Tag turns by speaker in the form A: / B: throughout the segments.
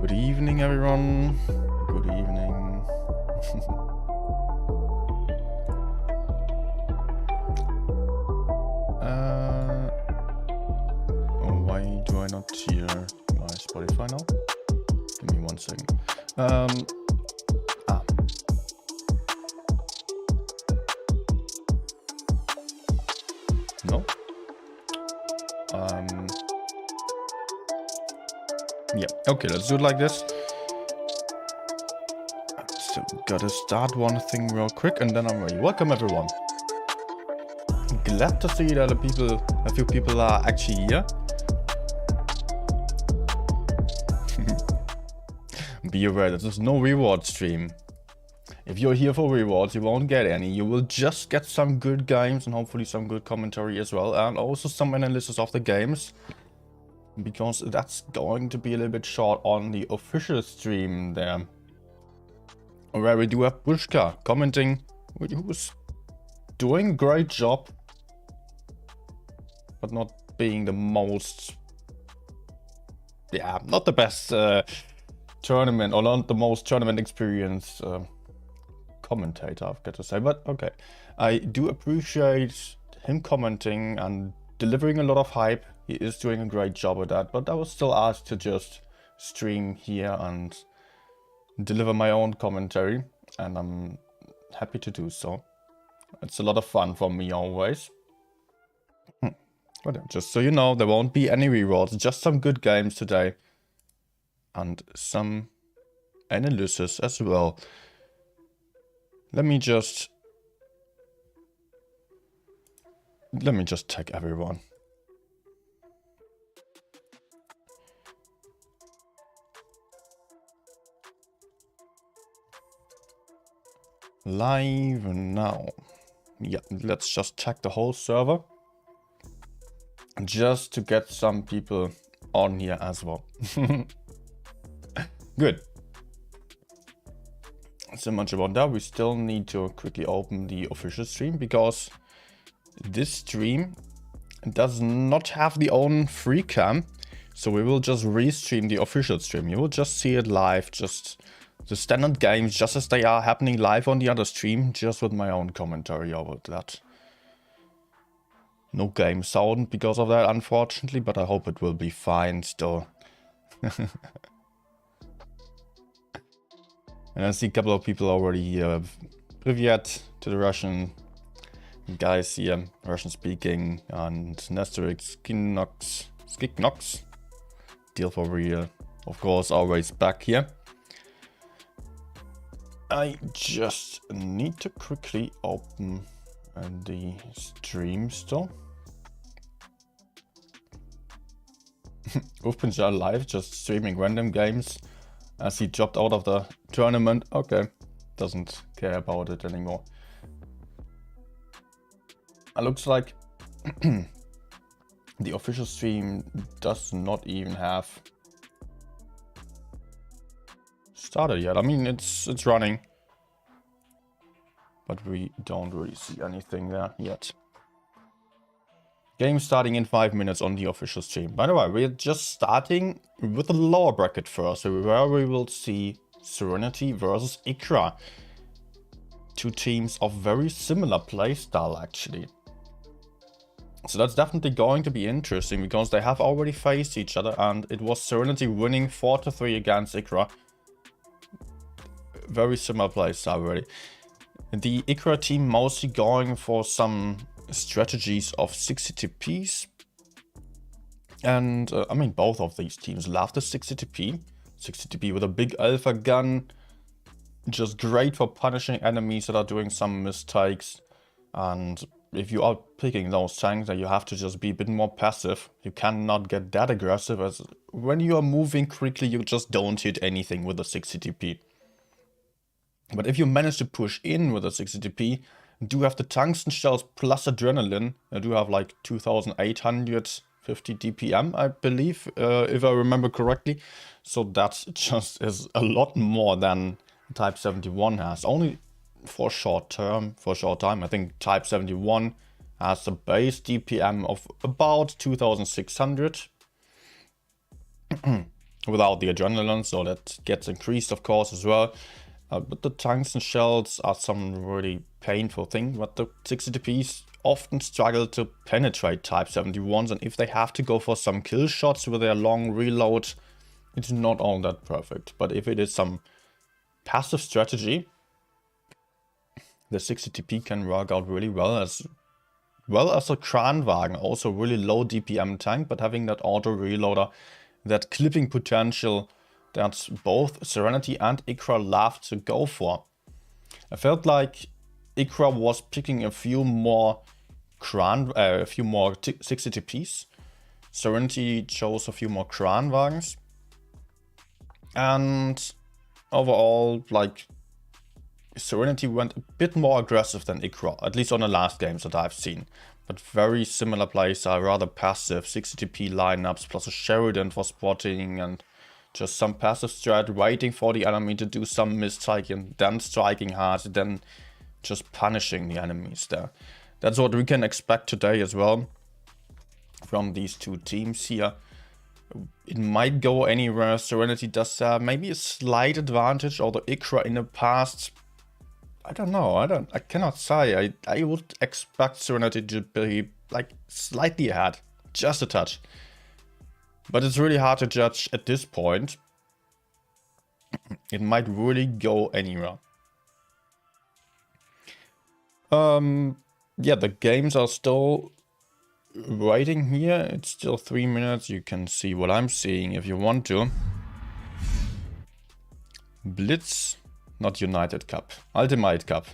A: Good evening, everyone. Good evening. Why do I not hear my Spotify now? Give me 1 second. No. Yeah. Okay, let's do it like this. So gotta start one thing real quick, and then I'm ready. Welcome, everyone. Glad to see that a few people are actually here. Be aware that there's no reward stream. If you're here for rewards, you won't get any. You will just get some good games and hopefully some good commentary as well, and also some analysis of the games, because that's going to be a little bit short on the official stream there, where we do have Bushka commenting, who's doing a great job, but not being the most, not the best tournament, or not the most tournament experience commentator, I've got to say. But okay, I do appreciate him commenting and delivering a lot of hype. He is doing a great job at that, but I was still asked to just stream here and deliver my own commentary, and I'm happy to do so. It's a lot of fun for me always. But just so you know, there won't be any rewards, just some good games today and some analysis as well. Let me just tag everyone. Live now. Yeah, let's just tag the whole server, just to get some people on here as well. Good. So much about that. We still need to quickly open the official stream, because this stream does not have the own free cam, so we will just restream the official stream. You will just see it live, just the standard games, just as they are happening live on the other stream, just with my own commentary over that. No game sound because of that, unfortunately, but I hope it will be fine still. And I see a couple of people already here. Privyet to the Russian guys here, Russian speaking, and Nestorix, Skiknox, deal for real. Of course, always back here. I just need to quickly open the stream still. Ufpinjar live, just streaming random games as he dropped out of the tournament. Okay, doesn't care about it anymore. It looks like the official stream does not even have started yet. I mean, it's running, but we don't really see anything there yet. Game starting in 5 minutes on the official stream. By the way, we're just starting with the lower bracket first, where we will see Serenity versus IKPA. Two teams of very similar playstyle, actually. So that's definitely going to be interesting, because they have already faced each other, and it was Serenity winning 4-3 against IKPA. Very similar playstyle already. The IKPA team mostly going for some strategies of 60TPs, and I mean, both of these teams love the 60TP with a big alpha gun, just great for punishing enemies that are doing some mistakes. And if you are picking those tanks, then you have to just be a bit more passive. You cannot get that aggressive, as when you are moving quickly you just don't hit anything with a 60TP. But if you manage to push in with a 60TP, do have the tungsten shells plus adrenaline. I do have like 2850 DPM, I believe, if I remember correctly. So that just is a lot more than Type 71 has. Only for short time. I think Type 71 has a base DPM of about 2600. without the adrenaline, so that gets increased, of course, as well. But the tungsten shells are some really painful thing, but the 60TPs often struggle to penetrate Type 71s, and if they have to go for some kill shots with their long reload, it's not all that perfect. But if it is some passive strategy, the 60TP can work out really well as a Kranwagen, also really low DPM tank, but having that auto reloader, that clipping potential that both Serenity and IKPA love to go for. I felt like IKPA was picking a few more 60TPs. Serenity chose a few more Kranwagens. And overall, like, Serenity went a bit more aggressive than IKPA, at least on the last games that I've seen. But very similar plays are rather passive 60TP lineups, plus a Sheridan for spotting and just some passive strat, waiting for the enemy to do some misstriking, then striking hard, then just punishing the enemies there. That's what we can expect today as well from these two teams here. It might go anywhere. Serenity does have maybe a slight advantage, although IKPA in the past, I don't know, I cannot say. I would expect Serenity to be like slightly ahead, just a touch. But it's really hard to judge at this point. It might really go anywhere. Yeah, the games are still waiting here. It's still 3 minutes. You can see what I'm seeing if you want to. Blitz, not United Cup, Ultimate Cup.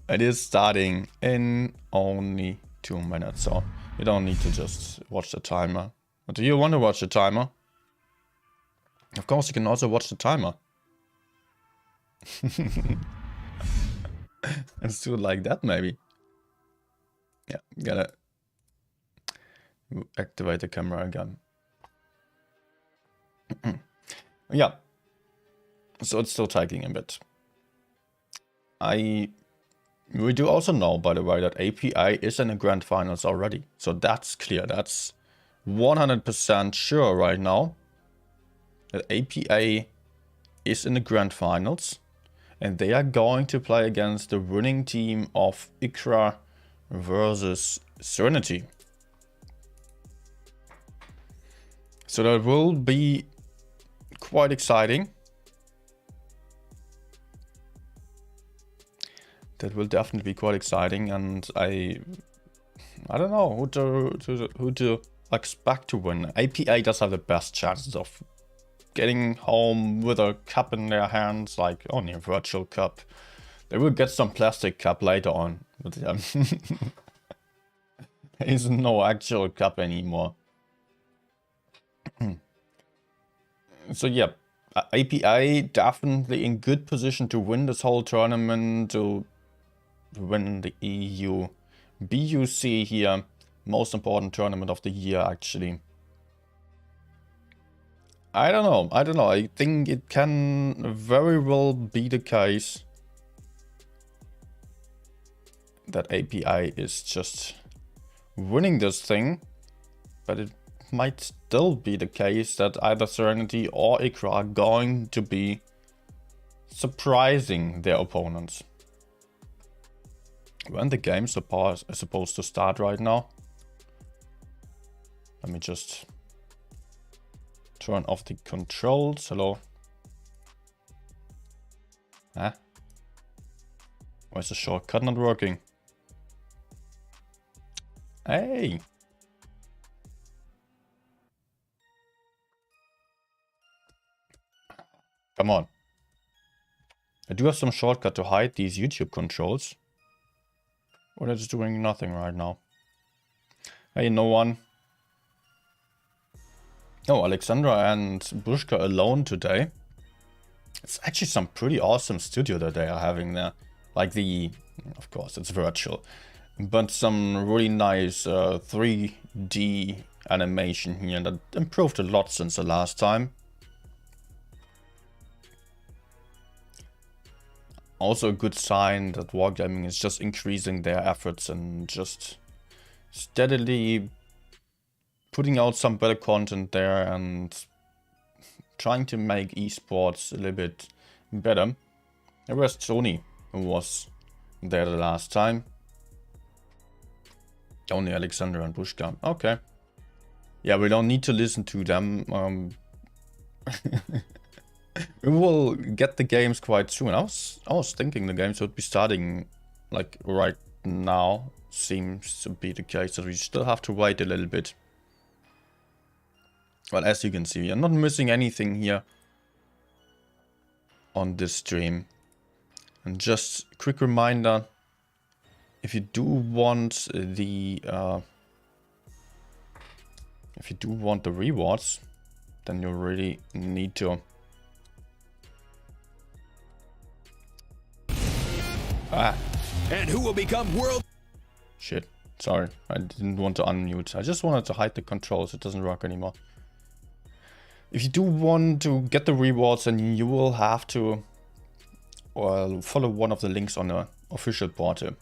A: It is starting in only 2 minutes, so you don't need to just watch the timer. But do you want to watch the timer? Of course, you can also watch the timer. Let's do it like that, maybe. Yeah, gotta activate the camera again. Yeah, so it's still taking a bit. We do also know, by the way, that APA is in the grand finals already. So that's clear. That's 100% sure right now that APA is in the grand finals. And they are going to play against the winning team of IKPA versus Serenity. So that will be quite exciting. That will definitely be quite exciting, and I don't know who to expect to win. APA does have the best chances of getting home with a cup in their hands, like only a virtual cup. They will get some plastic cup later on, but there is no actual cup anymore. So yeah, APA definitely in good position to win this whole tournament, to win the EU BUC here. Most important tournament of the year, actually. I don't know. I think it can very well be the case that APA is just winning this thing, but it might still be the case that either Serenity or IKPA are going to be surprising their opponents. When the game's supposed to start right now. Let me just turn off the controls. Hello. Huh? Why is the shortcut not working? Hey! Come on. I do have some shortcut to hide these YouTube controls. Or it's doing nothing right now. Hey, no one. Oh, Alexandra and Bushka alone today. It's actually some pretty awesome studio that they are having there. Like of course, it's virtual. But some really nice 3D animation here that improved a lot since the last time. Also a good sign that Wargaming is just increasing their efforts and just steadily putting out some better content there and trying to make esports a little bit better. There was Tony, who was there the last time. Only Alexander and Bushka. Okay. Yeah, we don't need to listen to them. We will get the games quite soon. I was thinking the games would be starting like right now. Seems to be the case, that we still have to wait a little bit. Well, as you can see, we are not missing anything here on this stream. And just a quick reminder, if you do want the rewards, then you really need to
B: And who will become world?
A: Shit, sorry, I didn't want to unmute. I just wanted to hide the controls, it doesn't work anymore. If you do want to get the rewards, then you will have to follow one of the links on the official portal.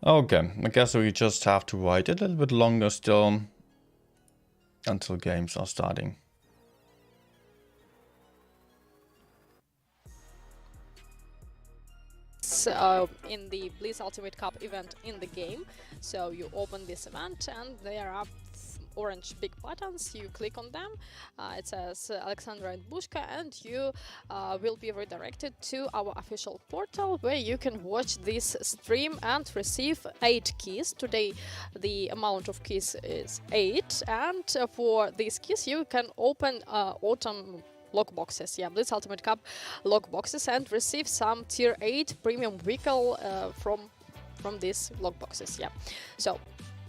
A: Okay, I guess we just have to wait a little bit longer still until games are starting.
C: In the Blitz Ultimate Cup event in the game. So you open this event and there are orange big buttons. You click on them. It says Alexandra and Bushka, and you will be redirected to our official portal where you can watch this stream and receive 8 keys. Today the amount of keys is 8, and for these keys you can open autumn lockboxes, yeah, Blitz Ultimate Cup lockboxes, and receive some tier 8 premium vehicle from these lockboxes, yeah. So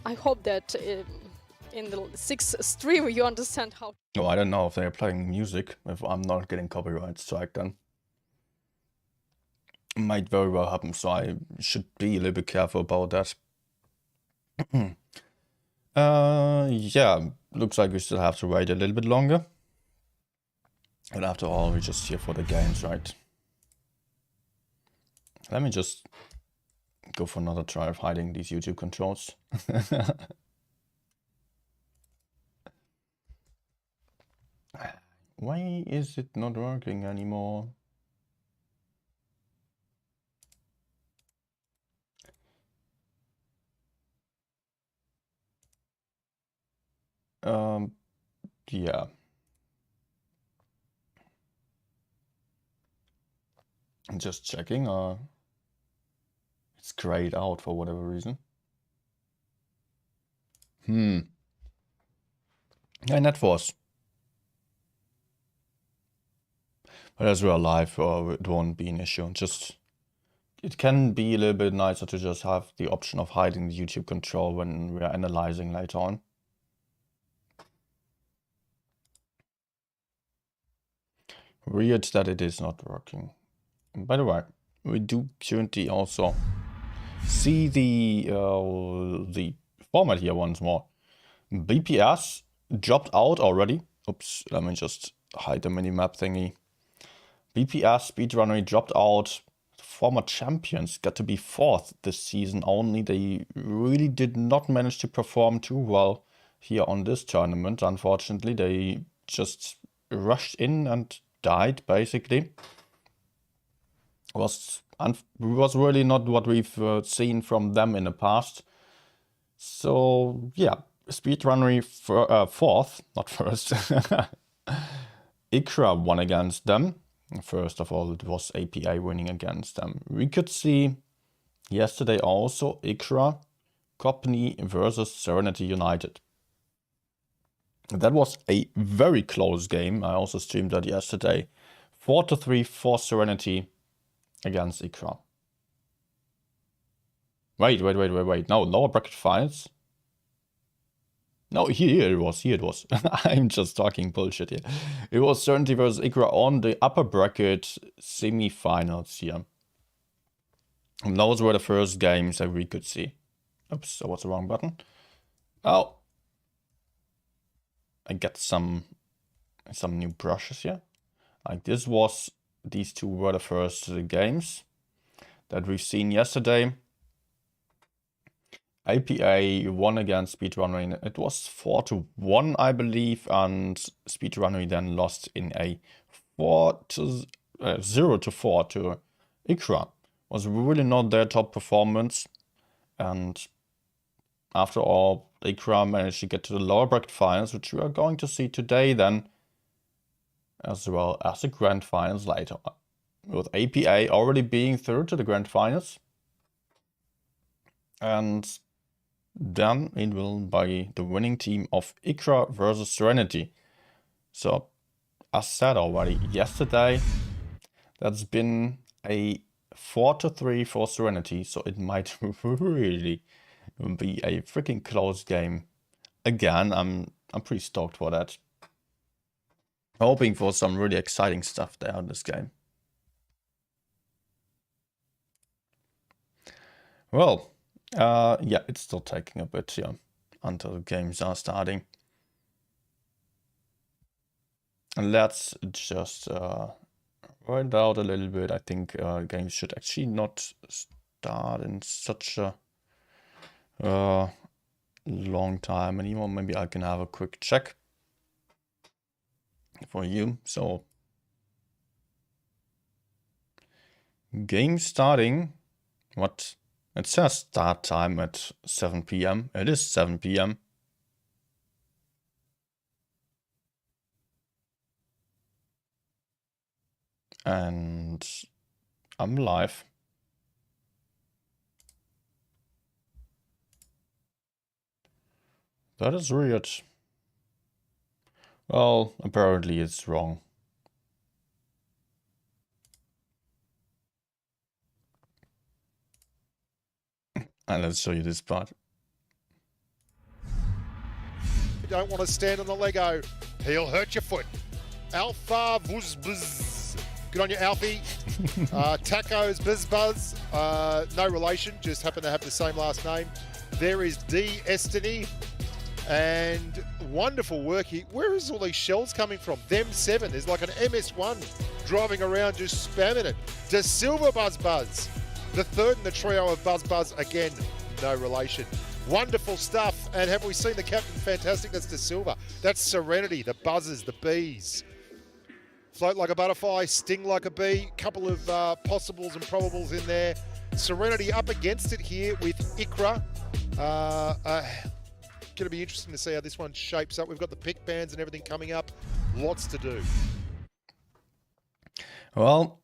C: I hope that in the 6th stream you understand how.
A: Oh, I don't know if they're playing music, if I'm not getting copyright strike then. Might very well happen, so I should be a little bit careful about that. Yeah, looks like we still have to wait a little bit longer. But after all, we're just here for the games, right? Let me just go for another try of hiding these YouTube controls. Why is it not working anymore? Yeah. I'm just checking. It's grayed out for whatever reason. Yeah, net force. But as we are live, it won't be an issue. Just it can be a little bit nicer to just have the option of hiding the YouTube control when we are analyzing later on. Weird that it is not working. By the way, we do currently also see the format here once more. BPS dropped out already. Oops, let me just hide the minimap thingy. BPS speedrunner dropped out. Former champions got to be 4th this season only. They really did not manage to perform too well here on this tournament. Unfortunately, they just rushed in and died basically. Was really not what we've seen from them in the past. So yeah, speedrunner 4th, not first. IKPA won against them. First of all, it was APA winning against them. We could see yesterday also IKPA Cockney versus Serenity United. That was a very close game. I also streamed that yesterday. 4-3 for Serenity against IKPA. Wait. No, lower bracket finals. No, here it was. I'm just talking bullshit here. It was Serenity versus IKPA on the upper bracket semi-finals here. And those were the first games that we could see. Oops, that was the wrong button. Oh. I get some new brushes here. Like these two were the first games. that we've seen yesterday. IKPA won against Speedrunner. It was 4-1, I believe, and Speedrunner then lost in a 0-4 to IKPA. Was really not their top performance, and after all, IKPA managed to get to the lower bracket finals, which we are going to see today then, as well as the grand finals later, with IKPA already being through to the grand finals. And then it will be the winning team of IKPA versus SNTY. So, as said already yesterday, that's been a 4-3 for SNTY, so it might really be a freaking close game. Again, I'm pretty stoked for that. Hoping for some really exciting stuff there in this game. Well, yeah, it's still taking a bit here until the games are starting. And let's just wait out a little bit. I think games should actually not start in such a long time anymore. Maybe I can have a quick check for you. So, game starting. What? It says start time at 7 PM. It is 7 PM. And I'm live. That is weird. Well, apparently it's wrong. And let's show you this part.
D: You don't want to stand on the Lego. He'll hurt your foot. Alpha Buzz Buzz. Good on you, Alfie. Tacos Buzz Buzz. No relation, just happen to have the same last name. There is SNTY. And wonderful work here. Where is all these shells coming from? Them 7. There's like an MS1 driving around just spamming it. De Silva Buzz Buzz. The third in the trio of Buzz Buzz. Again, no relation. Wonderful stuff. And have we seen the captain? Fantastic. That's De Silva. That's SNTY. The buzzers, the bees. Float like a butterfly, sting like a bee. Couple of possibles and probables in there. SNTY up against it here with IKPA. Going to be interesting to see how this one shapes up. We've got the pick bands and everything coming up. Lots to do.
A: Well,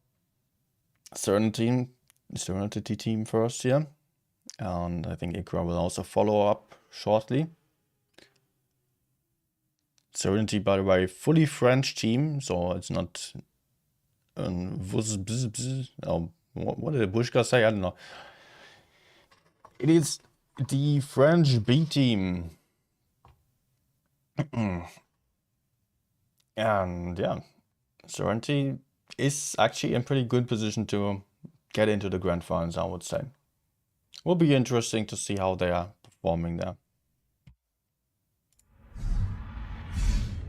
A: SNTY team first here. And I think IKPA will also follow up shortly. SNTY, by the way, fully French team, so it's not what did Bushka say? I don't know. It is the French B team. And yeah, SNTY is actually in pretty good position to get into the grand finals, I would say. Will be interesting to see how they are performing there.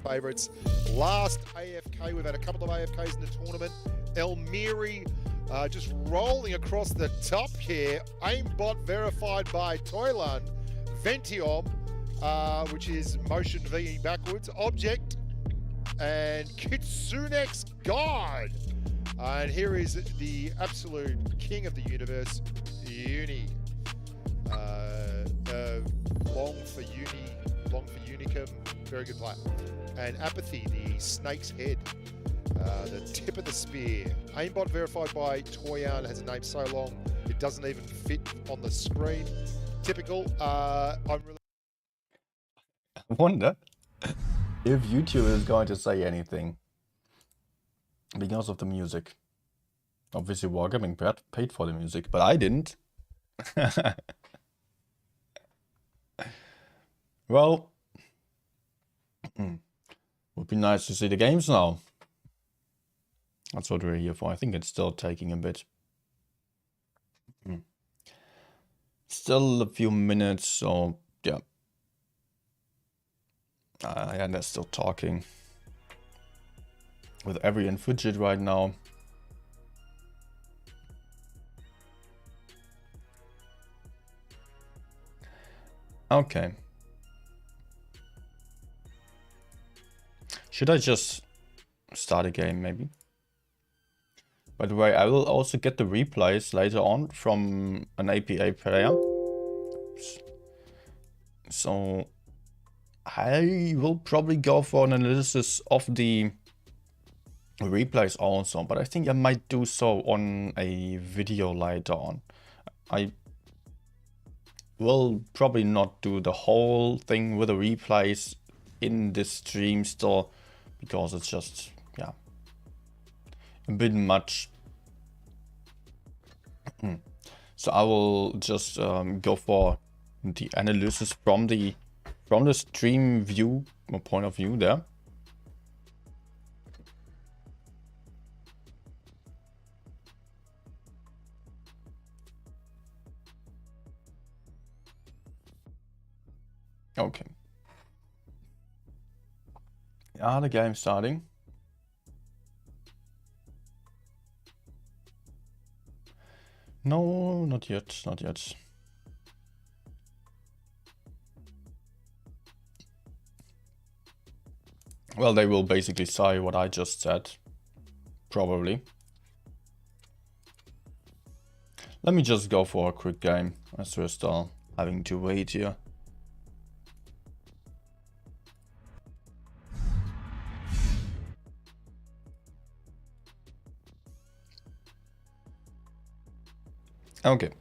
D: Favourites. Last AFK, we've had a couple of AFKs in the tournament. Elmiri just rolling across the top here. Aimbot verified by Toyland. Ventiom, which is motion VE backwards. Object and Kitsunex God. And here is the absolute king of the universe, Uni. Long for Unicum. Very good player. And Apathy, the snake's head. The tip of the spear. Aimbot verified by Toyan, has a name so long it doesn't even fit on the screen. Typical. I
A: wonder if YouTube is going to say anything because of the music. Obviously, Wargaming paid for the music, but I didn't. Well, would be nice to see the games now. That's what we're here for. I think it's still taking a bit. Still a few minutes, so yeah. And they're still talking with every fidget right now. Okay. Should I just start a game, maybe? By the way, I will also get the replays later on from an IKPA player. So I will probably go for an analysis of the replays also, but I think I might do so on a video later on. I will probably not do the whole thing with the replays in this stream still, because it's just, yeah, a bit much. So I will just go for the analysis from the stream view or point of view there. Okay. Yeah, the game's starting. No, not yet, not yet. Well, they will basically say what I just said, probably. Let me just go for a quick game, as we're still having to wait here. Okay.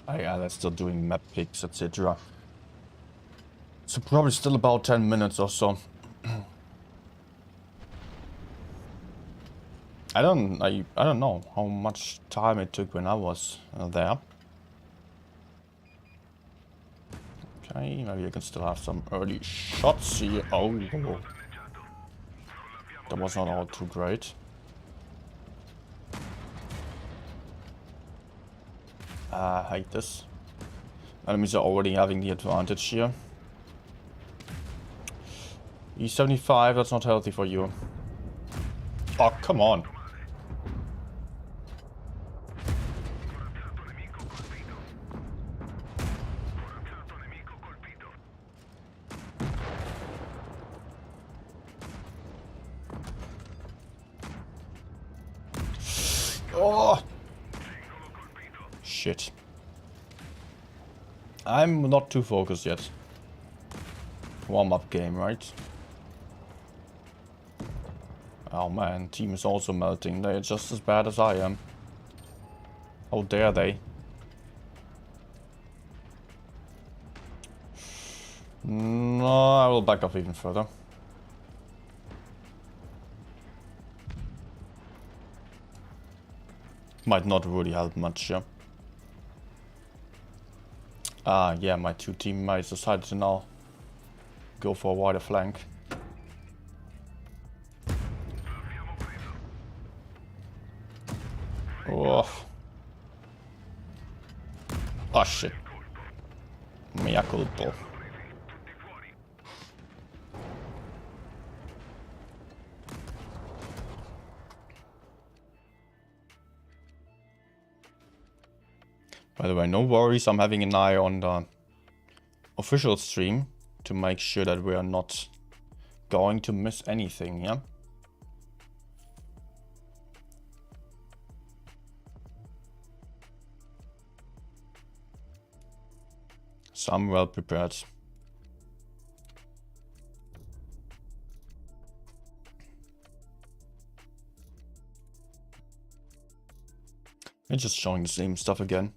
A: Oh yeah, they're still doing map picks, etc. So probably still about 10 minutes or so. I don't know how much time it took when I was there. Okay, maybe I can still have some early shots here. Oh, that was not all too great. I hate this. Enemies are already having the advantage here. E75, that's not healthy for you. Oh, come on. Oh! Shit. I'm not too focused yet. Warm-up game, right? Oh man, team is also melting. They're just as bad as I am. How dare they? No, I will back off even further. Might not really help much, yeah. Ah, yeah, my two teammates decided to now go for a wider flank. Oh. Oh shit. Mea culpa. By the way, no worries, I'm having an eye on the official stream to make sure that we are not going to miss anything, yeah? So I'm well prepared. They're just showing the same stuff again.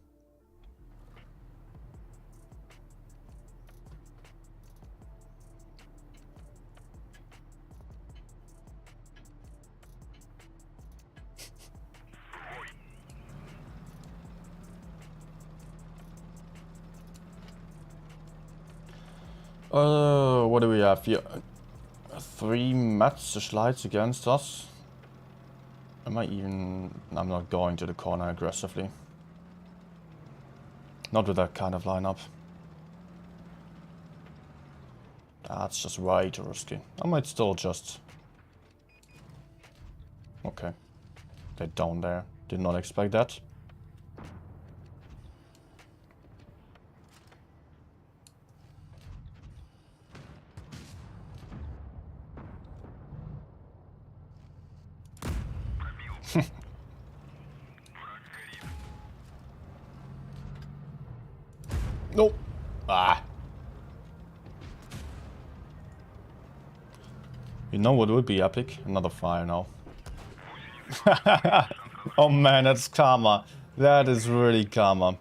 A: What do we have here? 3 match slides against us. I'm not going to the corner aggressively. Not with that kind of lineup. That's just way too risky. I might still just... Okay. They're down there. Did not expect that. No. Ah. You know what would be epic? Another fire now. Oh man, that's karma. That is really karma.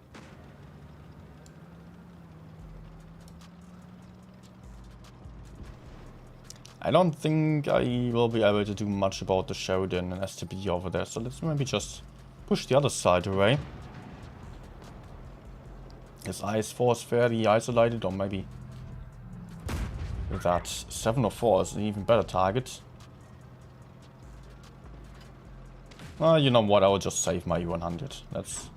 A: I don't think I will be able to do much about the Sheridan and STB over there, so let's maybe just push the other side away. His IS-4 is fairly isolated, or maybe with that 704 is an even better target. You know what, I will just save my E100. Let's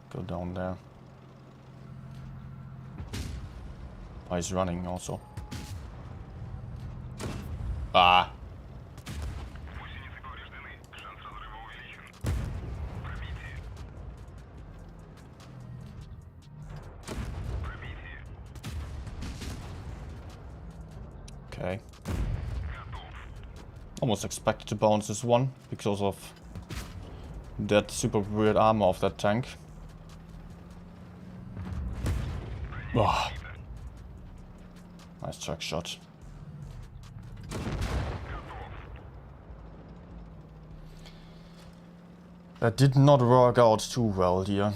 A: go down there. Oh, he's running also. Ah. Okay. Almost expected to bounce this one because of that super weird armor of that tank. Oh. Nice track shot. That did not work out too well here.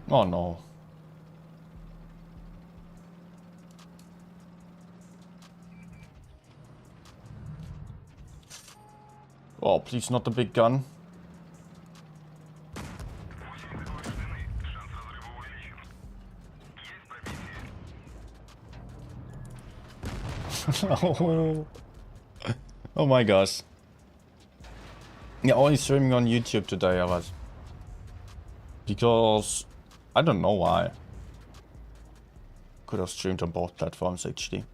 A: Oh no. Oh, please not the big gun. Oh. Oh my gosh. Yeah, only streaming on YouTube today I was. Because I don't know why. Could have streamed on both platforms HD.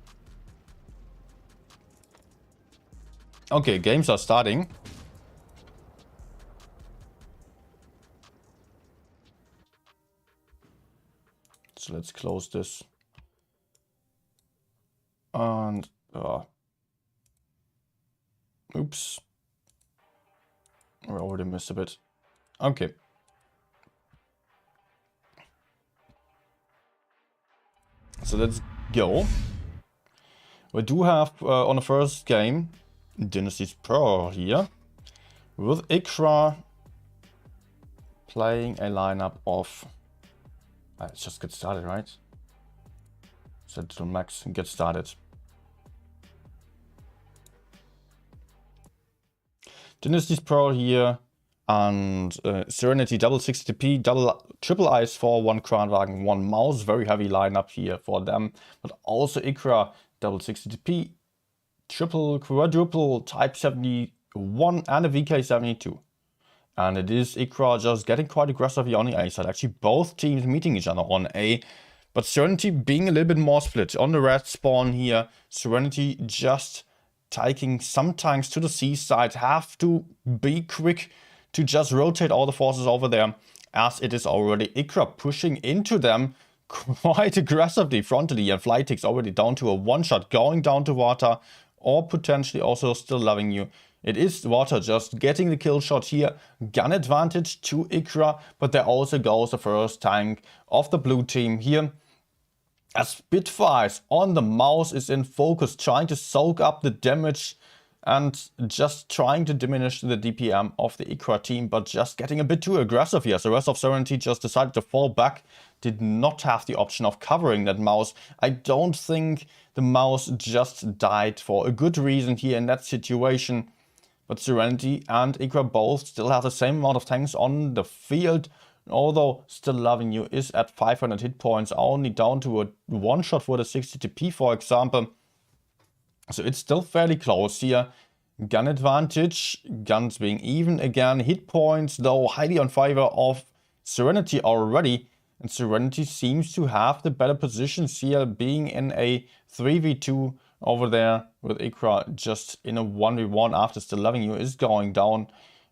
A: Okay, games are starting. So let's close this. And oops. I already missed a bit. Okay. So let's go. We do have on the first game Dynasty's Pro here with IKPA playing a lineup of let's just get started, right? Set to max and get started. Dynasty's Pro here and Serenity double 60p, triple IS-4, one Kranwagen, one mouse. Very heavy lineup here for them, but also IKPA double 60p, triple quadruple Type 71 and a VK72. And it is IKPA just getting quite aggressive here on the A side. Actually, both teams meeting each other on A. But Serenity being a little bit more split. On the red spawn here, Serenity just taking some tanks to the C side. Have to be quick to just rotate all the forces over there, as it is already IKPA pushing into them quite aggressively frontally. And Flytic's already down to a one-shot, going down to water, or potentially also still loving you. It is water just getting the kill shot here. Gun advantage to IKPA, but there also goes the first tank of the blue team here. As Spitfires on the mouse is in focus, trying to soak up the damage and just trying to diminish the DPM of the IKPA team, but just getting a bit too aggressive here. So the rest of Serenity just decided to fall back, did not have the option of covering that mouse. I don't think the mouse just died for a good reason here in that situation. But Serenity and IKPA both still have the same amount of tanks on the field, although still loving you is at 500 hit points, only down to a one shot for the 60TP, for example. So it's still fairly close here. Gun advantage, guns being even again. Hit points, though, highly on favor of Serenity already. And Serenity seems to have the better positions here, being in a 3v2 over there with IKPA just in a 1v1 after still loving you is going down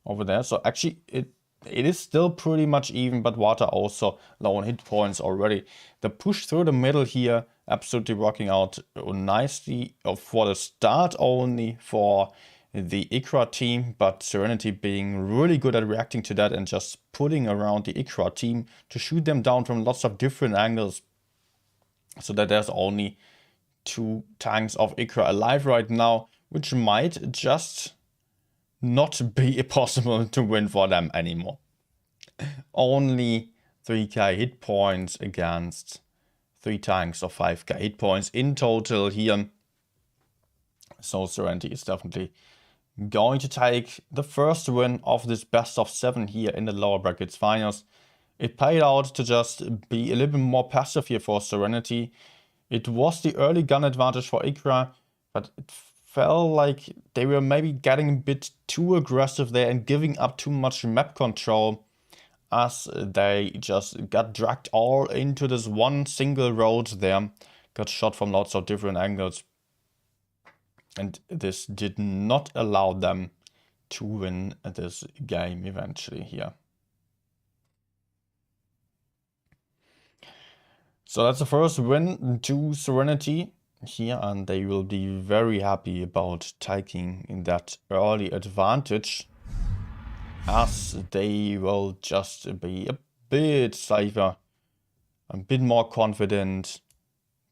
A: over there. So actually it is still pretty much even, but Water also low on hit points already. The push through the middle here absolutely working out nicely for the start only for the IKPA team, but Serenity being really good at reacting to that and just putting around the IKPA team to shoot them down from lots of different angles, so that there's only 2 tanks of IKPA alive right now, which might just not be possible to win for them anymore. Only 3k hit points against 3 tanks of 5k hit points in total here. So Serenity is definitely going to take the first win of this best of 7 here in the lower brackets finals. It paid out to just be a little bit more passive here for Serenity. It was the early gun advantage for IKPA, but it felt like they were maybe getting a bit too aggressive there and giving up too much map control, as they just got dragged all into this one single road there, got shot from lots of different angles. And this did not allow them to win this game eventually here. So that's the first win to Serenity here, and they will be very happy about taking that early advantage, as they will just be a bit safer, a bit more confident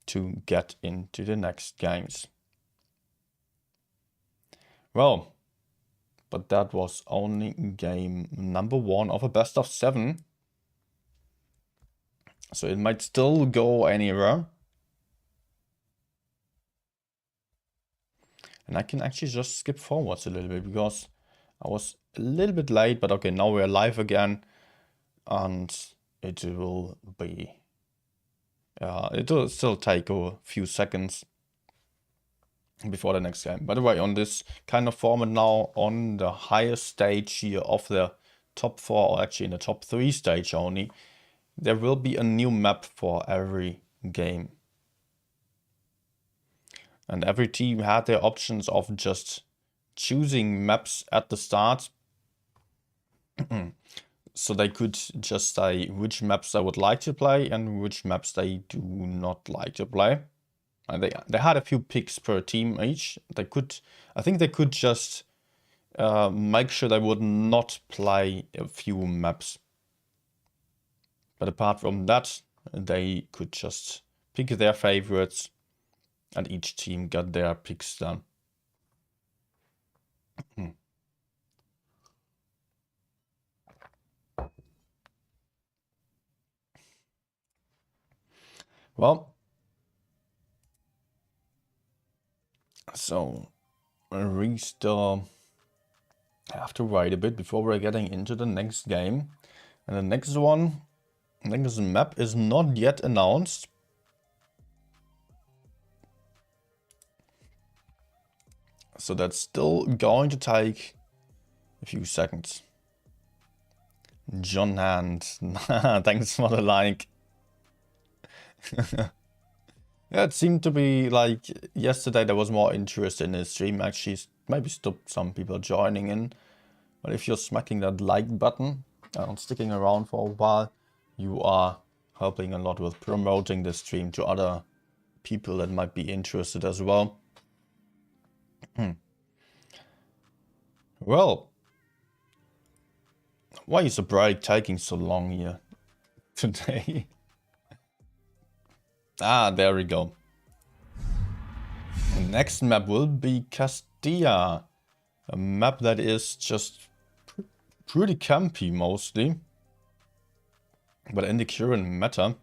A: to get into the next games. Well, but that was only game number 1 of a best of 7. So it might still go anywhere. And I can actually just skip forwards a little bit, because I was a little bit late, but okay, now we're live again. And it will be, it will still take a few seconds before the next game. By the way, on this kind of format now, on the highest stage here of the top 4, or actually in the top 3 stage only, there will be a new map for every game. And every team had their options of just choosing maps at the start. So they could just say which maps they would like to play and which maps they do not like to play. And they had a few picks per team each. They could, I think they could just make sure they would not play a few maps. But apart from that, they could just pick their favorites, and each team got their picks done. Well, so we still have to wait a bit before we're getting into the next game. And the next one, I think this map is not yet announced. So that's still going to take a few seconds. John Hand, thanks for the like. Yeah, it seemed to be like yesterday there was more interest in the stream. Actually, maybe stopped some people joining in. But if you're smacking that like button and sticking around for a while, you are helping a lot with promoting the stream to other people that might be interested as well. Well, why is the break taking so long here today? Ah, there we go. The next map will be Castilla. A map that is just pretty campy mostly. But in the current meta,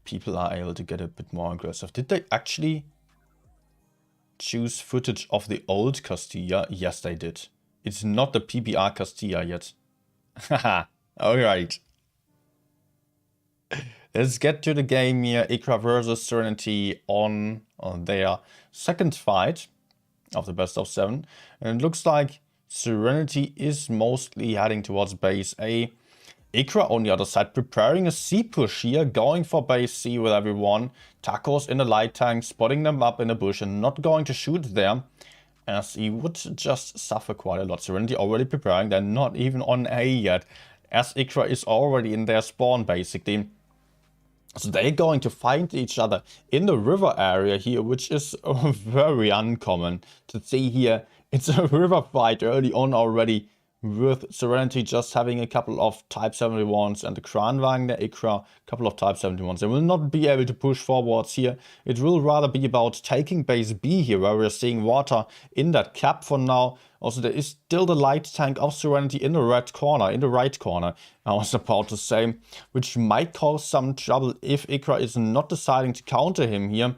A: people are able to get a bit more aggressive. Did they actually choose footage of the old Castilla? Yes, they did. It's not the PBR Castilla yet. Haha, alright. Let's get to the game here. IKPA versus Serenity on their second fight of the best of 7. And it looks like Serenity is mostly heading towards base A. IKPA on the other side preparing a C push here, going for base C with everyone. Tacos in the light tank, spotting them up in a bush and not going to shoot there, as he would just suffer quite a lot. Serenity already preparing, they're not even on A yet, as IKPA is already in their spawn basically. So they're going to find each other in the river area here, which is very uncommon to see here. It's a river fight early on already, with Serenity just having a couple of Type 71s and the Kranwagen, the IKPA, a couple of Type 71s. They will not be able to push forwards here. It will rather be about taking base B here, where we're seeing water in that cap for now. Also, there is still the light tank of Serenity in the red corner, in the right corner, I was about to say, which might cause some trouble if IKPA is not deciding to counter him here.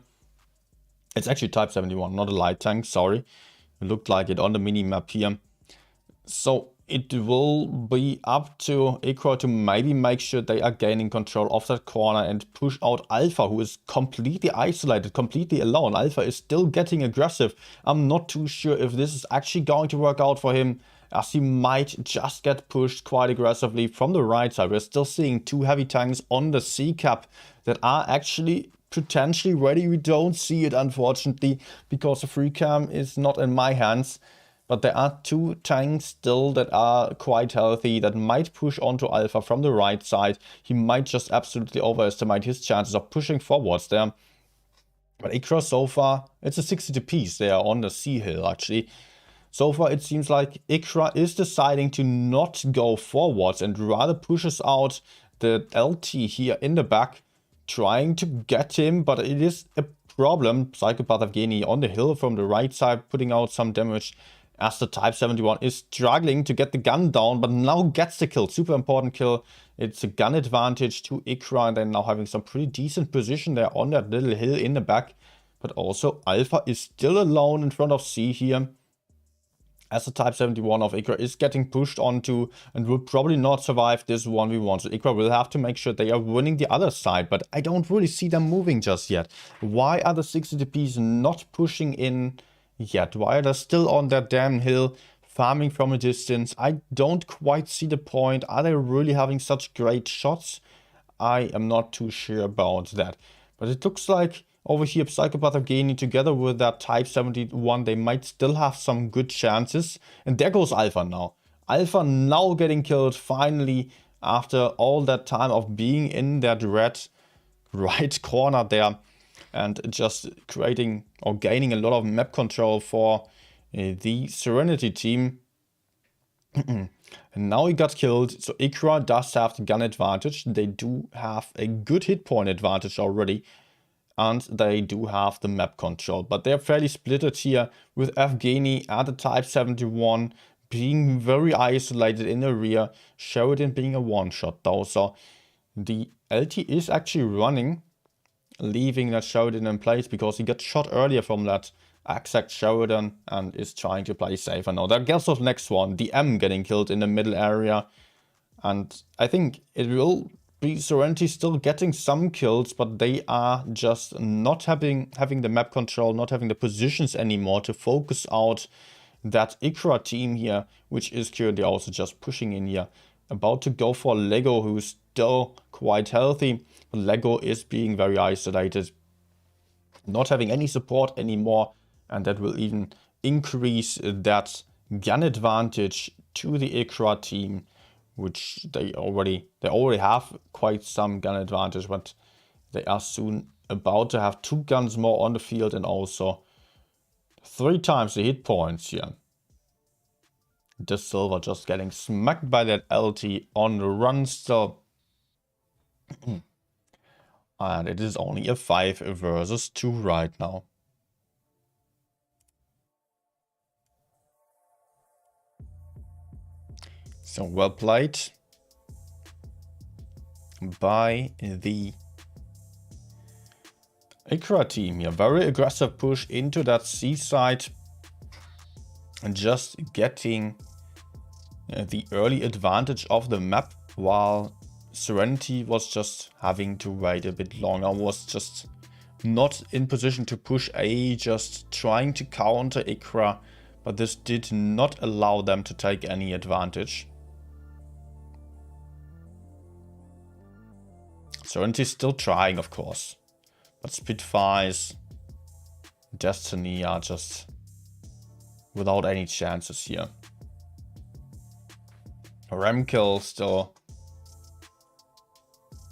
A: It's actually Type 71, not a light tank, sorry. It looked like it on the mini-map here. So it will be up to IKPA to maybe make sure they are gaining control of that corner and push out Alpha, who is completely isolated, completely alone. Alpha is still getting aggressive. I'm not too sure if this is actually going to work out for him, as he might just get pushed quite aggressively from the right side. We're still seeing 2 heavy tanks on the C cap that are actually potentially ready. We don't see it, unfortunately, because the free cam is not in my hands. But there are 2 tanks still that are quite healthy, that might push onto Alpha from the right side. He might just absolutely overestimate his chances of pushing forwards there. But IKPA so far, it's a 60 piece. They are on the C hill actually. So far it seems like IKPA is deciding to not go forwards and rather pushes out the LT here in the back, trying to get him, but it is a problem. Psychopath Evgeny on the hill from the right side, putting out some damage, as the Type 71 is struggling to get the gun down, but now gets the kill. Super important kill. It's a gun advantage to IKPA, and they're now having some pretty decent position there on that little hill in the back. But also Alpha is still alone in front of C here, as the Type 71 of IKPA is getting pushed onto and will probably not survive this 1v1. So IKPA will have to make sure they are winning the other side, but I don't really see them moving just yet. Why are the 60 DPs not pushing in yet? Why are they still on that damn hill, farming from a distance? I don't quite see the point. Are they really having such great shots? I am not too sure about that. But it looks like over here, Psychopath Evgeny together with that Type 71, they might still have some good chances. And there goes Alpha now. Alpha now getting killed finally, after all that time of being in that red right corner there, and just creating or gaining a lot of map control for the Serenity team. And now he got killed, so IKPA does have the gun advantage. They do have a good hit point advantage already, and they do have the map control. But they're fairly splitted here, with Evgeny at the Type 71 being very isolated in the rear, Sheridan being a one-shot though. So the LT is actually running, leaving that Sheridan in place because he got shot earlier from that exact Sheridan and is trying to play safer now. That gets us next one, the M getting killed in the middle area. And I think it will be Serenity still getting some kills, but they are just not having the map control, not having the positions anymore to focus out that IKPA team here, which is currently also just pushing in here. About to go for Lego, who's still quite healthy. But Lego is being very isolated, not having any support anymore, and that will even increase that gun advantage to the IKPA team, which they already have quite some gun advantage, but they are soon about to have 2 guns more on the field and also 3 times the hit points here. The Silver just getting smacked by that LT on the run still. And it is only a 5 versus 2 right now. So well played by the IKPA team here. Very aggressive push into that seaside and just getting the early advantage of the map, while Serenity was just having to wait a bit longer, was just not in position to push A, just trying to counter IKPA, but this did not allow them to take any advantage. Serenity still trying, of course. But Spitfires, Destiny are just without any chances here. Remkill still.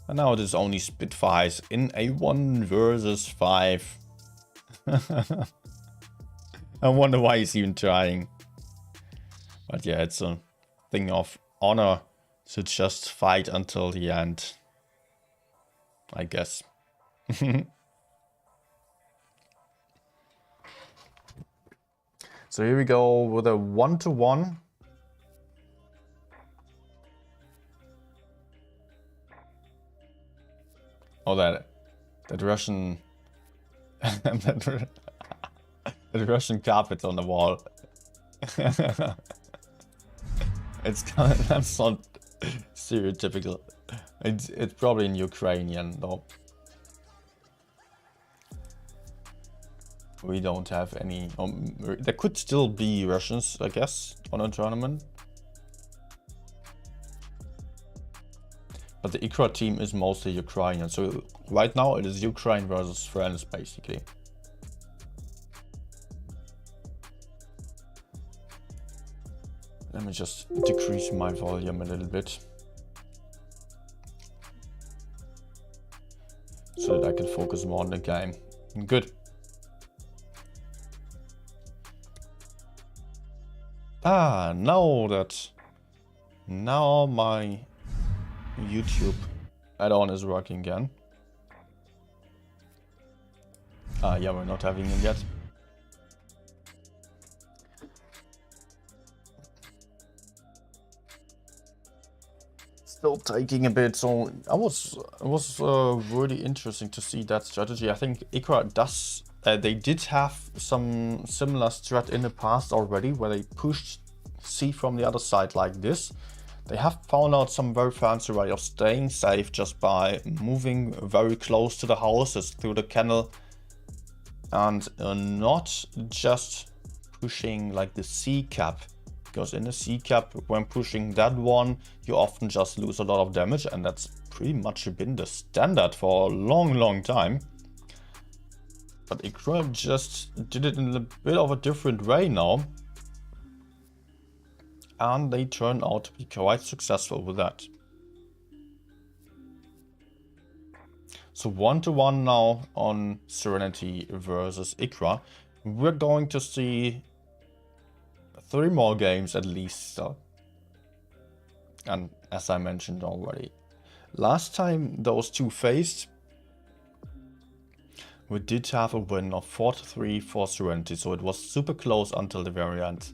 A: And now it is only Spitfires in a 1 versus 5. I wonder why he's even trying. But yeah, it's a thing of honor to just fight until the end, I guess. So here we go with a 1-to-1. Oh, that Russian that Russian carpet on the wall. That's not stereotypical. It's probably in Ukrainian though. We don't have any. There could still be Russians, I guess, on a tournament. But the IKPA team is mostly Ukrainian. So right now it is Ukraine versus France, basically. Let me just decrease my volume a little bit, so that I can focus more on the game. Good. Now my YouTube add-on is working again. Yeah, we're not having it yet. Still taking a bit, so it was really interesting to see that strategy. I think IKPA does. They did have some similar strat in the past already, where they pushed C from the other side like this. They have found out some very fancy way of staying safe just by moving very close to the houses through the canal, and not just pushing like the C cap. Because in the C cap, when pushing that one, you often just lose a lot of damage, and that's pretty much been the standard for a long time. But IKPA just did it in a bit of a different way now. And they turned out to be quite successful with that. So 1-to-1 now on Serenity versus IKPA. We're going to see 3 more games at least. And as I mentioned already, last time those two faced, we did have a win of 4-3 for Serenity, so it was super close until the very end.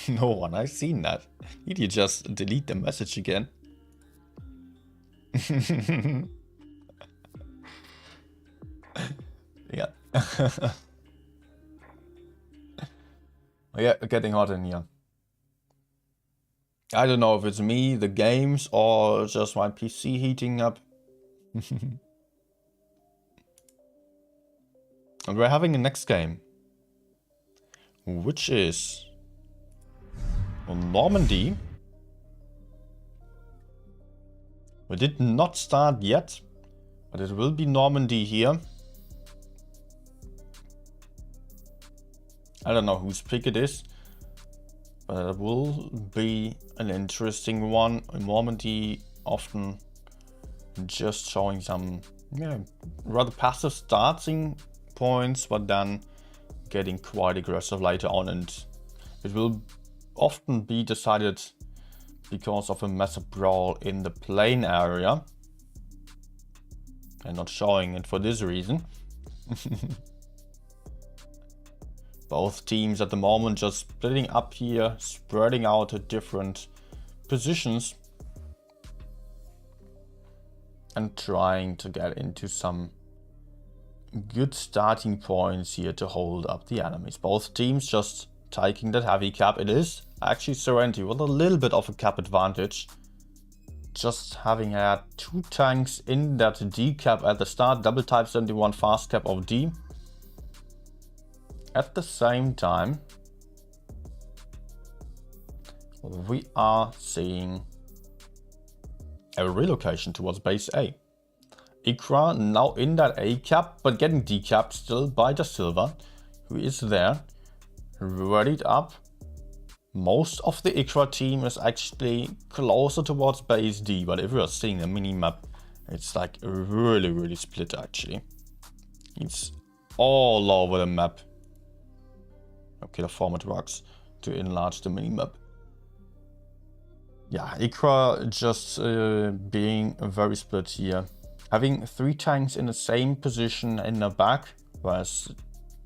A: No one, I've seen that. Did you just delete the message again? Yeah. Yeah, getting hot in here. I don't know if it's me, the games, or just my PC heating up. And we're having a next game, which is Normandy. We did not start yet, but it will be Normandy here. I don't know whose pick it is, but it will be an interesting one. Normandy often just showing some rather passive starting points, but then getting quite aggressive later on, and it will often be decided because of a massive brawl in the plane area, and not showing it for this reason. Both teams at the moment just splitting up here, spreading out to different positions and trying to get into some good starting points here to hold up the enemies. Both teams just taking that heavy cap. It is actually Serenity with a little bit of a cap advantage, just having had 2 tanks in that D cap at the start, double type 71 fast cap of D. At the same time, we are seeing a relocation towards base A. IKPA now in that A cap, but getting decapped still by the Silver, who is there, readied up. Most of the IKPA team is actually closer towards base D, but if you're seeing the mini-map, it's like really split actually. It's all over the map. Okay, the format works to enlarge the mini-map. Yeah, IKPA just being very split here. Having 3 tanks in the same position in the back, whereas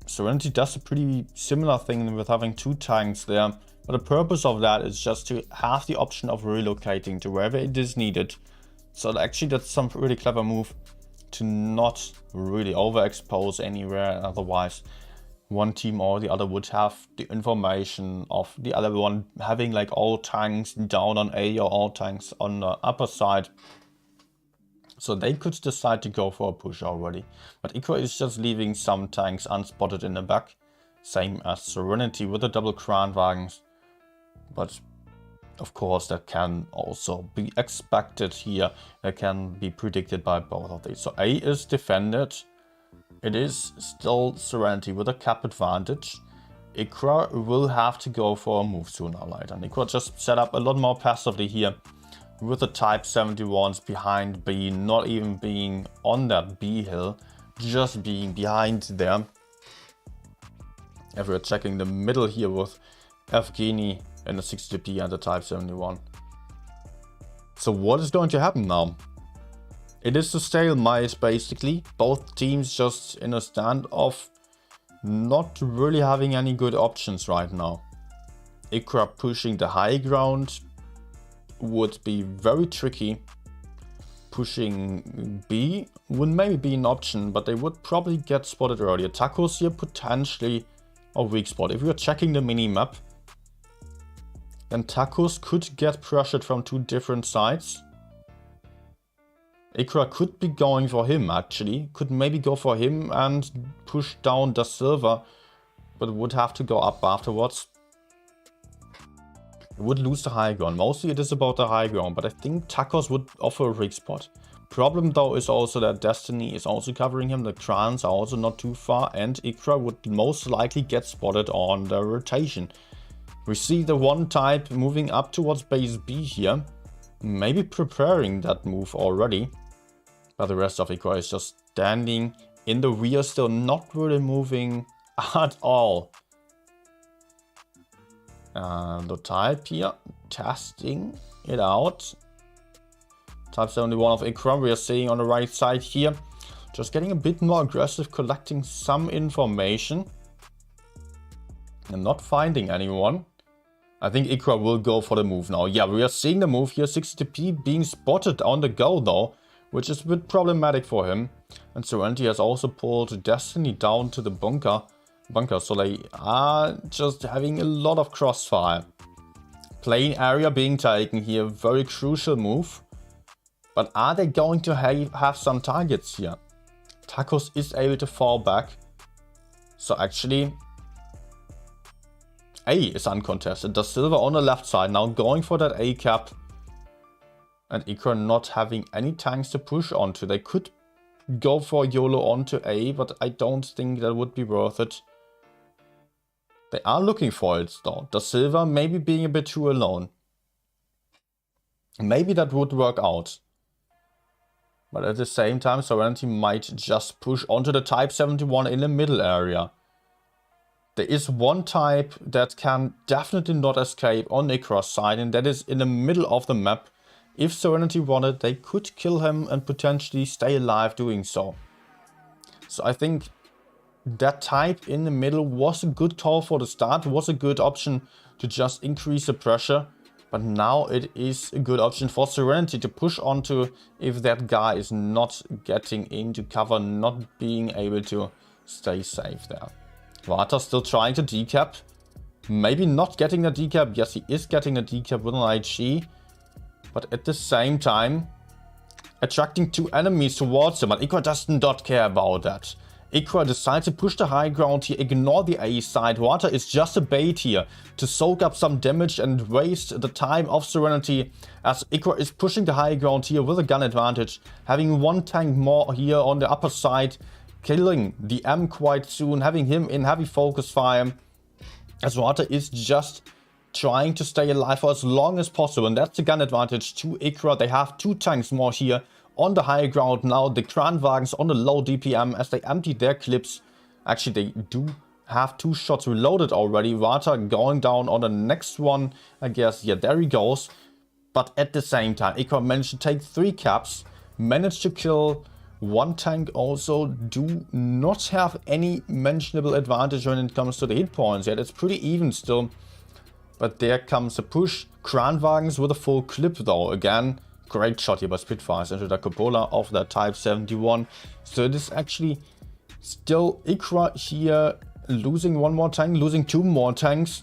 A: SNTY does a pretty similar thing with having 2 tanks there. But the purpose of that is just to have the option of relocating to wherever it is needed. So actually that's some really clever move to not really overexpose anywhere. Otherwise, one team or the other would have the information of the other one having like all tanks down on A or all tanks on the upper side. So they could decide to go for a push already. But IKPA is just leaving some tanks unspotted in the back. Same as SNTY with the double Kranwagens. But of course that can also be expected here. That can be predicted by both of these. So A is defended. It is still SNTY with a cap advantage. IKPA will have to go for a move sooner or later. And IKPA just set up a lot more passively here with the Type 71s behind B, not even being on that B hill, just being behind there. If we're checking the middle here with Evgeny and the 60p and the Type 71. So what is going to happen now? It is a stalemate basically. Both teams just in a standoff, not really having any good options right now. IKPA pushing the high ground would be very tricky. Pushing B would maybe be an option, but they would probably get spotted earlier. Tacos here potentially a weak spot. If you're checking the mini-map, then Tacos could get pressured from 2 different sides. IKPA could be going for him actually. Could maybe go for him and push down the Silver, but would have to go up afterwards. It would lose the high ground. Mostly it is about the high ground, but I think Tacos would offer a weak spot. Problem though is also that Destiny is also covering him. The Krans are also not too far, and IKPA would most likely get spotted on the rotation. We see the one type moving up towards base B here, maybe preparing that move already. But the rest of IKPA is just standing in the rear still, not really moving at all. The type here, testing it out. Type 71 of IKPA we are seeing on the right side here. Just getting a bit more aggressive, collecting some information. And not finding anyone. I think IKPA will go for the move now. Yeah, we are seeing the move here. 60p being spotted on the go though, which is a bit problematic for him. And SNTY has also pulled Destiny down to the bunker, so they are just having a lot of crossfire. Plane area being taken here, very crucial move. But are they going to have some targets here? Tacos is able to fall back. So actually, A is uncontested. The Silver on the left side now going for that A cap. And IKPA not having any tanks to push onto. They could go for YOLO onto A, but I don't think that would be worth it. They are looking for it though. The Silver maybe being a bit too alone. Maybe that would work out. But at the same time, SNTY might just push onto the Type 71 in the middle area. There is one type that can definitely not escape on IKPA's side, and that is in the middle of the map. If SNTY wanted, they could kill him and potentially stay alive doing so. So I think that type in the middle was a good call for the start, was a good option to just increase the pressure. But now it is a good option for SNTY to push onto if that guy is not getting into cover, not being able to stay safe there. Vata still trying to decap. Maybe not getting a decap. Yes, he is getting a decap with an IG. But at the same time, attracting 2 enemies towards him. But IKPA does not care about that. IKPA decides to push the high ground here, ignore the A side. Water is just a bait here to soak up some damage and waste the time of Serenity, as IKPA is pushing the high ground here with a gun advantage, having one tank more here on the upper side, killing the M quite soon, having him in heavy focus fire, as Water is just trying to stay alive for as long as possible, and that's the gun advantage to IKPA. They have 2 tanks more here on the high ground now. The Kranwagens on the low DPM as they empty their clips. Actually, they do have 2 shots reloaded already. Water going down on the next one, I guess. Yeah, there he goes. But at the same time, IKPA managed to take 3 caps, managed to kill 1 tank also. Do not have any mentionable advantage when it comes to the hit points yet. It's pretty even still. But there comes a push. Kranwagens with a full clip though. Again, great shot here by Spitfires into the cupola of the Type 71. So it is actually still IKPA here losing 1 more tank, losing 2 more tanks,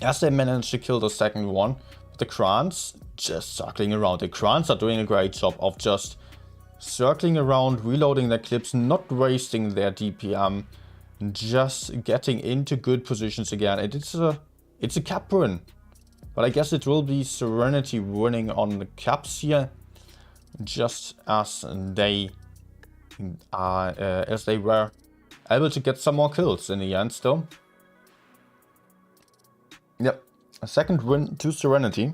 A: as they managed to kill the second one. The Krans just circling around. The Krans are doing a great job of just circling around, reloading their clips, not wasting their DPM, just getting into good positions again. It's a cap win. But I guess it will be Serenity winning on the caps here, just as they were able to get some more kills in the end still. Yep, a second win to Serenity.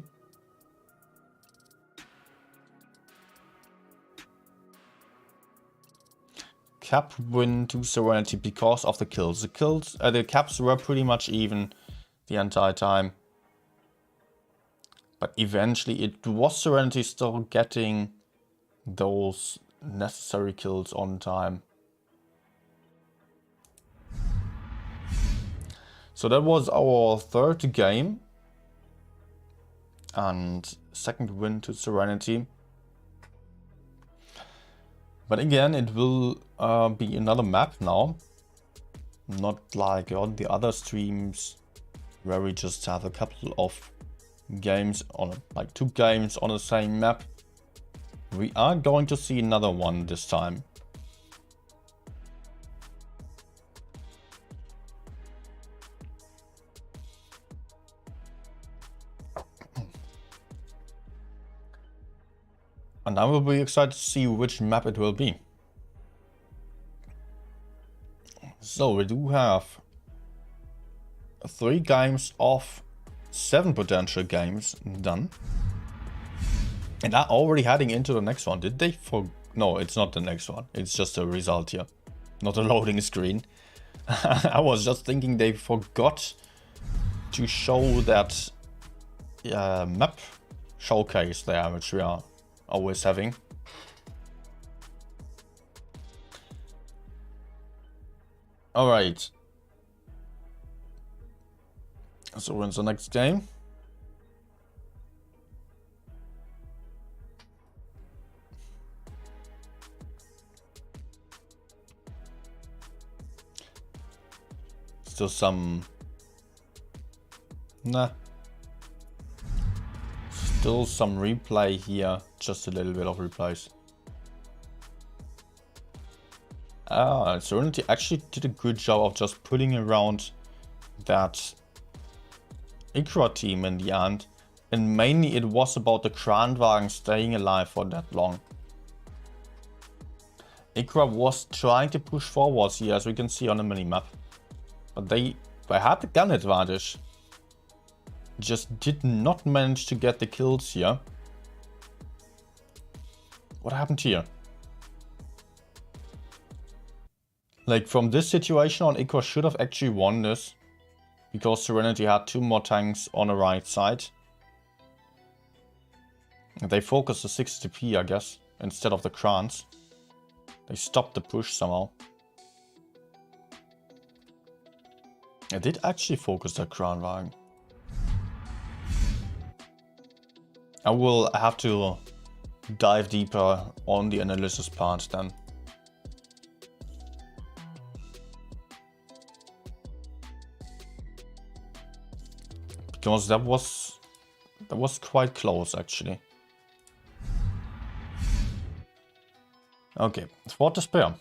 A: Cap win to Serenity because of the kills. The caps were pretty much even the entire time. But eventually it was Serenity still getting those necessary kills on time. So that was our 3rd game. And second win to Serenity. But again, it will be another map now. Not like on the other streams where we just have a couple of games on, like 2 games on the same map. We are going to see another one this time. And I will be excited to see which map it will be. So we do have 3 games of 7 potential games done. And are already heading into the next one. Did they No, it's not the next one. It's just a result here. Not a loading screen. I was just thinking they forgot to show that map showcase there, which we are always having. Alright. So when's the next game? Still some... Nah. Still some replay here. Just a little bit of replays. Serenity actually did a good job of just putting around that IKPA team in the end, and mainly it was about the Kranwagen staying alive for that long. IKPA was trying to push forwards here, as we can see on the minimap, but they had the gun advantage, just did not manage to get the kills here. What happened here? Like, from this situation on, IKPA should have actually won this, because Serenity had 2 more tanks on the right side. They focused the 60p, I guess, instead of the Krans. They stopped the push somehow. I did actually focus the Kranwagen. I will have to dive deeper on the analysis part then. Because that was quite close actually. Okay, for despair.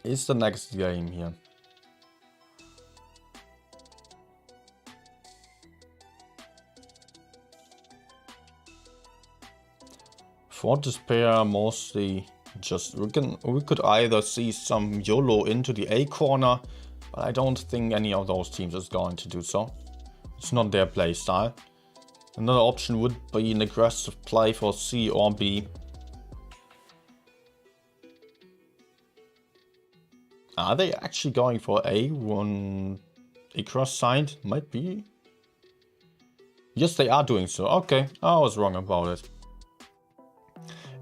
A: is the next game here. For this pair, mostly just we could either see some YOLO into the A corner, but I don't think any of those teams is going to do so. It's not their play style. Another option would be an aggressive play for C or B. Are they actually going for A? One across side might be. Yes, they are doing so. Okay, I was wrong about it.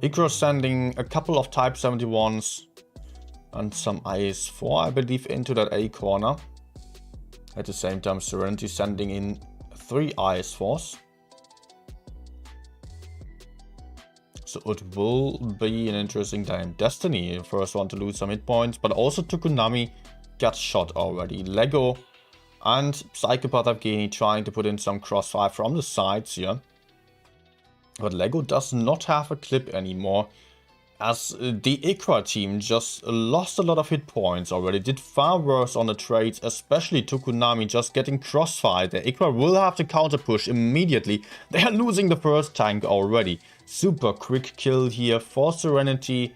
A: Ikra sending a couple of Type 71s and some IS-4, I believe, into that A corner. At the same time, Serenity sending in 3 IS-4s. So it will be an interesting time. Destiny, first one to lose some hit points, but also Tukunami got shot already. Lego and Psychopath Evgeny trying to put in some crossfire from the sides here. But Lego does not have a clip anymore, as the Ikra team just lost a lot of hit points already. Did far worse on the trades, especially Tukunami just getting crossfire. The Ikra will have to counter push immediately. They are losing the first tank already. Super quick kill here for Serenity.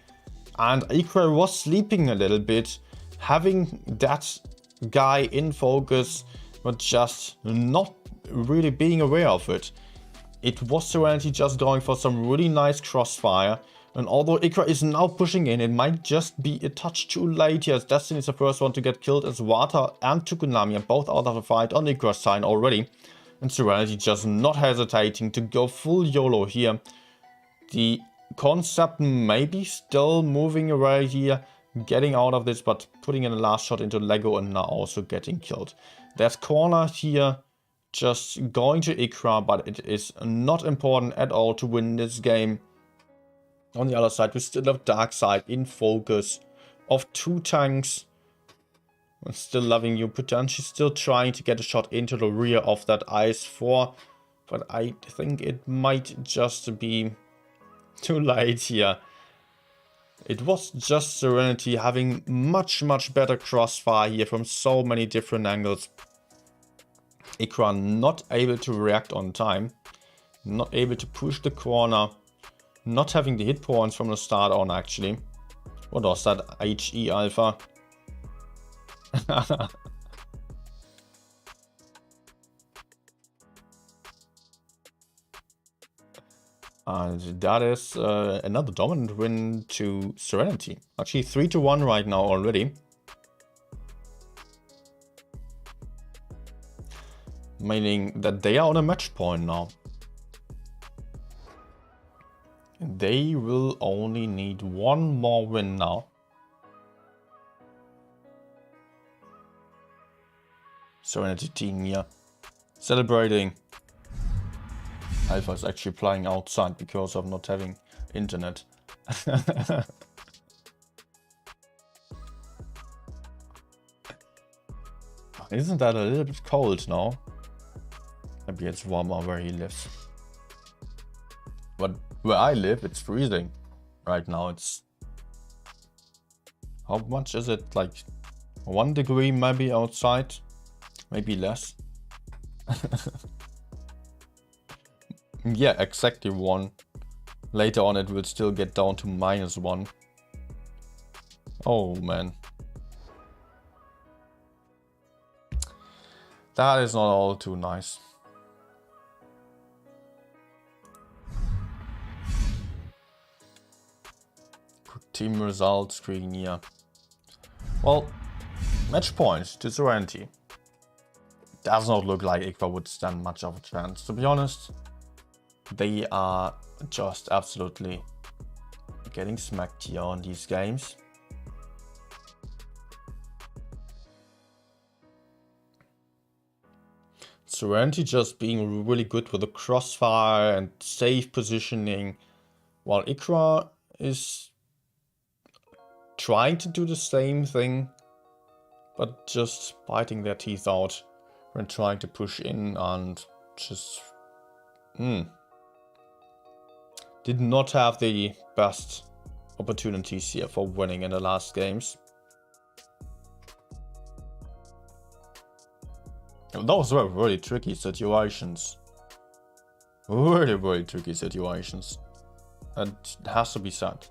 A: And Ikra was sleeping a little bit, having that guy in focus, but just not really being aware of it. It was Serenity just going for some really nice crossfire. And although Ikra is now pushing in, it might just be a touch too late here, as Destiny is the first one to get killed, as Wata and Tukunami are both out of the fight on Ikra's side already. And Serenity just not hesitating to go full YOLO here. The concept maybe still moving away here, getting out of this, but putting in a last shot into Lego and now also getting killed. There's corner here. Just going to Ikra, but it is not important at all to win this game. On the other side, we still have Dark Side in focus of 2 tanks. I'm still loving you, potentially still trying to get a shot into the rear of that IS-4. But I think it might just be too late here. It was just Serenity having much better crossfire here from so many different angles. Ikra not able to react on time, not able to push the corner, not having the hit points from the start on actually. What was that? HE Alpha? And that is another dominant win to Serenity. Actually 3-1 right now already. Meaning that they are on a match point now. They will only need one more win now. Serenity team here celebrating. Alpha is actually playing outside because of not having internet. Isn't that a little bit cold now? Maybe it's warmer where he lives. But where I live, it's freezing. Right now it's... How much is it? Like 1 degree maybe outside? Maybe less. Yeah, exactly 1. Later on it will still get down to -1. Oh man. That is not all too nice. Quick team result screen here. Well, match point to Serenity. Does not look like IKPA would stand much of a chance, to be honest. They are just absolutely getting smacked here on these games. Serenity just being really good with the crossfire and safe positioning, while IKPA is trying to do the same thing, but just biting their teeth out when trying to push in and just... did not have the best opportunities here for winning in the last games. Those were really tricky situations. Really tricky situations. That has to be said.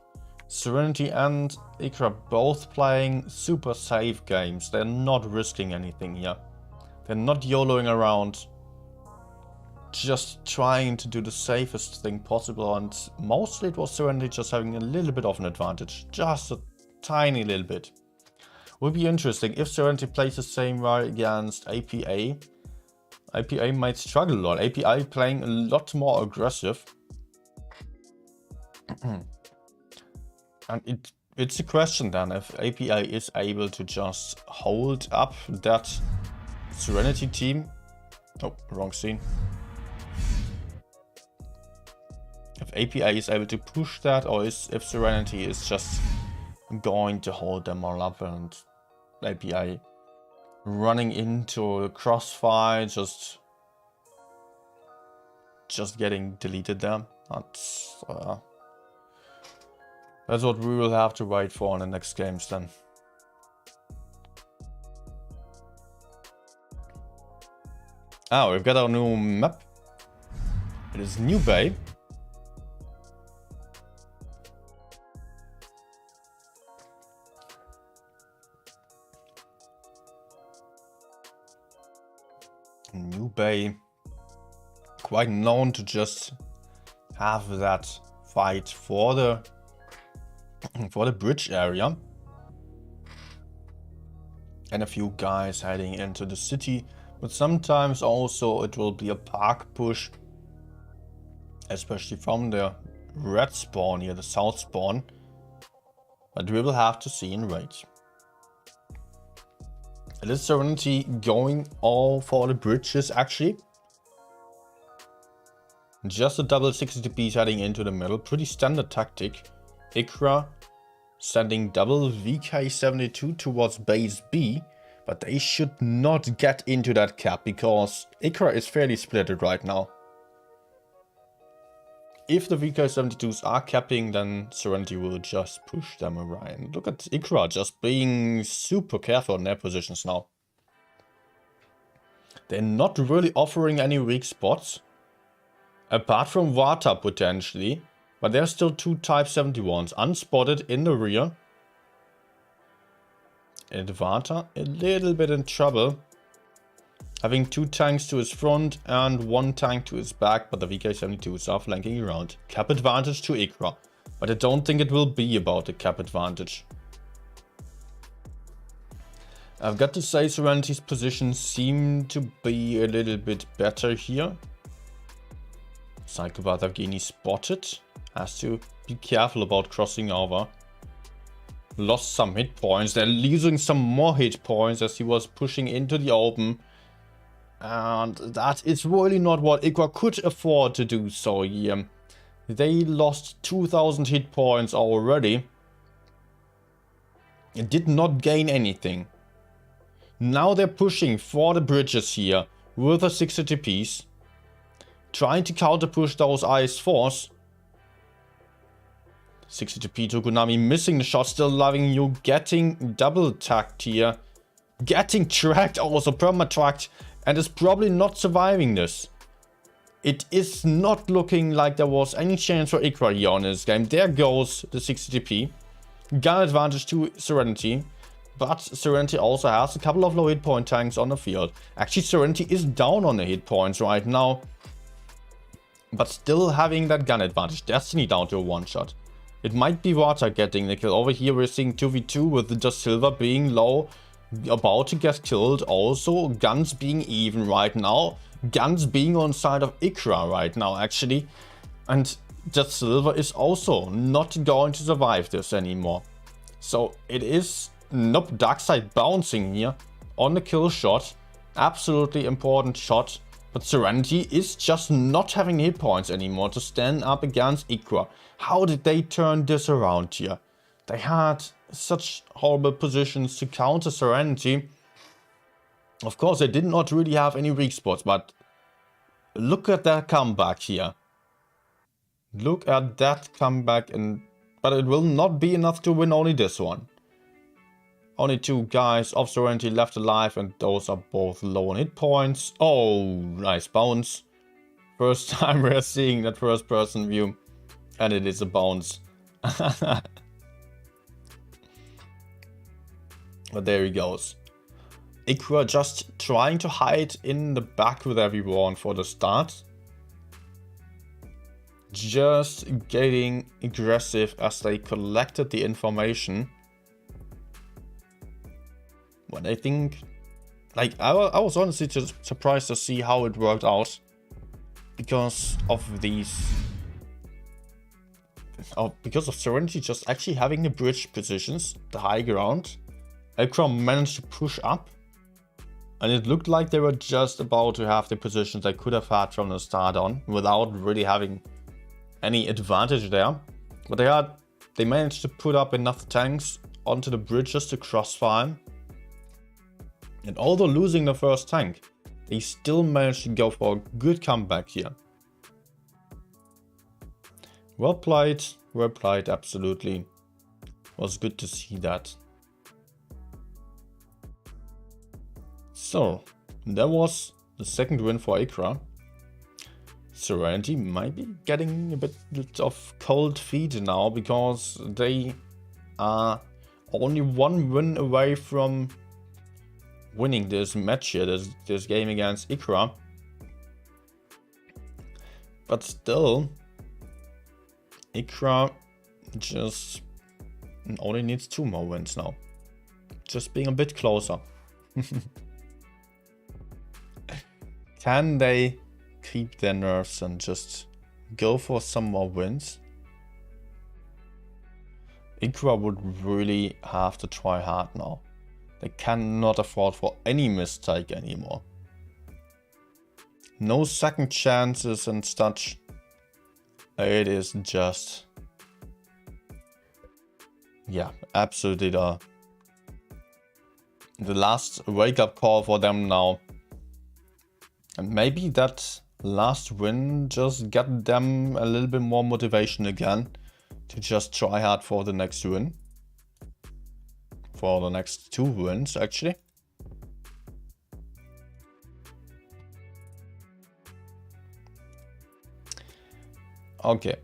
A: Serenity and IKPA both playing super safe games. They're not risking anything here. They're not YOLOing around. Just trying to do the safest thing possible, and mostly it was Serenity just having a little bit of an advantage. Just a tiny little bit. Would be interesting if Serenity plays the same way against APA. APA might struggle a lot. APA playing a lot more aggressive. And it's a question then if APA is able to just hold up that Serenity team. Oh, wrong scene. If APA is able to push that, or if Serenity is just going to hold them all up, and APA running into a crossfire, just getting deleted there. That's what we will have to wait for in the next games then. Ah, we've got our new map. It is New Bay. New Bay, quite known to just have that fight for the bridge area, and a few guys heading into the city, but sometimes also it will be a park push, especially from the red spawn here, the south spawn, but we will have to see in raid. It is Serenity going all for the bridges actually. Just a double 60 TPs heading into the middle, pretty standard tactic. IKPA sending double VK72 towards base B, but they should not get into that cap because IKPA is fairly splitted right now. If the VK72s are capping, then Serenity will just push them around. Look at IKPA just being super careful in their positions now. They're not really offering any weak spots. Apart from Vata potentially. But there's still two Type 71s unspotted in the rear. And Vata a little bit in trouble. Having two tanks to his front and one tank to his back, but the VK72s are flanking around. Cap advantage to IKPA, but I don't think it will be about the cap advantage. I've got to say Serenity's positions seem to be a little bit better here. Psychopath Evgeny spotted. Has to be careful about crossing over. Lost some hit points. They're losing some more hit points as he was pushing into the open. And that is really not what IKPA could afford to do so here. They lost 2000 hit points already. It did not gain anything. Now they're pushing for the bridges here with a 60 TPs. Trying to counter push those IS4s. 60 TP to Konami, missing the shot, still loving you, getting double tagged here. Getting tracked also, perma-tracked, and is probably not surviving this. It is not looking like there was any chance for IKPA here on this game. There goes the 60 TP. Gun advantage to Serenity. But Serenity also has a couple of low hit point tanks on the field. Actually, Serenity is down on the hit points right now. But still having that gun advantage. Destiny down to a one shot. It might be Water getting the kill. Over here we're seeing 2v2 with the Just Silver being low. About to get killed. Also guns being even right now. Guns being on side of IKPA right now actually. And Just Silver is also not going to survive this anymore. So it is... Nope, Darkside bouncing here on the kill shot. Absolutely important shot. But Serenity is just not having hit points anymore to stand up against IKPA. How did they turn this around here? They had such horrible positions to counter Serenity. Of course, they did not really have any weak spots, but look at that comeback here. Look at that comeback, but it will not be enough to win only this one. Only 2 guys of Serenity left alive, and those are both low on hit points. Oh, nice bounce. First time we're seeing that first person view, and it is a bounce. But there he goes. IKPA just trying to hide in the back with everyone for the start. Just getting aggressive as they collected the information. But I think, like, I was honestly just surprised to see how it worked out. Because of these... because of Serenity just actually having the bridge positions, the high ground. IKPA managed to push up. And it looked like they were just about to have the positions they could have had from the start on, without really having any advantage there. But they managed to put up enough tanks onto the bridges to crossfire. And although losing the first tank, they still managed to go for a good comeback here. Well played, absolutely. Was good to see that. So, that was the second win for IKPA. Serenity might be getting a bit of cold feet now, because they are only 1 win away from winning this match here, this game against IKPA. But still, IKPA just only needs 2 more wins now. Just being a bit closer. Can they keep their nerves and just go for some more wins? IKPA would really have to try hard now. They cannot afford for any mistake anymore. No second chances and such. It is just... yeah, absolutely the last wake-up call for them now. And maybe that last win just got them a little bit more motivation again to just try hard for the next win. For the next 2 wins, actually. Okay.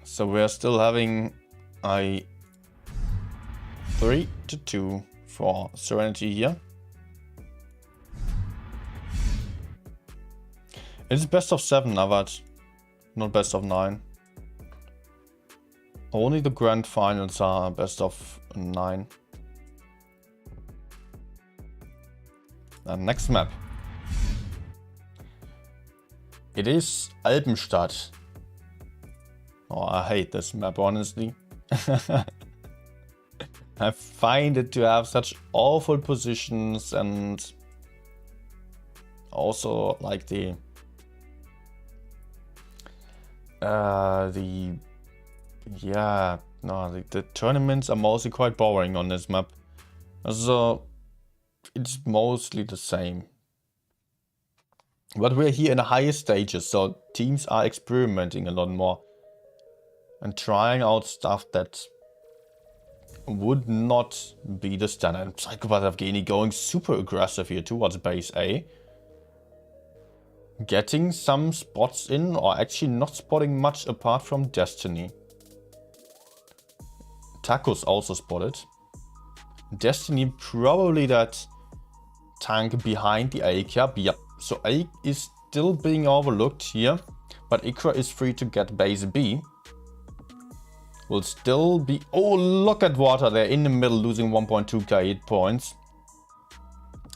A: So we're still having a 3-2 for Serenity here. It's best of 7, Avad, not best of 9. Only the grand finals are best of 9. And next map. It is Alpenstadt. Oh, I hate this map, honestly. I find it to have such awful positions, and also like the tournaments are mostly quite boring on this map. So it's mostly the same. But we're here in the highest stages, so teams are experimenting a lot more and trying out stuff that would not be the standard. Psychopath Evgeny going super aggressive here towards base A. Getting some spots in, or actually not spotting much apart from Destiny. Taco's also spotted. Destiny probably that tank behind the A cap. Yep. So A is still being overlooked here, but IKPA is free to get base B. Will still be... oh, look at Water there in the middle, losing 1.2k hit points.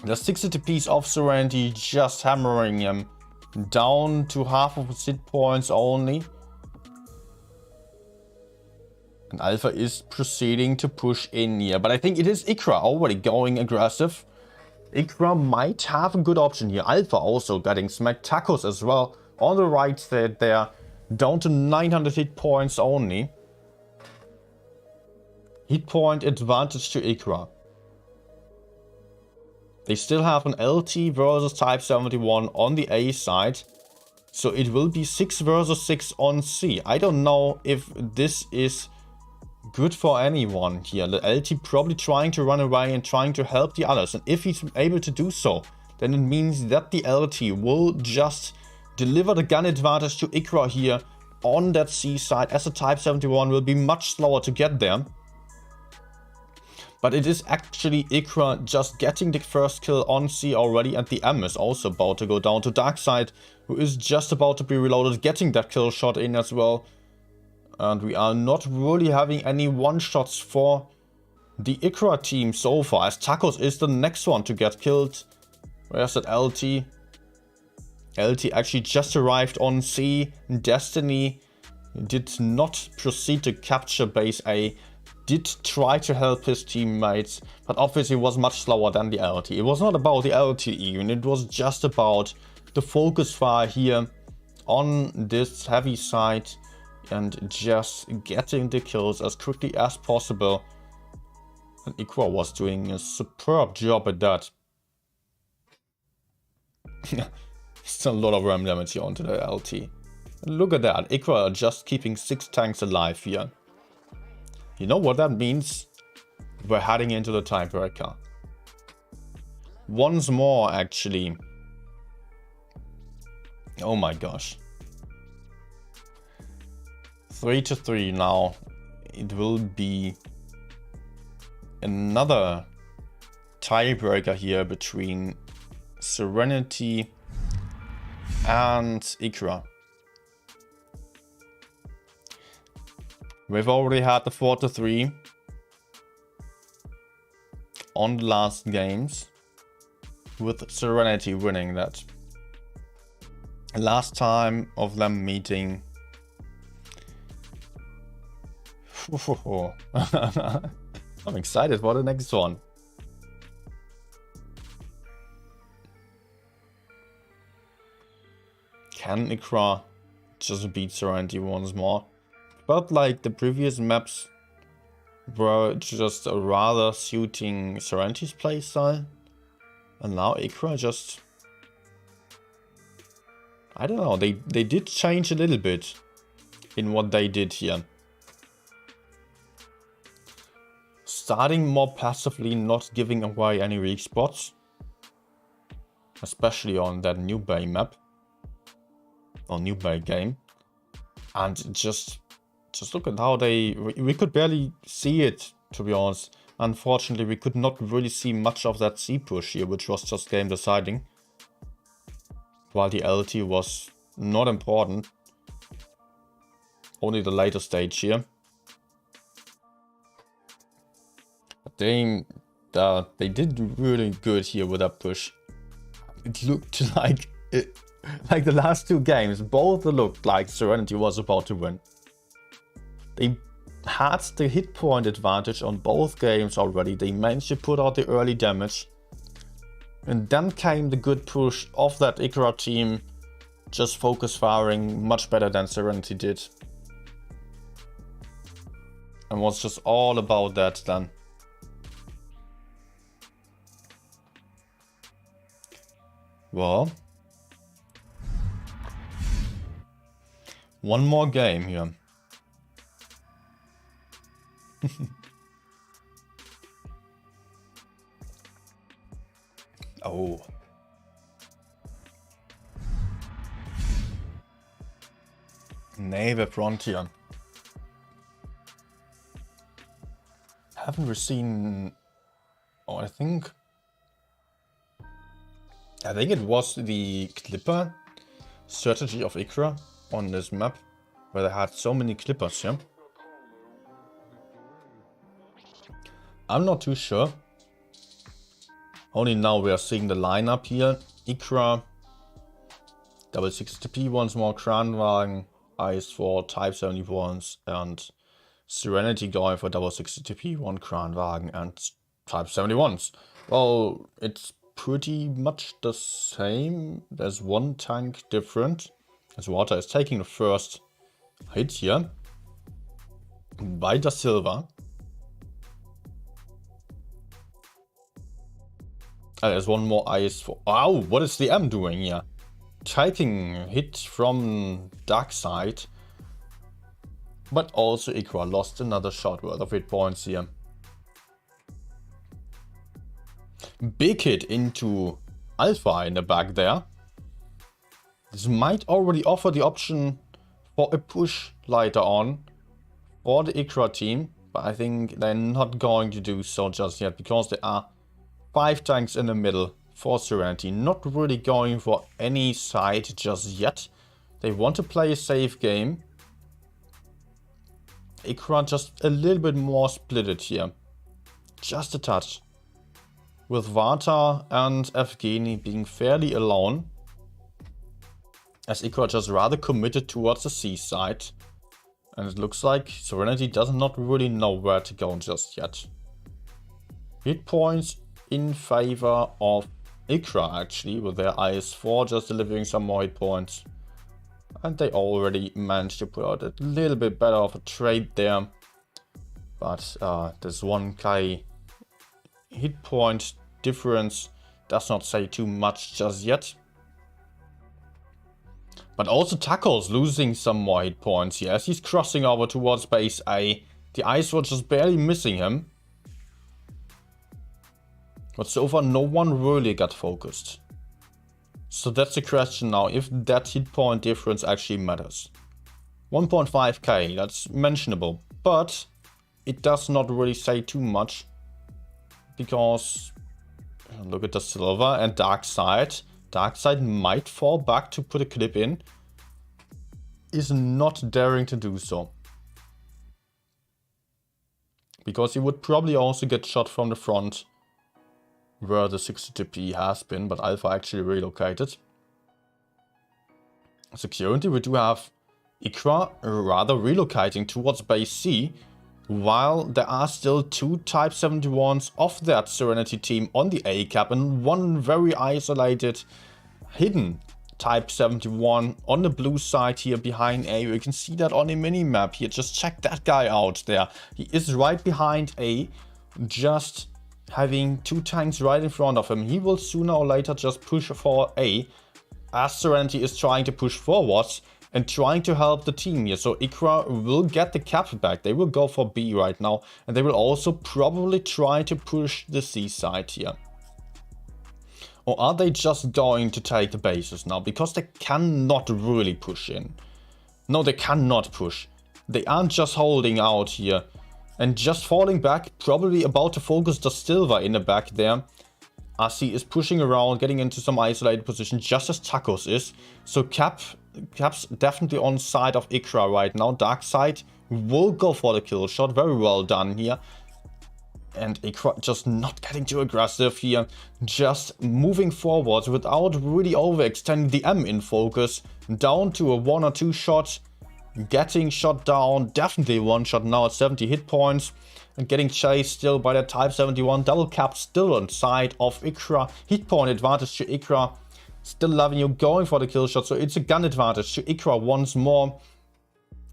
A: The 60 piece of Serenity just hammering him down to half of his hit points only. And Alpha is proceeding to push in here, but I think it is IKPA already going aggressive. IKPA might have a good option here. Alpha also getting smacked. Tacos as well on the right side there, down to 900 hit points only. Hit point advantage to IKPA. They still have an LT versus Type 71 on the A side. So it will be 6 versus 6 on C. I don't know if this is good for anyone here. The LT probably trying to run away and trying to help the others. And if he's able to do so, then it means that the LT will just deliver the gun advantage to IKPA here on that C side, as the Type 71 will be much slower to get there. But it is actually IKPA just getting the first kill on C already, and the M is also about to go down to Dark side, who is just about to be reloaded, getting that kill shot in as well. And we are not really having any one-shots for the IKPA team so far, as Tacos is the next one to get killed. Where's that LT? LT actually just arrived on C. Destiny did not proceed to capture base A. Did try to help his teammates, but obviously was much slower than the LT. It was not about the LT even, it was just about the focus fire here on this heavy side and just getting the kills as quickly as possible. And IKPA was doing a superb job at that. It's a lot of ram damage here onto the LT. And look at that, IKPA are just keeping 6 tanks alive here. You know what that means? We're heading into the tiebreaker. Once more, actually. Oh my gosh. 3-3 now. It will be another tiebreaker here between Serenity and IKPA. We've already had the 4-3 on the last games, with Serenity winning that. Last time of them meeting. I'm excited for the next one. Can IKPA just beat Serenity once more? But like the previous maps were just rather suiting Serenity's playstyle. And now IKPA just... I don't know, they did change a little bit in what they did here. Starting more passively, not giving away any weak spots. Especially on that New Bay map. Or New Bay game. And just look at how we could barely see it, to be honest. Unfortunately, we could not really see much of that C push here, which was just game deciding. While the LT was not important. Only the later stage here. But they did really good here with that push. It looked like the last 2 games, both looked like Serenity was about to win. They had the hit point advantage on both games already. They managed to put out the early damage. And then came the good push of that IKPA team. Just focus firing much better than Serenity did. And was just all about that then. Well. One more game here. Oh. Navy Frontier. Haven't we seen... Oh, I think it was the Clipper strategy of IKPA on this map, where they had so many Clippers here. I'm not too sure. Only now we are seeing the lineup here. IKPA, double 60p once more, Kranwagen, IS4, Type 71s, and Serenity going for double 60p, 1 Kranwagen, and Type 71s. Well, it's pretty much the same. There's 1 tank different. As Water is taking the first hit here by Da Silva. There's 1 more IS4. Wow, what is the M doing here? Taking hit from Dark side. But also IKPA lost another shot worth of hit points here. Big hit into Alpha in the back there. This might already offer the option for a push later on for the IKPA team. But I think they're not going to do so just yet, because there are 5 tanks in the middle for Serenity. Not really going for any side just yet. They want to play a safe game. IKPA just a little bit more splitted here. Just a touch. With Vata and Evgeny being fairly alone. As IKPA just rather committed towards the C side. And it looks like Serenity does not really know where to go just yet. Hit points in favor of IKPA actually, with their IS-4 just delivering some more hit points. And they already managed to put out a little bit better of a trade there. But this 1k hit point difference does not say too much just yet. But also Taco's losing some more hit points here as he's crossing over towards base A. The ice was just barely missing him. But so far no one really got focused. So that's the question now, if that hit point difference actually matters. 1.5k, that's mentionable. But it does not really say too much. Because look at the silver and dark side. Dark side might fall back to put a clip in. Is not daring to do so. Because he would probably also get shot from the front. Where the 60TP has been, but Alpha actually relocated. So currently we do have IKPA rather relocating towards base C. While there are still 2 Type 71s of that Serenity team on the A cap and one very isolated hidden Type 71 on the blue side here behind A. You can see that on the minimap here. Just check that guy out there. He is right behind A, just having 2 tanks right in front of him. He will sooner or later just push for A, as Serenity is trying to push forwards and trying to help the team here. So IKPA will get the cap back. They will go for B right now. And they will also probably try to push the C side here. Or are they just going to take the bases now? Because they cannot really push in. No, they cannot push. They aren't just holding out here. And just falling back, probably about to focus the silver in the back there. As he is pushing around, getting into some isolated position, just as Tacos is. So Cap's definitely on side of IKPA right now. Dark side will go for the kill shot. Very well done here. And IKPA just not getting too aggressive here. Just moving forwards without really overextending the M in focus. Down to a 1 or 2 shot. Getting shot down, definitely 1 shot now at 70 hit points. And getting chased still by that Type 71. Double cap still on side of IKPA. Hit point advantage to IKPA. Still loving you, going for the kill shot. So it's a gun advantage to IKPA once more.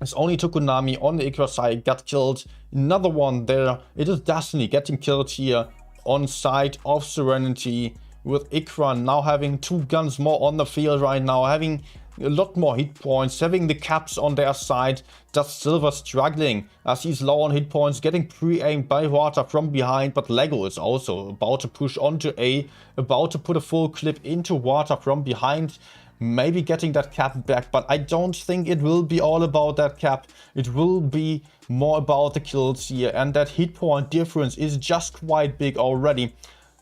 A: It's only Tokunami on the IKPA side got killed. Another one there. It is Destiny getting killed here on side of Serenity. With IKPA now having 2 guns more on the field right now. Having a lot more hit points, having the caps on their side. Just Silver struggling as he's low on hit points, getting pre-aimed by Water from behind, but Lego is also about to push onto A, about to put a full clip into Water from behind, maybe getting that cap back, but I don't think it will be all about that cap. It will be more about the kills here, and that hit point difference is just quite big already.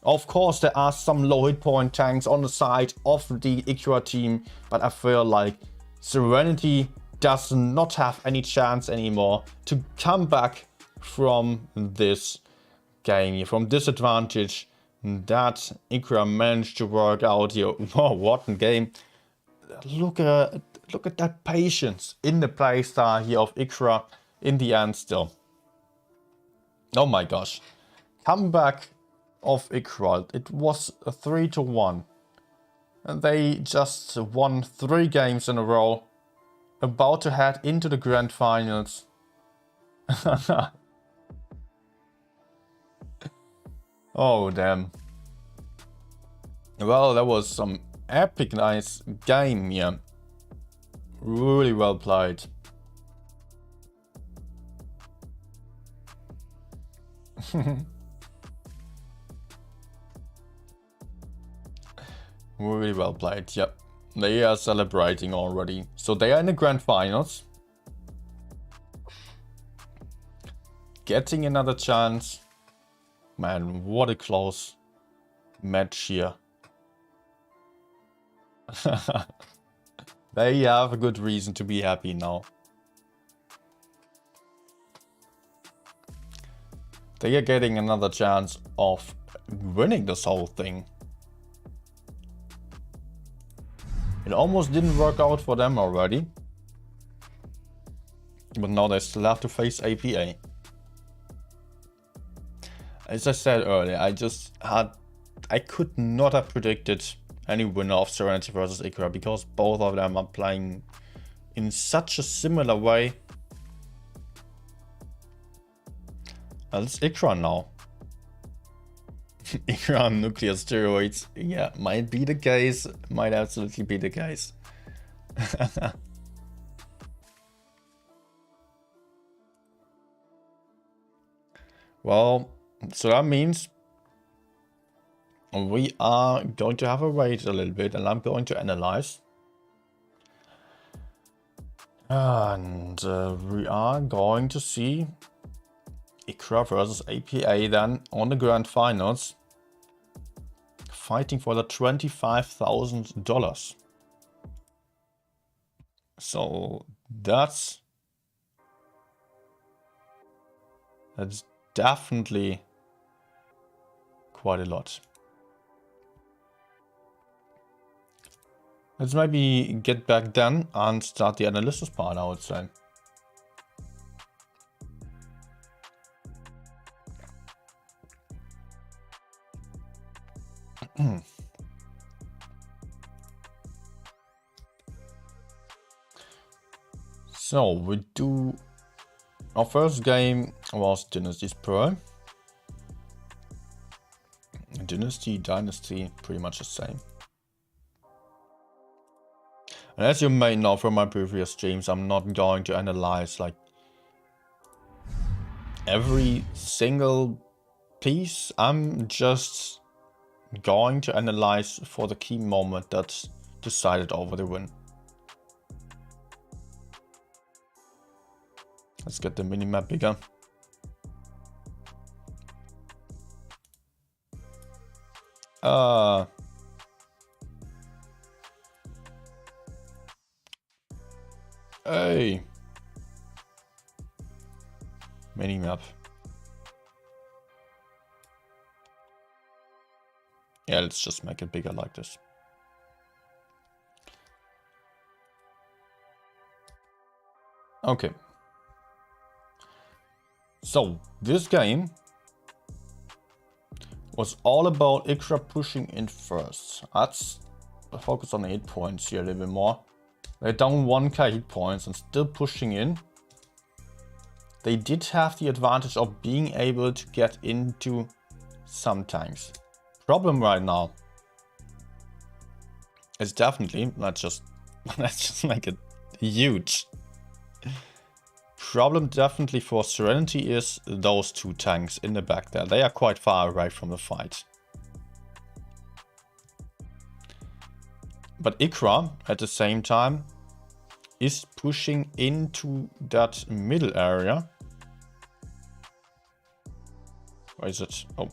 A: Of course, there are some low hit point tanks on the side of the IKPA team, but I feel like Serenity does not have any chance anymore to come back from this game, from this advantage that IKPA managed to work out here. Wow, what a game. Look at that patience in the playstyle here of IKPA in the end still. Oh my gosh. Comeback of IKPA. It was a 3-1. And they just won 3 games in a row. About to head into the grand finals. Oh damn. Well, that was some epic nice game here. Really well played. Really well played, yep. They are celebrating already. So they are in the grand finals. Getting another chance. Man, what a close match here. They have a good reason to be happy now. They are getting another chance of winning this whole thing. It almost didn't work out for them already. But now they still have to face APA. As I said earlier, I could not have predicted any winner of Serenity versus IKPA because both of them are playing in such a similar way. Well, it's IKPA now. IKPA on nuclear steroids. Yeah, might be the case. Might absolutely be the case. Well, so that means we are going to have a wait a little bit and I'm going to analyze. And we are going to see IKPA versus APA then on the grand finals, fighting for the $25,000. So that's definitely quite a lot. Let's maybe get back then and start the analysis part, I would say. So we do, our first game was Dynasty's Pro. Dynasty, pretty much the same. And as you may know from my previous streams, I'm not going to analyze like every single piece. I'm just going to analyze for the key moment that decided over the win. Let's get the minimap bigger. Hey. Minimap. Yeah, let's just make it bigger like this. Okay. So, this game was all about IKPA pushing in first. Let's focus on the hit points here a little bit more. They're down 1k hit points and still pushing in. They did have the advantage of being able to get into some tanks. Problem right now is definitely, let's just make it huge. Problem definitely for Serenity is those two tanks in the back there. They are quite far away from the fight. But IKPA at the same time is pushing into that middle area. Where is it? Oh.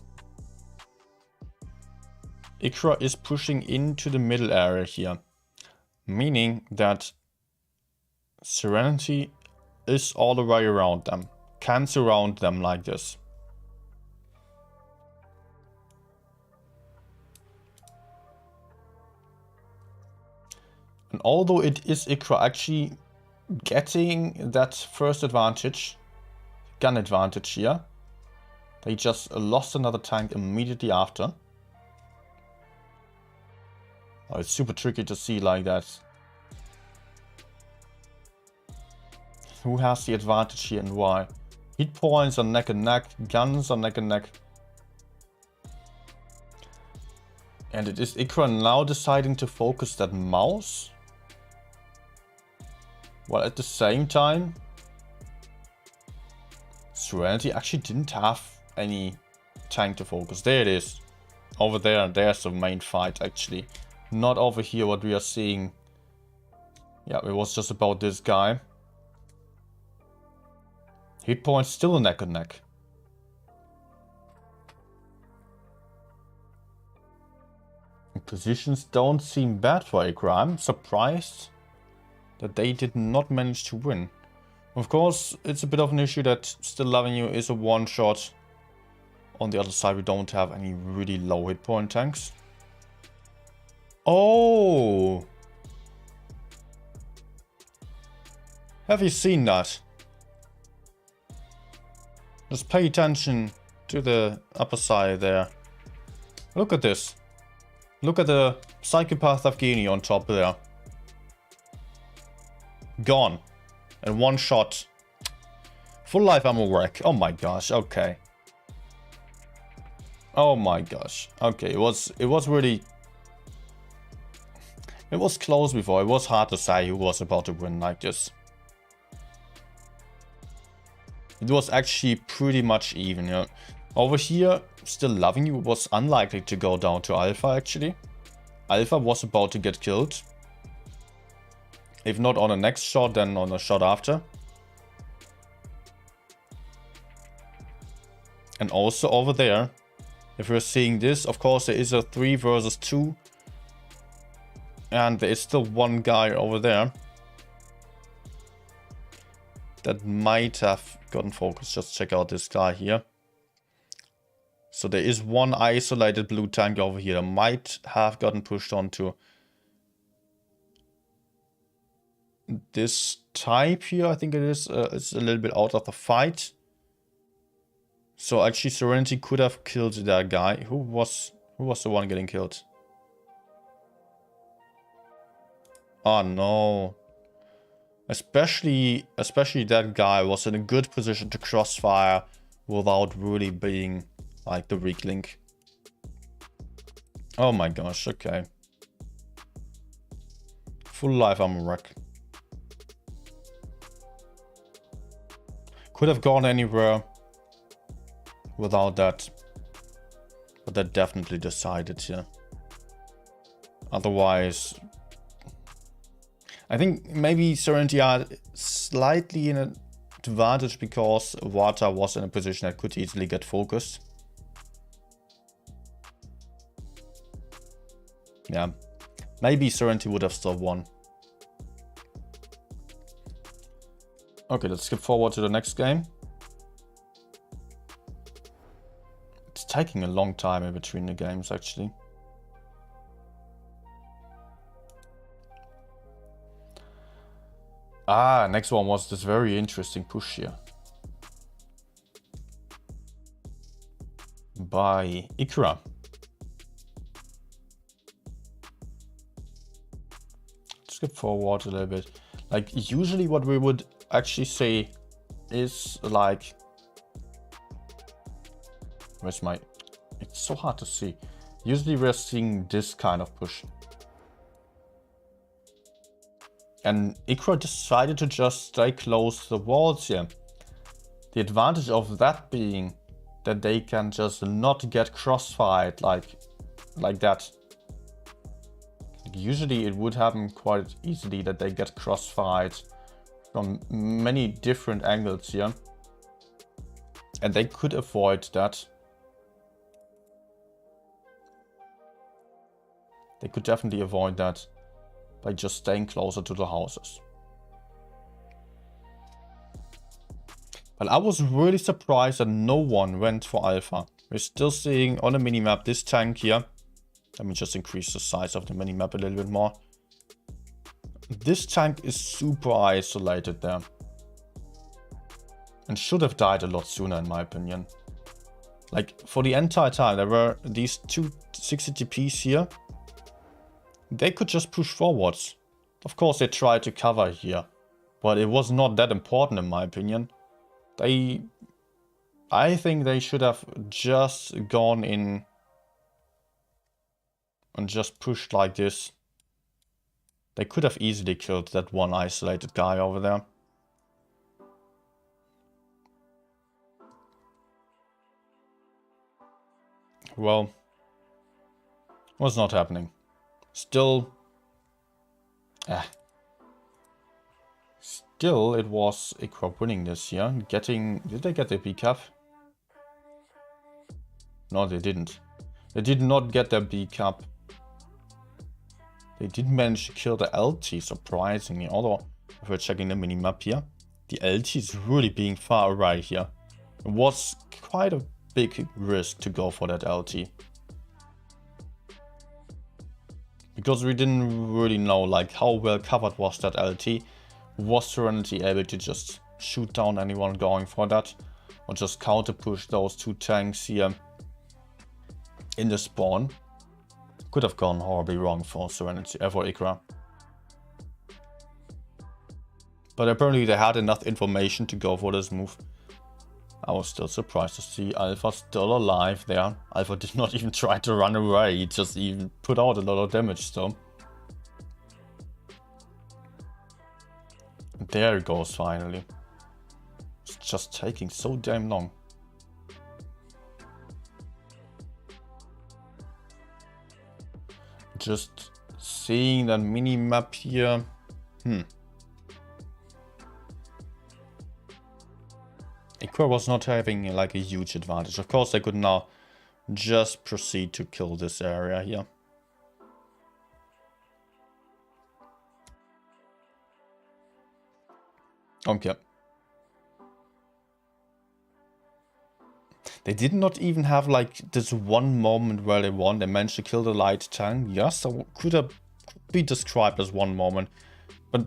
A: IKPA is pushing into the middle area here. Meaning that Serenity is all the way around them. Can surround them like this. And although it is IKPA actually getting that first advantage, gun advantage here, they just lost another tank immediately after. Oh, it's super tricky to see like that. Who has the advantage here and why? Hit points are neck and neck, guns are neck and neck. And it is IKPA now deciding to focus that mouse. While at the same time, Serenity actually didn't have any tank to focus. There it is. Over there, there's the main fight actually. Not over here what we are seeing. Yeah, it was just about this guy. Hit points still neck and neck. And positions don't seem bad for IKPA. I'm surprised that they did not manage to win. Of course, it's a bit of an issue that Still Loving You is a one-shot. On the other side, we don't have any really low hit point tanks. Oh! Have you seen that? Just pay attention to the upper side there. Look at this. Look at the Psychopath Evgeny on top there. Gone. And one shot. Full life ammo wreck. Oh my gosh, okay. Oh my gosh. Okay, it was really... It was close before. It was hard to say who was about to win like this. It was actually pretty much even, yeah. Over here, Still Loving You was unlikely to go down to Alpha actually. Alpha was about to get killed. If not on the next shot, then on the shot after. And also over there, if we're seeing this, of course there is a 3 versus 2. And there is still one guy over there that might have gotten focused. Just check out this guy here. So there is one isolated blue tank over here that might have gotten pushed onto this type here. I think it is. It's a little bit out of the fight. So actually Serenity could have killed that guy. Who was the one getting killed? Oh no. Especially that guy was in a good position to crossfire without really being like the weak link. Oh my gosh, okay. Full life ammo wreck. Could have gone anywhere without that. But that definitely decided here. Otherwise, I think maybe Serenity are slightly in an advantage because Wata was in a position that could easily get focused. Yeah, maybe Serenity would have still won. Okay, let's skip forward to the next game. It's taking a long time in between the games, actually. Ah, next one was this very interesting push here. By IKPA. Skip forward a little bit. Like, usually what we would actually say is like... Where's my... It's so hard to see. Usually we're seeing this kind of push. And IKPA decided to just stay close to the walls here. The advantage of that being that they can just not get crossfired like that. Usually it would happen quite easily that they get crossfired from many different angles here. And they could avoid that. They could definitely avoid that by just staying closer to the houses. But I was really surprised that no one went for Alpha. We're still seeing on the minimap this tank here. Let me just increase the size of the minimap a little bit more. This tank is super isolated there. And should have died a lot sooner in my opinion. Like for the entire time there were these two 60 TPs here. They could just push forwards. Of course they tried to cover here. But it was not that important in my opinion. I think they should have just gone in and just pushed like this. They could have easily killed that one isolated guy over there. Well, was not happening. Still, still it was IKPA winning this year. Did they get the B cap? No, they didn't. They did not get their B cap. They did manage to kill the LT, surprisingly. Although, if we're checking the minimap here, the LT is really being far right here. It was quite a big risk to go for that LT. Because we didn't really know like how well covered was that LT. Was SNTY able to just shoot down anyone going for that? Or just counter push those two tanks here in the spawn? Could have gone horribly wrong for SNTY, for IKPA. But apparently they had enough information to go for this move. I was still surprised to see Alpha still alive there. Alpha did not even try to run away, he just even put out a lot of damage still. There it goes finally. It's just taking so damn long. Just seeing that mini map here. IKPA was not having like a huge advantage. Of course, they could now just proceed to kill this area here. Okay. They did not even have like this one moment where they won. They managed to kill the light tank. Yes, that could be described as one moment. But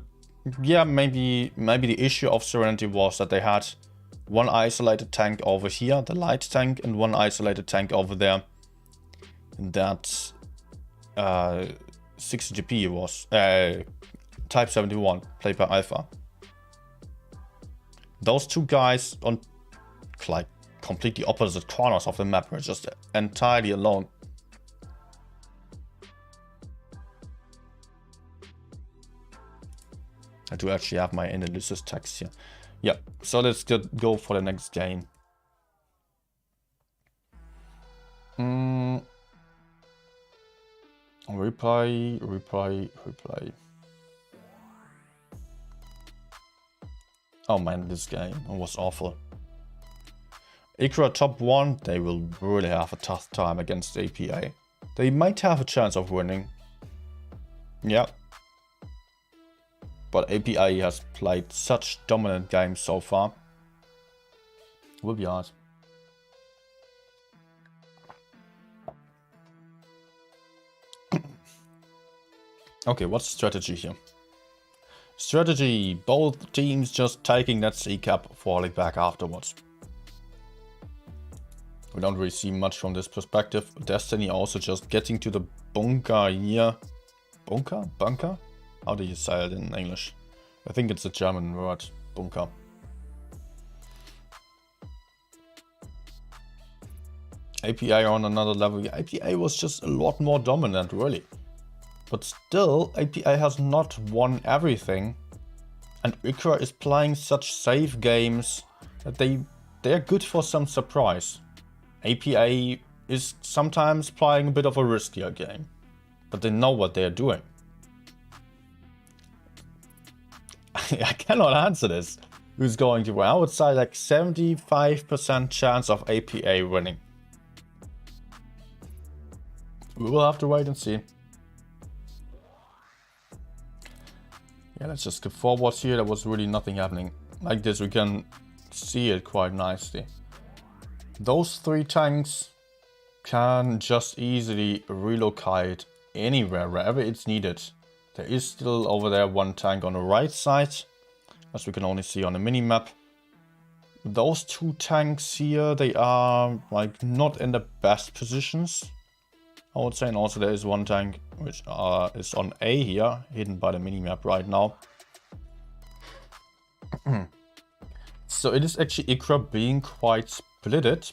A: yeah, maybe the issue of SNTY was that they had one isolated tank over here, the light tank, and one isolated tank over there. And that 60GP was Type 71, played by Alpha. Those two guys on like completely opposite corners of the map were just entirely alone. I do actually have my analysis text here. Yeah, so let's go for the next game. Replay. Oh man, this game was awful. IKPA top 1, they will really have a tough time against APA. They might have a chance of winning. Yeah. But APA has played such dominant games so far. Will be hard. Okay, what's the strategy here? Strategy, both teams just taking that C cap, falling back afterwards. We don't really see much from this perspective. Destiny also just getting to the bunker here. Bunker? Bunker? How do you say it in English? I think it's a German word, bunker. APA on another level. APA was just a lot more dominant, really. But still, APA has not won everything. And IKPA is playing such safe games that they're good for some surprise. APA is sometimes playing a bit of a riskier game. But they know what they're doing. I cannot answer this. Who's going to win? I would say like 75% chance of APA winning. We will have to wait and see. Yeah, let's just go forward here. There was really nothing happening. Like this, we can see it quite nicely. Those three tanks can just easily relocate anywhere, wherever it's needed. There is still over there one tank on the right side, as we can only see on the minimap. Those two tanks here, they are like not in the best positions, I would say. And also there is one tank which is on A here, hidden by the minimap right now. So it is actually IKPA being quite splitted.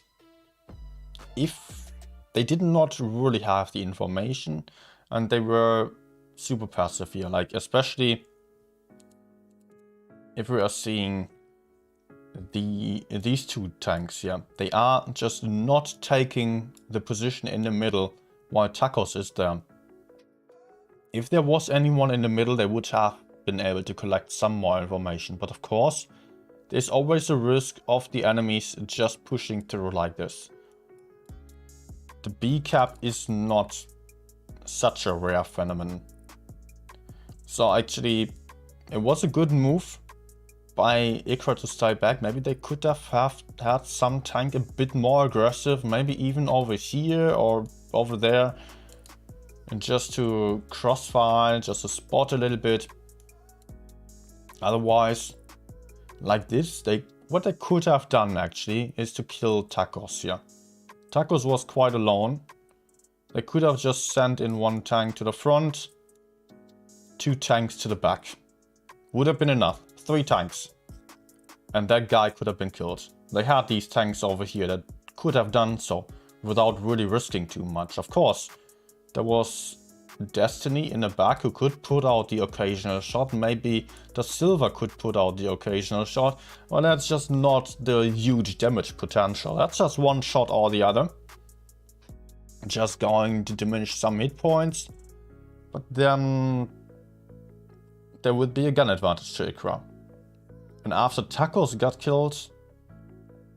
A: If they did not really have the information and they were super passive here, like especially if we are seeing these two tanks here, they are just not taking the position in the middle while Tacos is there. If there was anyone in the middle, they would have been able to collect some more information. But of course, there's always a risk of the enemies just pushing through like this. The B cap is not such a rare phenomenon. So actually, it was a good move by IKPA to stay back. Maybe they could have had some tank a bit more aggressive, maybe even over here or over there. And just to crossfire, just to spot a little bit. Otherwise, like this, what they could have done actually is to kill Tacos here. Tacos was quite alone. They could have just sent in one tank to the front, 2 tanks to the back. Would have been enough. 3 tanks. And that guy could have been killed. They had these tanks over here that could have done so without really risking too much. Of course, there was Destiny in the back who could put out the occasional shot. Maybe the Silver could put out the occasional shot. Well, that's just not the huge damage potential. That's just one shot or the other. Just going to diminish some hit points. But then there would be a gun advantage to IKPA. And after Tacos got killed,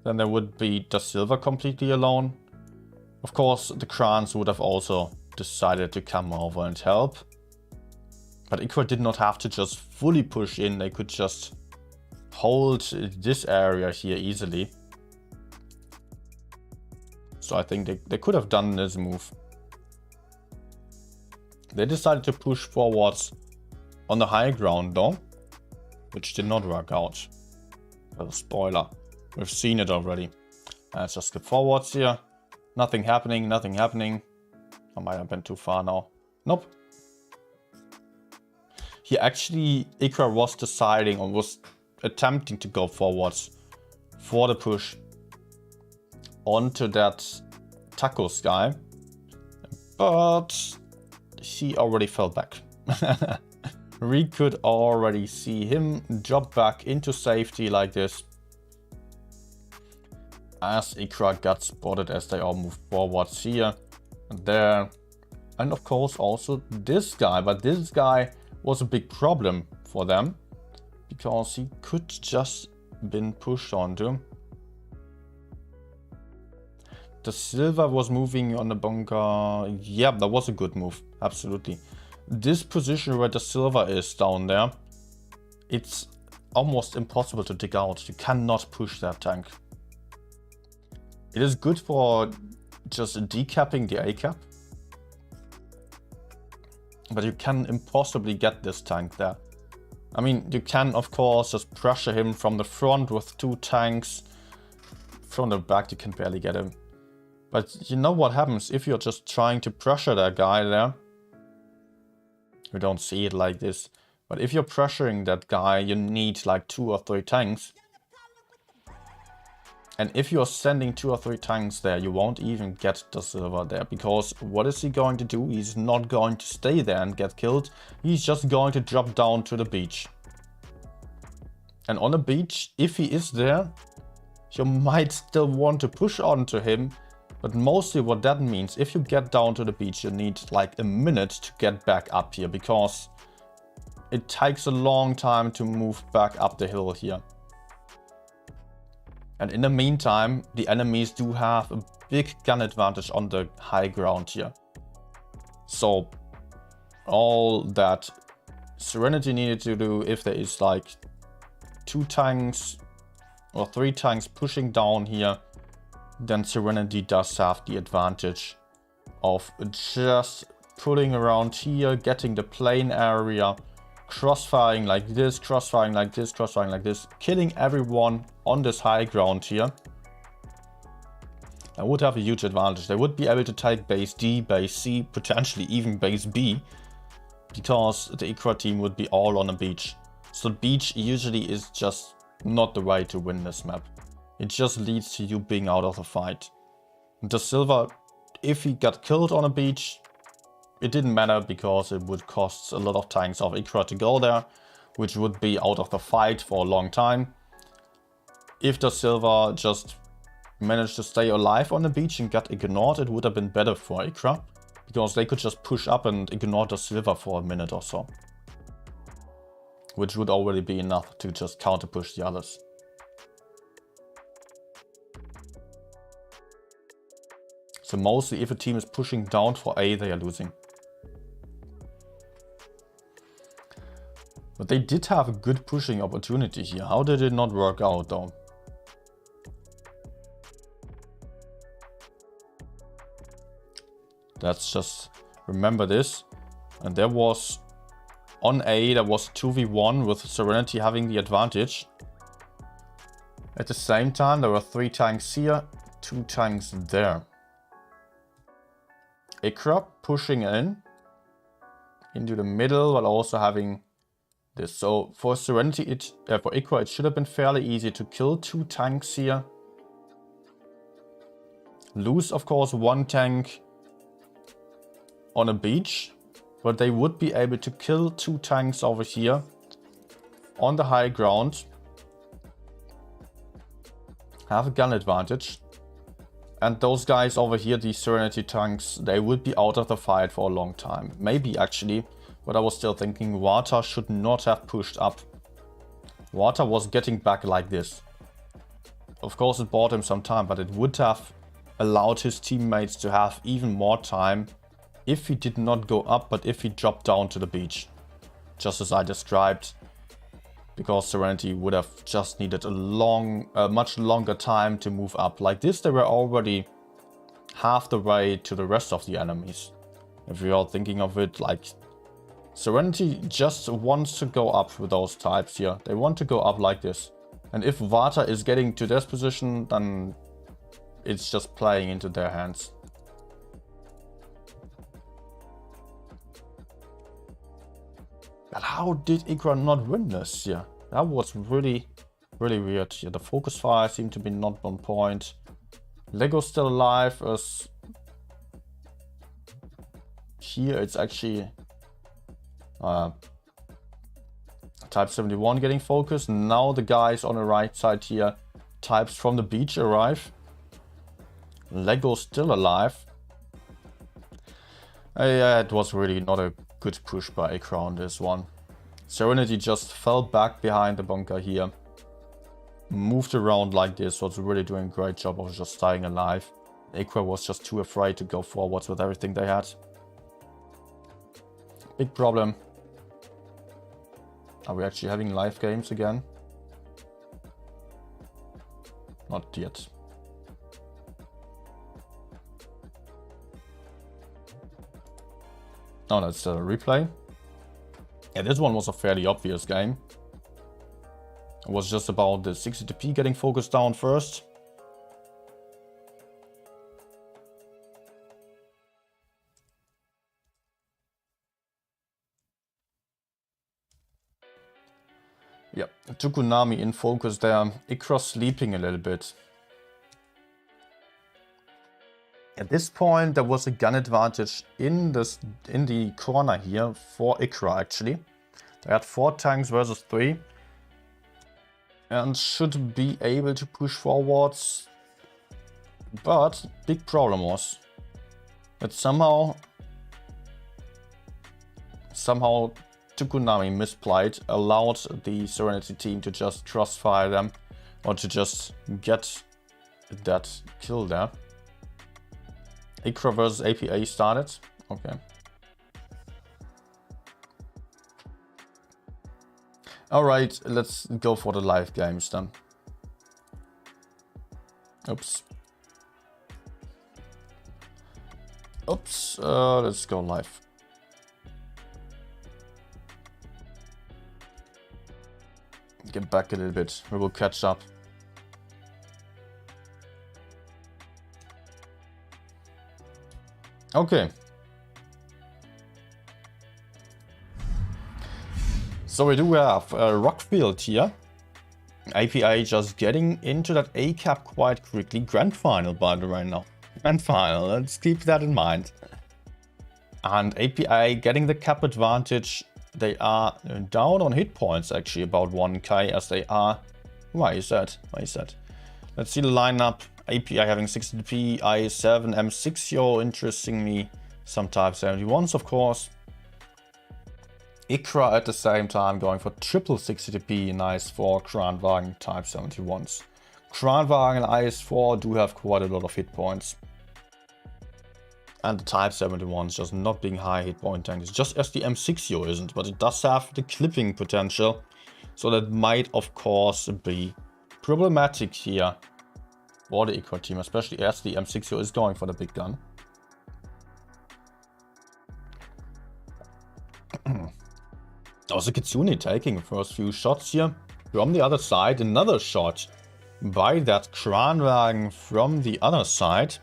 A: then there would be the Silver completely alone. Of course, the Krans would have also decided to come over and help. But IKPA did not have to just fully push in. They could just hold this area here easily. So I think they could have done this move. They decided to push forwards on the high ground though, which did not work out. Well, spoiler, we've seen it already. Let's just get forwards here. Nothing happening, nothing happening. I might have been too far now. Nope. Here actually IKPA was deciding or was attempting to go forwards for the push onto that Tacos guy. But he already fell back. We could already see him drop back into safety like this. As IKPA got spotted as they all moved forwards here. There, and of course also this guy, but this guy was a big problem for them because he could just been pushed onto. The Silver was moving on the bunker. Yeah, that was a good move, absolutely. This position where the Silver is down there, it's almost impossible to dig out. You cannot push that tank. It is good for just decapping the A cap, but you can impossibly get this tank there. I mean, you can of course just pressure him from the front with 2 tanks. From the back you can barely get him. But you know what happens if you're just trying to pressure that guy there? You don't see it like this, but if you're pressuring that guy, you need like 2 or 3 tanks. And if you're sending 2 or 3 tanks there, you won't even get the Silver there. Because what is he going to do? He's not going to stay there and get killed. He's just going to drop down to the beach. And on the beach, if he is there, you might still want to push onto him. But mostly what that means, if you get down to the beach, you need like a minute to get back up here. Because it takes a long time to move back up the hill here. And in the meantime, the enemies do have a big gun advantage on the high ground here. So all that Serenity needed to do, if there is like 2 tanks or 3 tanks pushing down here, then Serenity does have the advantage of just pulling around here, getting the plain area, crossfiring like this, crossfiring like this, crossfiring like this, killing everyone on this high ground here. I would have a huge advantage. They would be able to take base D, base C, potentially even base B, because the IKPA team would be all on a beach. So beach usually is just not the way to win this map. It just leads to you being out of the fight. The Silver, if he got killed on a beach, it didn't matter because it would cost a lot of tanks of IKPA to go there, which would be out of the fight for a long time. if the silver just managed to stay alive on the beach and get ignored, it would have been better for IKPA, because they could just push up and ignore the silver for a minute or so, which would already be enough to just counter push the others. So mostly if a team is pushing down for A, they are losing. But they did have a good pushing opportunity here. How did it not work out though? Let's just remember this. And there was, on A, there was 2v1 with Serenity having the advantage. At the same time, there were 3 tanks here, 2 tanks there. IKPA pushing in into the middle while also having this. So for Serenity, for IKPA, it should have been fairly easy to kill 2 tanks here. Lose, of course, 1 tank on a beach, but they would be able to kill 2 tanks over here on the high ground, have a gun advantage, and those guys over here, the Serenity tanks, they would be out of the fight for a long time. Maybe actually, but I was still thinking Water should not have pushed up. Water was getting back like this. Of course it bought him some time, but it would have allowed his teammates to have even more time if he did not go up, but if he dropped down to the beach, just as I described, because Serenity would have just needed a much longer time to move up. Like this, they were already half the way to the rest of the enemies. If you are thinking of it, like Serenity just wants to go up with those types here. They want to go up like this. And if Vata is getting to this position, then it's just playing into their hands. But how did IKPA not win this? Yeah, that was really weird. Yeah, the focus fire seemed to be not on point. Lego's still alive. As here, it's actually Type 71 getting focused. Now the guys on the right side here, types from the beach arrive. Lego's still alive. Yeah, it was really not a good push by IKPA on this one. Serenity just fell back behind the bunker here. Moved around like this, was really doing a great job of just staying alive. IKPA was just too afraid to go forwards with everything they had. Big problem. Are we actually having live games again? Not yet. Oh, that's a replay. Yeah, this one was a fairly obvious game. It was just about the 60TP getting focused down first. Yep, Tukunami in focus there. IKPA sleeping a little bit. At this point, there was a gun advantage in the corner here for IKPA actually. They had 4 tanks versus 3. And should be able to push forwards. But big problem was that somehow Tukunami misplayed, allowed the Serenity team to just crossfire them or to just get that kill there. IKPA versus APA started. Okay. Alright, let's go for the live games then. Oops. Oops, let's go live. Get back a little bit, we will catch up. Okay. So we do have Rockfield here. APA just getting into that A cap quite quickly. Grand final, by the way, now. Grand final, let's keep that in mind. And APA getting the cap advantage. They are down on hit points, actually, about 1k, as they are Why is that? Why is that? Let's see the lineup. API having 60p, i7, M6, interesting me. Some Type 71s, of course. IKRA at the same time going for triple 60p, nice for Kranwagen Type 71s. Kranwagen and IS4 do have quite a lot of hit points. And the Type 71s just not being high hit point tanks, just as the M6 isn't, but it does have the clipping potential. So that might of course be problematic here for the IKRA team, especially as the M6 is going for the big gun. Also Kitsune taking the first few shots here. From the other side, another shot by that Kranwagen from the other side.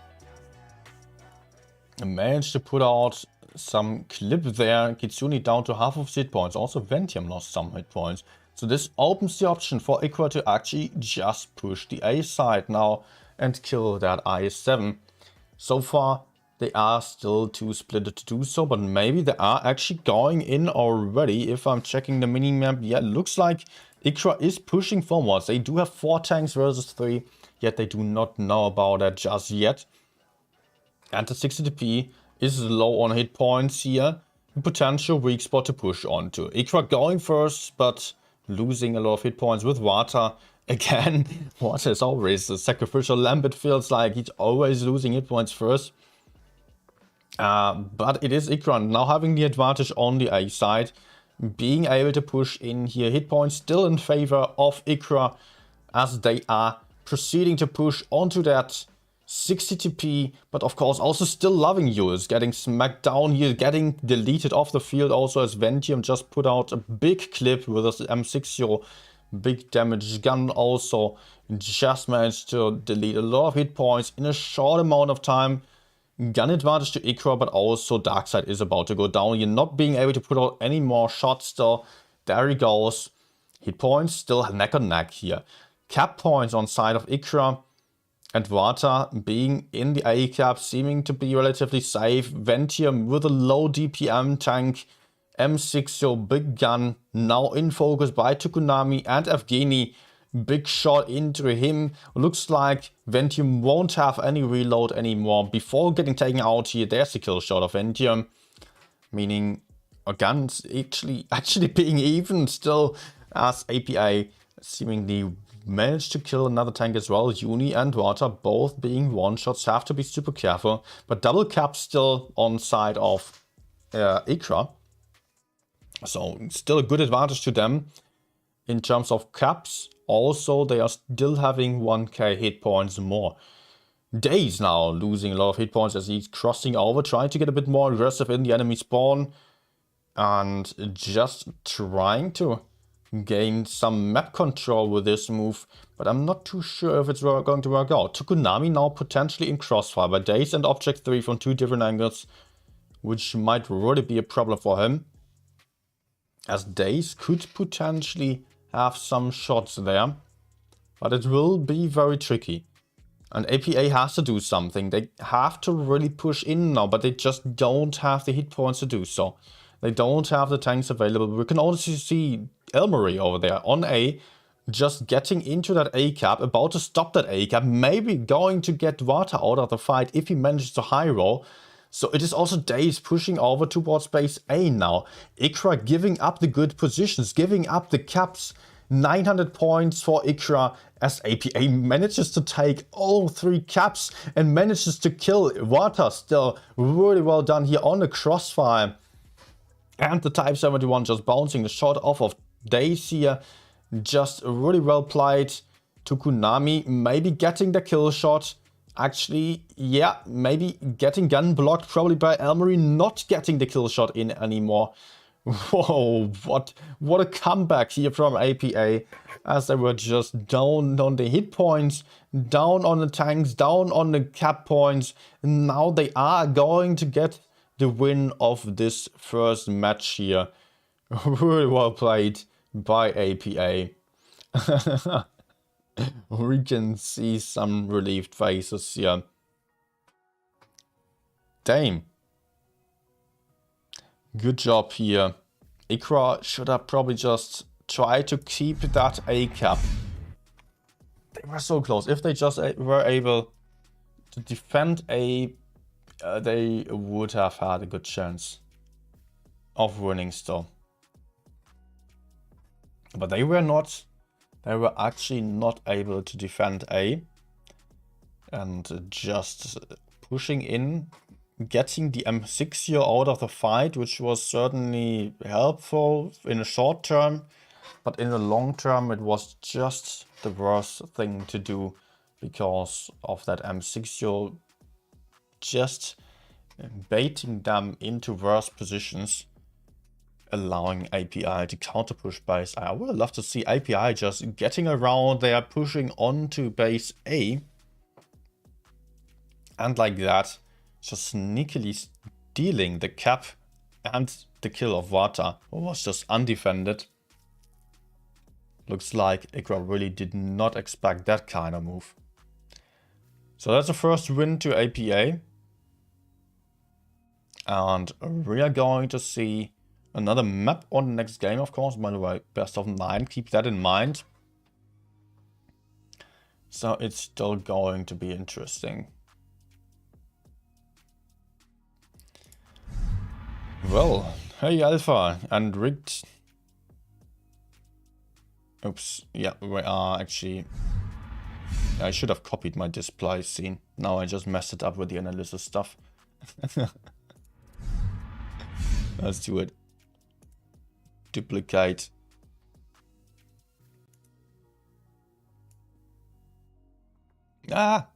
A: Managed to put out some clip there. Kitsune down to half of his hit points. Also Ventium lost some hit points. So this opens the option for IKRA to actually just push the A side now and kill that IS-7. So far they are still too split to do so, but maybe they are actually going in already. If I'm checking the minimap, yeah, it looks like IKRA is pushing forwards. They do have 4 tanks versus 3, yet they do not know about that just yet. And the 60p is low on hit points here. A potential weak spot to push onto. IKRA going first, but losing a lot of hit points with Water. Again, Water is always a sacrificial lamb. It feels like he's always losing hit points first. But it is IKRA now having the advantage on the A side. Being able to push in here. Hit points still in favor of IKRA as they are proceeding to push onto that 60 TP, but of course also still loving you is getting smacked down here, getting deleted off the field also as Ventium just put out a big clip with his M60, big damage gun also just managed to delete a lot of hit points in a short amount of time. Gun advantage to IKRA, but also Darkside is about to go down. You're not being able to put out any more shots still. There he goes. Hit points still neck and neck here. Cap points on side of IKRA. And Water being in the A cap, seeming to be relatively safe. Ventium with a low DPM tank. M60 big gun now in focus by Tukunami and Evgeny. Big shot into him. Looks like Ventium won't have any reload anymore before getting taken out here. There's the kill shot of Ventium. Meaning a gun's actually being even still as APA seemingly managed to kill another tank as well. Uni and Water both being one shots. Have to be super careful. But double cap still on side of IKRA. So still a good advantage to them in terms of caps. Also, they are still having 1k hit points more. Days now losing a lot of hit points as he's crossing over, trying to get a bit more aggressive in the enemy spawn. And just trying to gain some map control with this move. But I'm not too sure if it's going to work out. Tukunami now potentially in crossfire by Days and Object 3 from 2 different angles. Which might really be a problem for him. As Days could potentially have some shots there, but it will be very tricky. And APA has to do something. They have to really push in now, but they just don't have the hit points to do so. They don't have the tanks available. We can also see Elmery over there on A, just getting into that A cap, about to stop that A cap, maybe going to get Water out of the fight if he manages to high roll. So it is also Days pushing over towards base A now. IKRA giving up the good positions, giving up the caps. 900 points for IKRA as APA manages to take all 3 caps and manages to kill Water. Still really well done here on the crossfire. And the Type 71 just bouncing the shot off of Days here. Just really well played. Tukunami maybe getting the kill shot. Actually, yeah, maybe getting gun blocked probably by Elmery, not getting the kill shot in anymore. Whoa, what a comeback here from APA, as they were just down on the hit points, down on the tanks, down on the cap points. Now they are going to get the win of this first match here. Really well played by APA. We can see some relieved faces here. Damn. Good job here. IKRA should have probably just tried to keep that A cap We're so close. If they just were able to defend A, they would have had a good chance of winning still. But they were not. They were actually not able to defend A. And just pushing in, getting the M6 here out of the fight, which was certainly helpful in a short term. But in the long term, it was just the worst thing to do because of that M6 here, just baiting them into worse positions, allowing API to counter push base. I would love to see API just getting around there, pushing onto base A. And like that, just sneakily stealing the cap and the kill of Vata, who was just undefended. Looks like IKPA really did not expect that kind of move. So that's the first win to APA. And we are going to see another map on the next game, of course. By the way, best of 9, keep that in mind. So it's still going to be interesting. Well, hey Alpha and Rigged. Oops, yeah, we are actually... I should have copied my display scene. Now I just messed it up with the analysis stuff. Let's do it. Duplicate. Ah!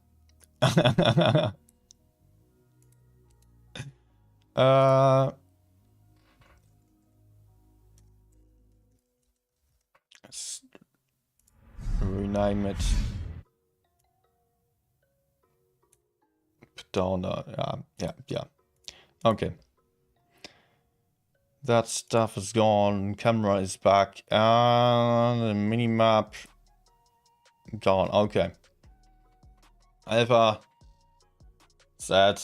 A: Let's rename it. Put down yeah. Okay. That stuff is gone. Camera is back. And the minimap gone. Okay. Alpha. Sad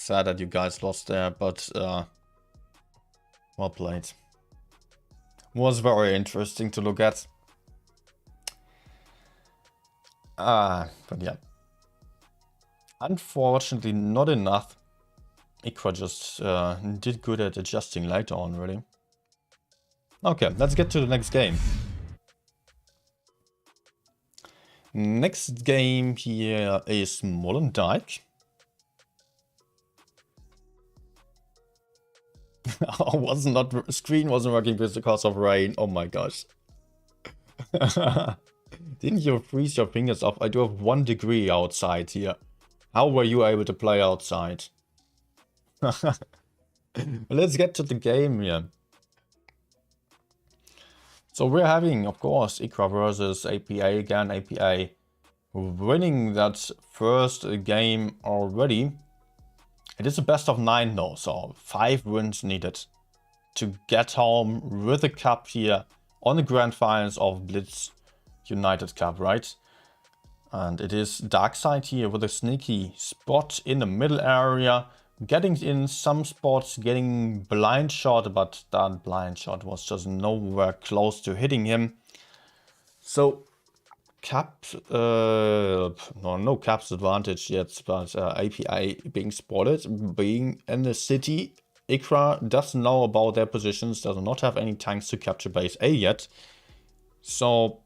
A: that you guys lost there, but well played. Was very interesting to look at. But yeah. Unfortunately, not enough. IKPA just did good at adjusting later on, really. Okay, let's get to the next game. Next game here is Molenbeek. Screen wasn't working because of rain. Oh my gosh. Didn't you freeze your fingers off? I do have 1 degree outside here. How were you able to play outside? Let's get to the game here. So we're having, of course, IKPA versus APA again. APA winning that first game already. It is a best of 9 though, so 5 wins needed to get home with a cup here on the grand finals of Blitz United Cup, right? And it is Darkside here with a sneaky spot in the middle area, getting in some spots, getting blind shot, but that blind shot was just nowhere close to hitting him. So cap, no caps advantage yet, but API being spotted, being in the city. IKPA doesn't know about their positions, does not have any tanks to capture base A yet. So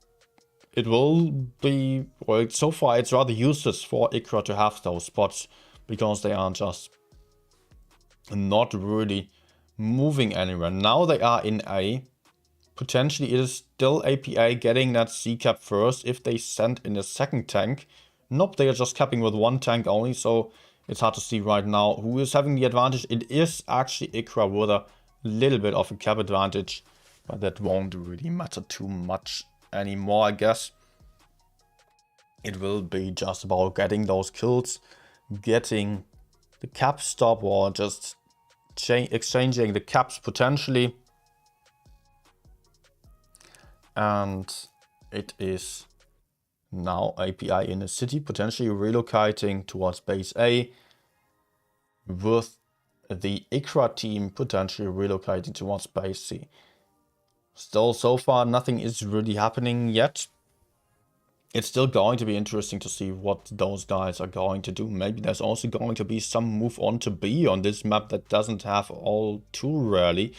A: it will be, well, so far it's rather useless for IKPA to have those spots because they are just not really moving anywhere. Now they are in A. Potentially it is still APA getting that C cap first if they send in a second tank. Nope, they are just capping with 1 tank only, so it's hard to see right now who is having the advantage. It is actually IKPA with a little bit of a cap advantage, but that won't really matter too much anymore, I guess. It will be just about getting those kills, getting the cap stop, or just exchanging the caps potentially. And it is now API in the city, potentially relocating towards base A, with the IKPA team potentially relocating towards base C. Still, so far, nothing is really happening yet. it's still going to be interesting to see what those guys are going to do. Maybe there's also going to be some move on to B on this map that doesn't have all too rarely.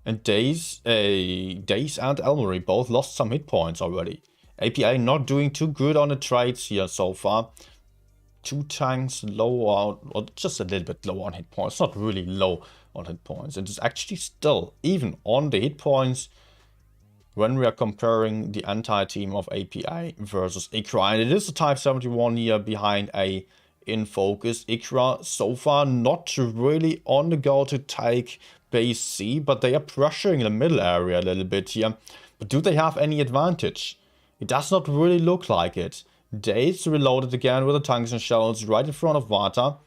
A: And Daze and Elmery both lost some hit points already. APA not doing too good on the trades here so far. 2 tanks low or just a little bit low on hit points. Not really low on hit points. It is actually still even on the hit points when we are comparing the entire team of APA versus IKRA. And it is a Type 71 here behind A in focus. IKRA so far not really on the go to take base C, but they are pressuring the middle area a little bit here. But do they have any advantage? It does not really look like it. Daze reloaded again with the tanks and shells right in front of Vata.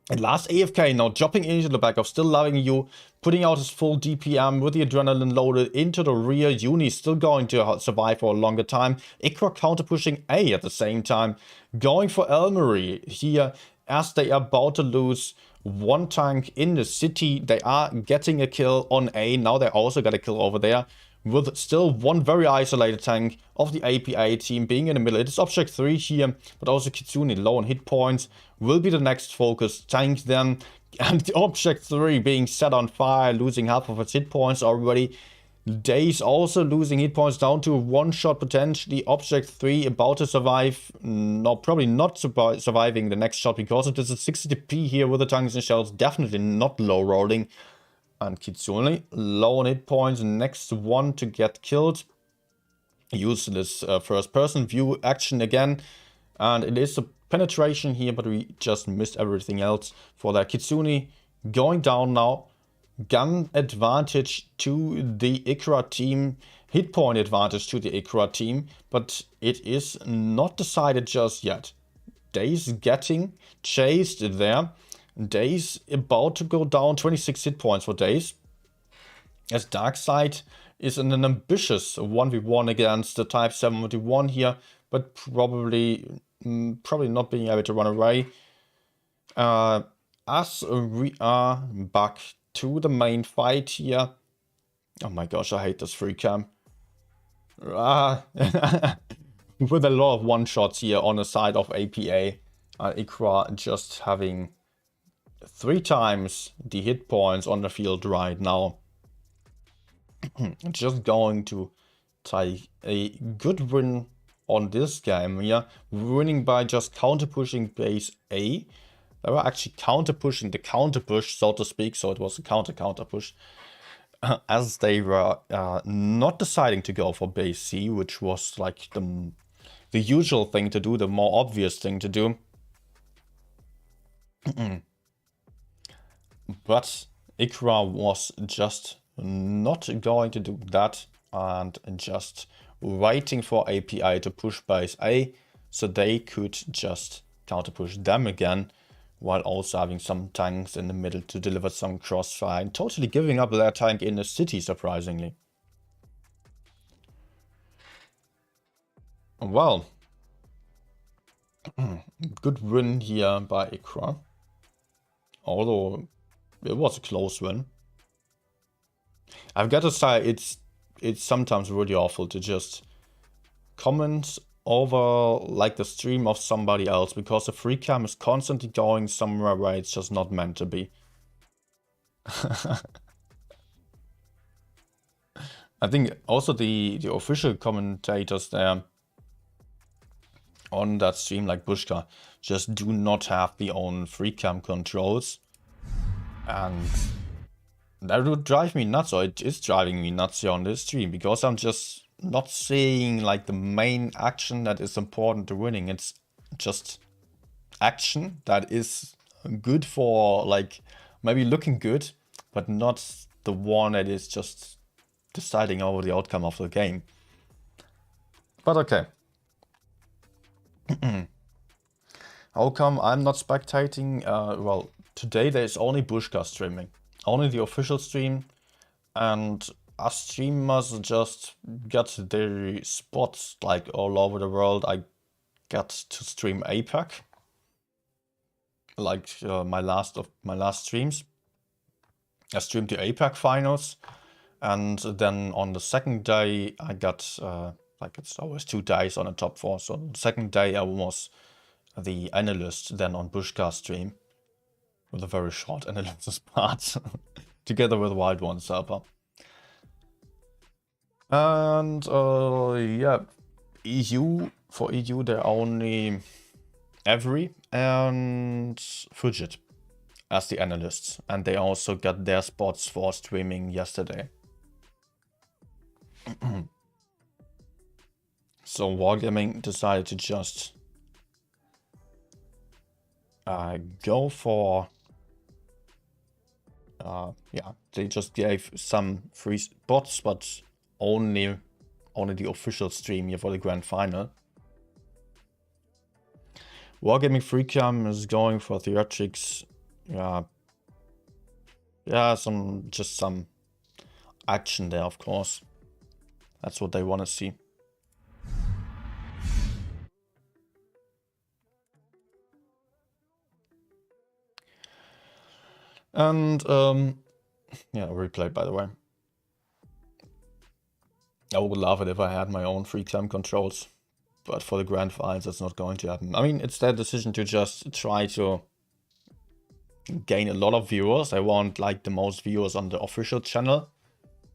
A: And last AFK now dropping into the back of Still Loving You, putting out his full DPM with the adrenaline loaded into the rear. Uni still going to survive for a longer time. IKRA counter pushing A at the same time. Going for Elmery here as they are about to lose 1 tank in the city. They are getting a kill on A. Now they also got a kill over there. With still 1 very isolated tank of the APA team being in the middle. It is Object 3 here, but also Kitsune low on hit points. Will be the next focus tank then. And the Object 3 being set on fire, losing half of its hit points already. Daze also losing hit points down to 1 shot potentially. Object 3 about to survive. No, probably not surviving the next shot because it is a 60p here with the tanks and shells. Definitely not low rolling. And Kitsune low on hit points, next one to get killed. Use this first person view action again. And it is a penetration here, but we just missed everything else for that. Kitsune going down now. Gun advantage to the IKRA team. Hit point advantage to the IKRA team. But it is not decided just yet. Daze getting chased there. Daze about to go down, 26 hit points for Daze. As Darkside is in an ambitious 1v1 against the Type 71 here, but probably not being able to run away. As we are back to the main fight here. Oh my gosh, I hate this free cam. With a lot of one-shots here on the side of APA. IKRA just having 3 times the hit points on the field right now. Just going to take a good win on this game here. Winning by just counter pushing base A. They were actually counter pushing the counter push, so to speak. So it was a counter push. As they were not deciding to go for base C, which was like the usual thing to do, the more obvious thing to do. But IKRA was just not going to do that and just waiting for API to push base A so they could just counter push them again while also having some tanks in the middle to deliver some crossfire and totally giving up their tank in the city, surprisingly. Well, good win here by IKRA, although it was a close win. I've got to say, it's sometimes really awful to just comment over like the stream of somebody else because the free cam is constantly going somewhere where it's just not meant to be. I think also the official commentators there on that stream, like Bushka, just do not have the own free cam controls. And that would drive me nuts, or it is driving me nuts here on this stream, because I'm just not seeing like the main action that is important to winning. It's just action that is good for like maybe looking good, but not the one that is just deciding over the outcome of the game. But okay. How come I'm not spectating? Well, today there's only Bushka streaming. Only the official stream, and us streamers just got their spots like all over the world. I got to stream APAC, like my last streams. I streamed the APAC finals, and then on the second day I got like it's always 2 days on a top 4. So the second day I was the analyst then on Bushka's stream with a very short analysis part together with Wild One Server. And yeah, for EU they're only Avery and Fugit as the analysts, and they also got their spots for streaming yesterday. So Wargaming decided to just go for yeah, they just gave some free spots, but only the official stream here for the grand final. Wargaming Freecam is going for theatrics. Yeah, some action there, of course. That's what they want to see. And yeah, replay, by the way. I would love it if I had my own free cam controls, but for the grand finals that's not going to happen. I mean, it's their decision to just try to gain a lot of viewers. I want like the most viewers on the official channel,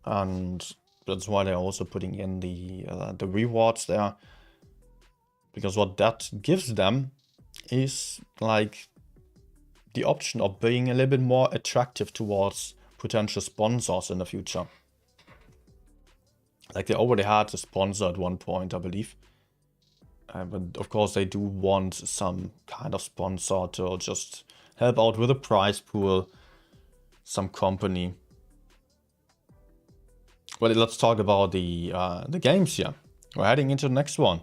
A: and that's why they're also putting in the rewards there, because what that gives them is like the option of being a little bit more attractive towards potential sponsors in the future. Like they already had a sponsor at one point, I believe. But of course they do want some kind of sponsor to just help out with a prize pool, some company. Well, let's talk about the games here. We're heading into the next one.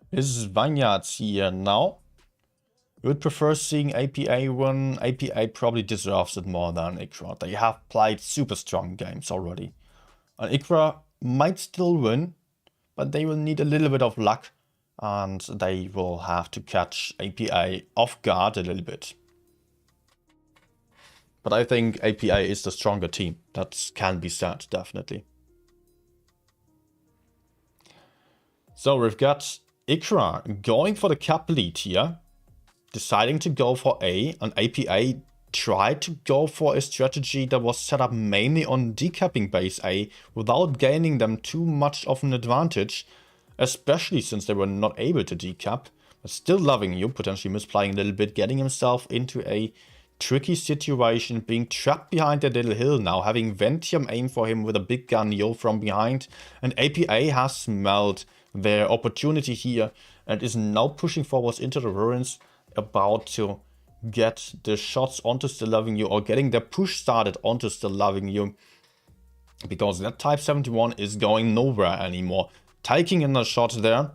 A: This is Vineyards here now. I would prefer seeing APA win. APA probably deserves it more than IKPA. They have played super strong games already. And IKPA might still win, but they will need a little bit of luck, and they will have to catch APA off guard a little bit. But I think APA is the stronger team. That can be said, definitely. So we've got IKPA going for the cap lead here, deciding to go for A, and APA tried to go for a strategy that was set up mainly on decapping base A without gaining them too much of an advantage, especially since they were not able to decap, but still loving you, potentially misplaying a little bit, getting himself into a tricky situation, being trapped behind that little hill now, having Ventium aim for him with a big gun Yo from behind, and APA has smelled their opportunity here and is now pushing forwards into the ruins, about to get the shots onto Still Loving You, or getting their push started onto Still Loving You, because that Type 71 is going nowhere anymore, taking in a shot there.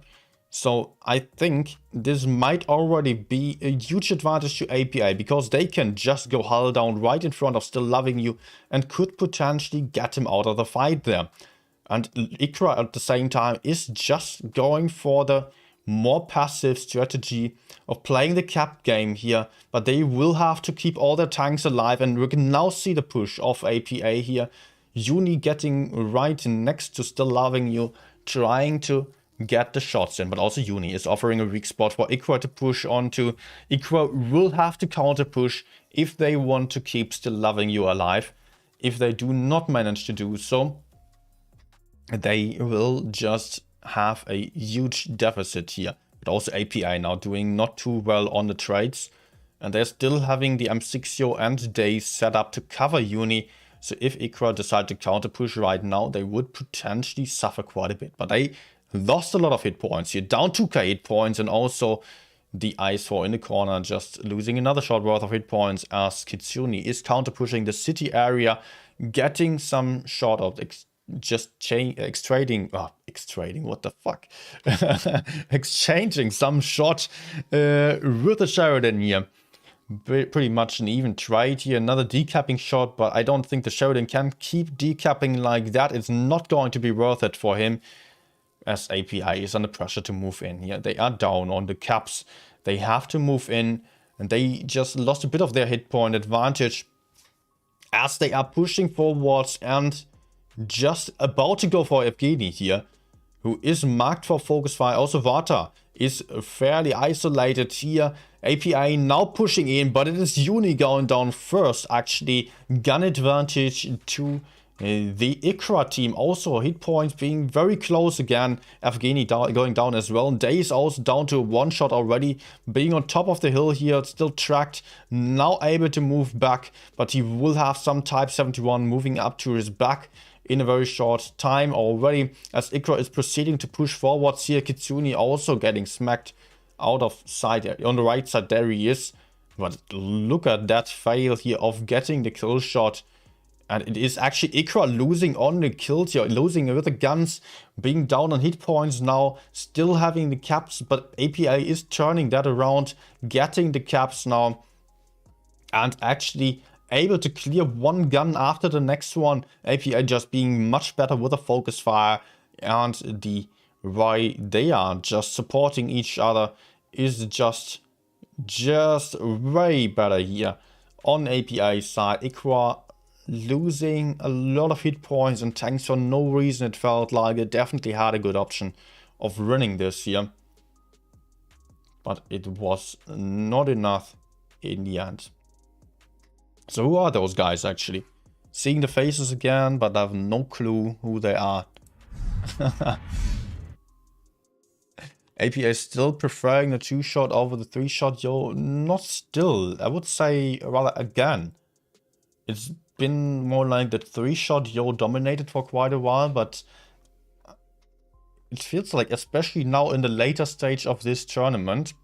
A: So I think this might already be a huge advantage to APA, because they can just go hull down right in front of Still Loving You and could potentially get him out of the fight there. And IKPA at the same time is just going for the more passive strategy of playing the cap game here, but they will have to keep all their tanks alive, and we can now see the push of APA here. Uni getting right next to Still Loving You, trying to get the shots in, but also Uni is offering a weak spot for IKPA to push onto. IKPA will have to counter push if they want to keep Still Loving You alive. If they do not manage to do so, they will just have a huge deficit here. But also APA now doing not too well on the trades, and they're still having the M6 and Days set up to cover Uni. So if IKPA decide to counter push right now, they would potentially suffer quite a bit. But they lost a lot of hit points here, down 2k hit points, and also the Ice4 in the corner just losing another shot worth of hit points as Kitsune is counter pushing the city area, getting some shot of exchanging some shot with the Sheridan here. Pretty much an even trade here, another decapping shot, but I don't think the Sheridan can keep decapping like that. It's not going to be worth it for him, as APA is under pressure to move in here. They are down on the caps, they have to move in, and they just lost a bit of their hit point advantage as they are pushing forwards, and just about to go for Evgeny here, who is marked for focus fire. Also Vata is fairly isolated here. APA now pushing in, but it is Uni going down first. Actually, gun advantage to the IKPA team. Also hit points being very close again. Evgeny going down as well. Day is also down to one shot already. Being on top of the hill here, still tracked. Now able to move back, but he will have some Type 71 moving up to his back in a very short time already, as IKPA is proceeding to push forwards here. Kitsune also getting smacked out of sight. On the right side, there he is. But look at that fail here of getting the kill shot. And it is actually IKPA losing on the kills here, losing with the guns, being down on hit points now, still having the caps, but APA is turning that around, getting the caps now, and actually able to clear one gun after the next one. APA just being much better with a focus fire, and the way they are just supporting each other is just way better here on APA side. IKPA losing a lot of hit points and tanks for no reason. It felt like it definitely had a good option of running this here, but it was not enough in the end. So who are those guys actually? Seeing the faces again, but I have no clue who they are. APA is still preferring the 2-shot over the 3-shot. Yo, not still. I would say rather again. It's been more like the 3-shot Yo dominated for quite a while, but it feels like, especially now in the later stage of this tournament,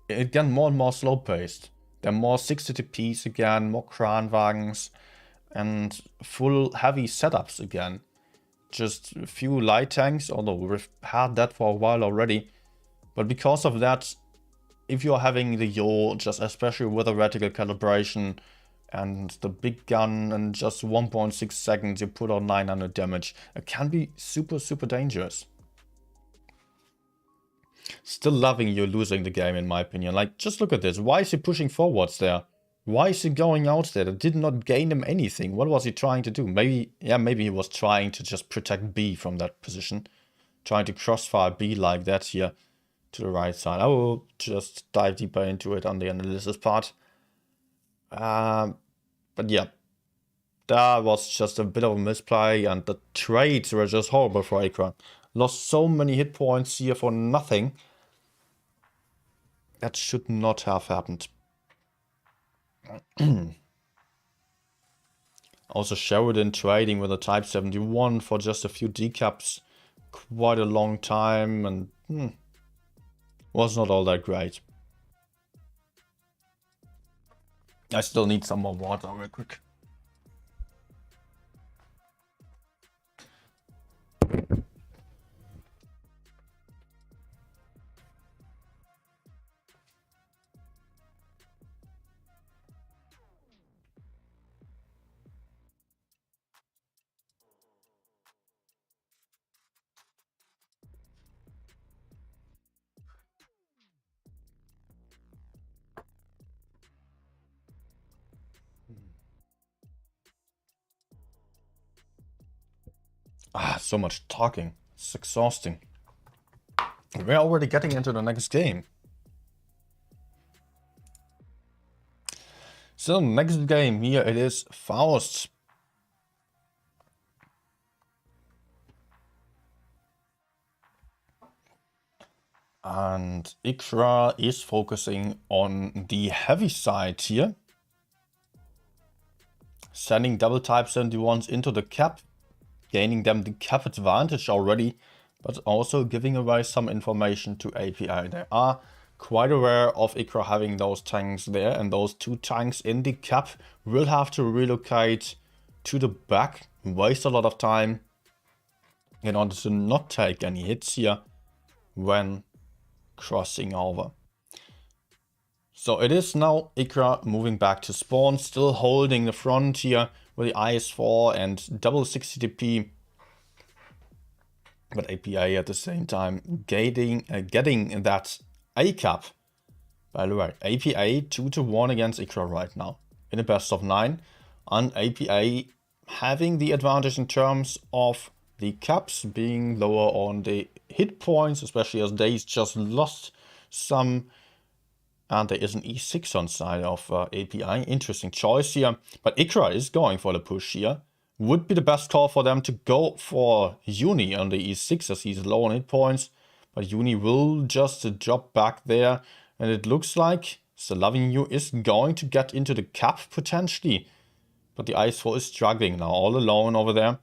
A: again more and more slow paced. There are more 60TPs again, more Kranwagens, and full heavy setups again. Just a few light tanks, although we've had that for a while already. But because of that, if you're having the Yo, just especially with a reticle calibration and the big gun in just 1.6 seconds, you put on 900 damage, it can be super dangerous. Still loving you losing the game, in my opinion. Like, just look at this. Why is he pushing forwards there? Why is he going out there? That did not gain him anything. What was he trying to do? Maybe he was trying to just protect B from that position. Trying to crossfire B like that here to the right side. I will just dive deeper into it on the analysis part. But yeah, that was just a bit of a misplay, and the trades were just horrible for IKPA. Lost so many hit points here for nothing. That should not have happened. Also Sheridan trading with a Type 71 for just a few decaps. Quite a long time, and was not all that great. I still need some more water real quick. So much talking. It's exhausting. We're already getting into the next game. So, next game here it is Faust. And IKPA is focusing on the heavy side here. Sending double Type 71s into the cap. Gaining them the cap advantage already, but also giving away some information to APA. They are quite aware of IKPA having those tanks there, and those 2 tanks in the cap will have to relocate to the back, waste a lot of time in order to not take any hits here when crossing over. So it is now IKPA moving back to spawn, still holding the front here with the IS-4 and double 60TP, but APA at the same time getting that A cap. By the way, APA 2-1 against IKPA right now in a best of 9, and APA having the advantage in terms of the caps being lower on the hit points, especially as Days just lost some. And there is an E6 on side of API. Interesting choice here. But IKPA is going for the push here. Would be the best call for them to go for Uni on the E6 as he's low on hit points. But Uni will just drop back there. And it looks like Loving is going to get into the cap potentially. But the IS4 is struggling now, all alone over there.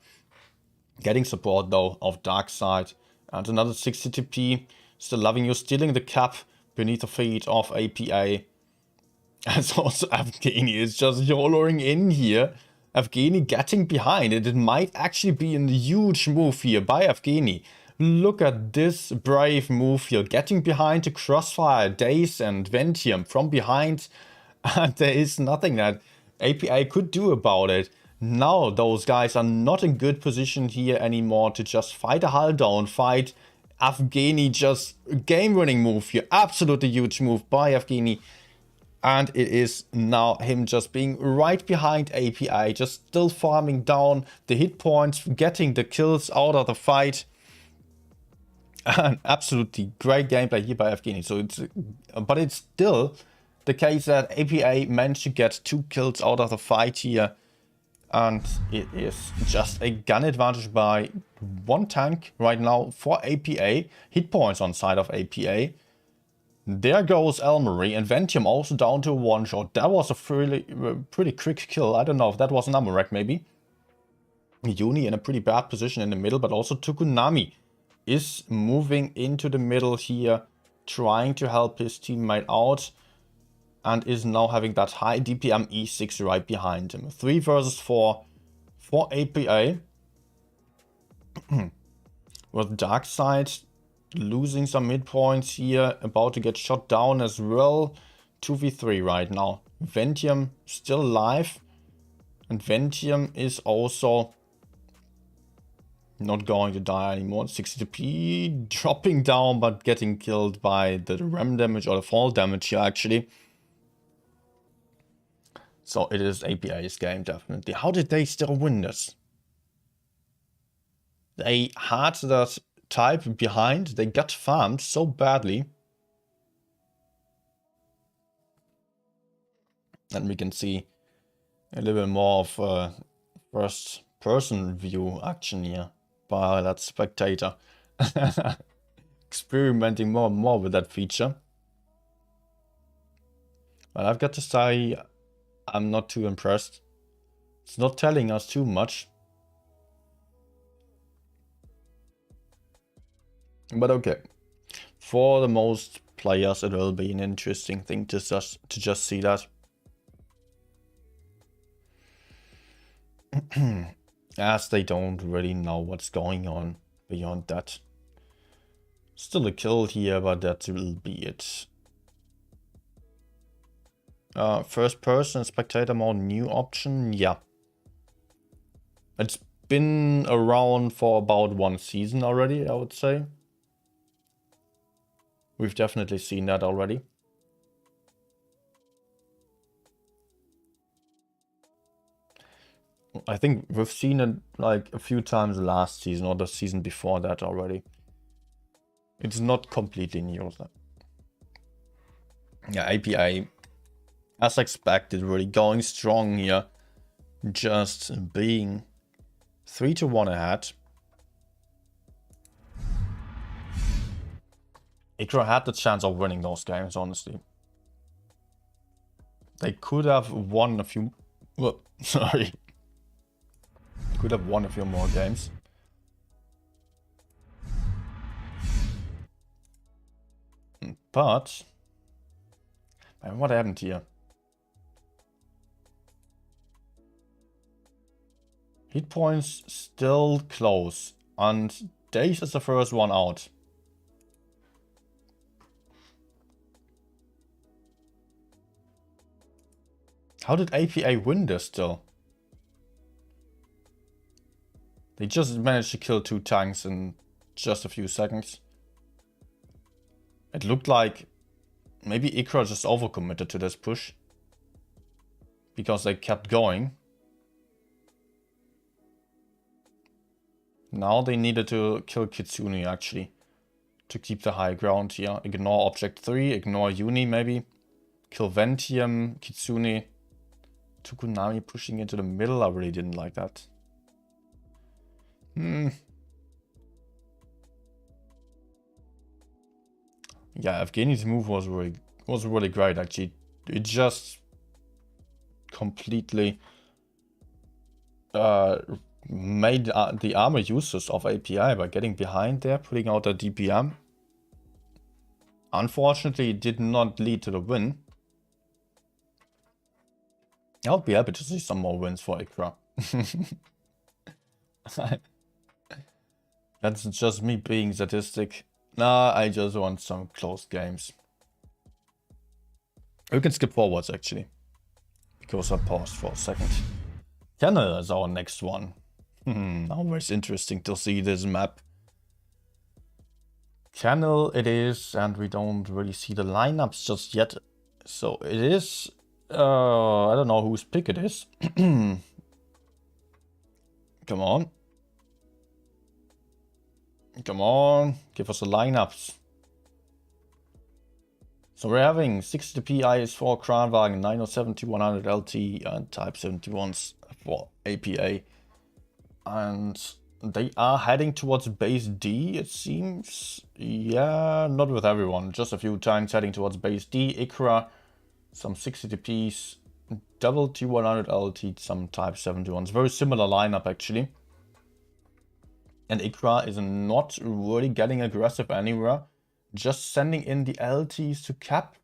A: Getting support though of Dark Side. And another 60 TP. Loving stealing the cap beneath the feet of APA. And also Evgeny is just YOLOing in here. Evgeny getting behind. It might actually be a huge move here by Evgeny. Look at this brave move here. Getting behind the crossfire, Days and Ventium from behind. And there is nothing that APA could do about it. Now those guys are not in good position here anymore to just fight a hull down, fight Evgeny. Just game-winning move here. Absolutely huge move by Evgeny. And it is now him just being right behind API. Just still farming down the hit points. Getting the kills out of the fight. And absolutely great gameplay here by Evgeny. So but it's still the case that APA managed to get 2 kills out of the fight here. And it is just a gun advantage by 1 tank right now for APA. Hit points on side of APA. There goes Elmery, and Ventium also down to 1 shot. That was a pretty quick kill. I don't know if that was an Amarek maybe. Uni in a pretty bad position in the middle, but also Tukunami is moving into the middle here, trying to help his teammate out. And is now having that high DPM E6 right behind him. 3 versus 4 for APA. With Dark Side losing some mid points here. About to get shot down as well. 2v3 right now. Ventium still alive. And Ventium is also not going to die anymore. 60 TP dropping down but getting killed by the ram damage or the fall damage here actually. So it is APA's game, definitely. How did they still win this? They had that type behind. They got farmed so badly. And we can see a little bit more of a first-person view action here by that spectator. Experimenting more and more with that feature. But I've got to say, I'm not too impressed. It's not telling us too much. But okay. For the most players, it will be an interesting thing to just see that. As they don't really know what's going on beyond that. Still a kill here, but that will be it. First person spectator mode, new option, yeah. It's been around for about 1 season already, I would say. We've definitely seen that already. I think we've seen it like a few times last season or the season before that already. It's not completely new. Yeah, APA, as expected, really going strong here. Just being 3-1 ahead. IKPA had the chance of winning those games, honestly. They could have won a few... Well, sorry. Could have won a few more games. But... Man, what happened here? Hit points still close. And Days is the first one out. How did APA win this still? They just managed to kill 2 tanks in just a few seconds. It looked like maybe IKPA just overcommitted to this push. Because they kept going. Now they needed to kill Kitsune actually to keep the high ground here. Ignore Object 3, ignore Uni maybe. Kill Ventium, Kitsune. Tokunami pushing into the middle, I really didn't like that. Yeah, Evgeny's move was really great actually. It just completely made the armor useless of API by getting behind there, putting out a DPM. Unfortunately, it did not lead to the win. I'll be happy to see some more wins for IKPA. That's just me being sadistic. Nah, I just want some close games. We can skip forwards actually, because I paused for a second. Canada is our next one. Always interesting to see this map. Channel it is, and we don't really see the lineups just yet. So it is, I don't know whose pick it is. Come on. Come on, give us the lineups. So we're having 60p IS4 Kranwagen, 907 100 LT and Type 71s for APA. And they are heading towards base D, it seems. Yeah, not with everyone, just a few times heading towards base D. IKPA, some 60TPs, double T100 LT, some Type 71s. Very similar lineup actually. And IKPA is not really getting aggressive anywhere. Just sending in the LTs to cap.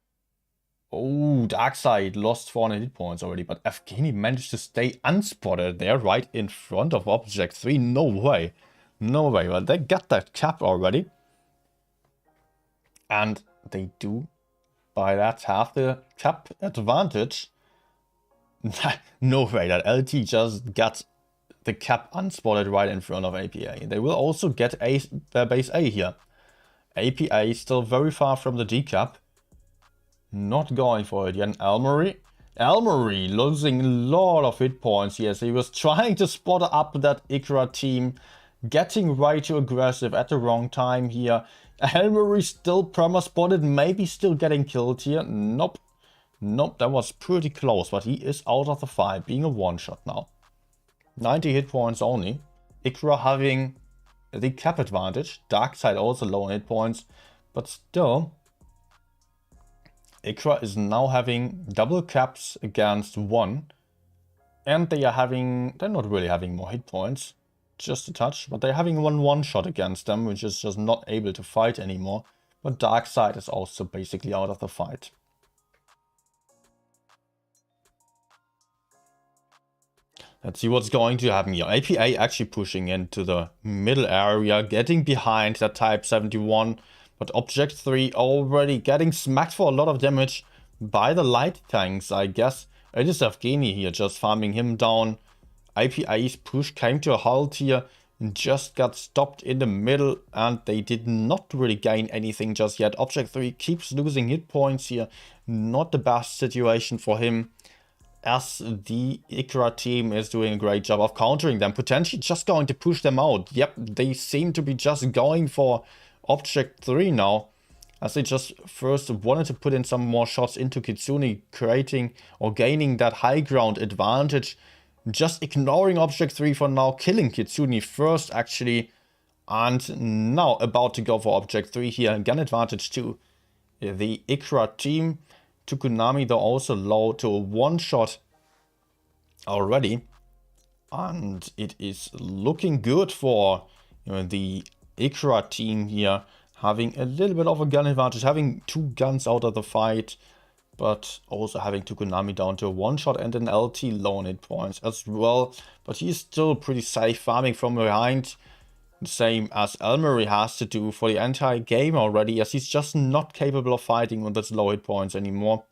A: Oh, Darkside lost 400 hit points already, but Evgeny managed to stay unspotted there right in front of Object 3. No way. No way. Well, they got that cap already. And they do, by that, have the cap advantage. No way. That LT just got the cap unspotted right in front of APA. They will also get base A here. APA is still very far from the D cap. Not going for it yet. Elmery losing a lot of hit points here. So he was trying to spot up that IKPA team, getting way too aggressive at the wrong time here. Elmery still perma spotted, maybe still getting killed here. Nope. Nope, that was pretty close, but he is out of the fight, being a one-shot now. 90 hit points only. IKPA having the cap advantage. Darkside also low on hit points, but still, IKPA is now having double caps against one, and they're not really having more hit points, just a touch, but they're having one shot against them, which is just not able to fight anymore. But Darkside is also basically out of the fight. Let's see what's going to happen here. APA actually pushing into the middle area, getting behind that Type 71. But Object 3 already getting smacked for a lot of damage by the light tanks, I guess. It is Evgeny here, just farming him down. APA's push came to a halt here and just got stopped in the middle. And they did not really gain anything just yet. Object 3 keeps losing hit points here. Not the best situation for him, as the IKPA team is doing a great job of countering them. Potentially just going to push them out. Yep, they seem to be just going for Object 3 now, as they just first wanted to put in some more shots into Kitsune, creating or gaining that high ground advantage. Just ignoring Object 3 for now, killing Kitsune first actually, and now about to go for Object 3 here. Gun advantage to the IKPA team. Tokunami though also low to a one-shot already, and it is looking good for the IKPA team here, having a little bit of a gun advantage, having two guns out of the fight, but also having Tokunami down to a one-shot and an LT low on hit points as well. But he's still pretty safe, farming from behind, the same as Elmery has to do for the entire game already, as he's just not capable of fighting with those low hit points anymore.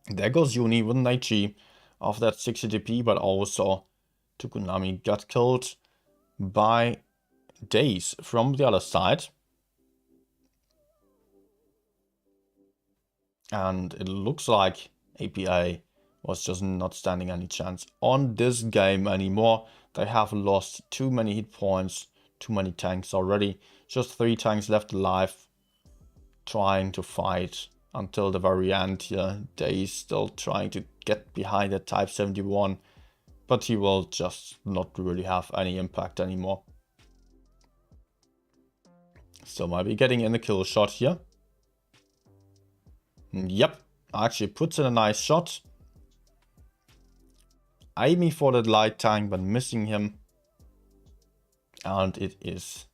A: There goes Uni with an HG of that 60 DP, but also Tokunami got killed by Days from the other side. And it looks like APA was just not standing any chance on this game anymore. They have lost too many hit points, too many tanks already. Just 3 tanks left alive, trying to fight until the very end here. They still trying to get behind the Type 71, but he will just not really have any impact anymore. So maybe getting in the kill shot here. Yep, actually puts in a nice shot. Aiming for that light tank, but missing him. And it is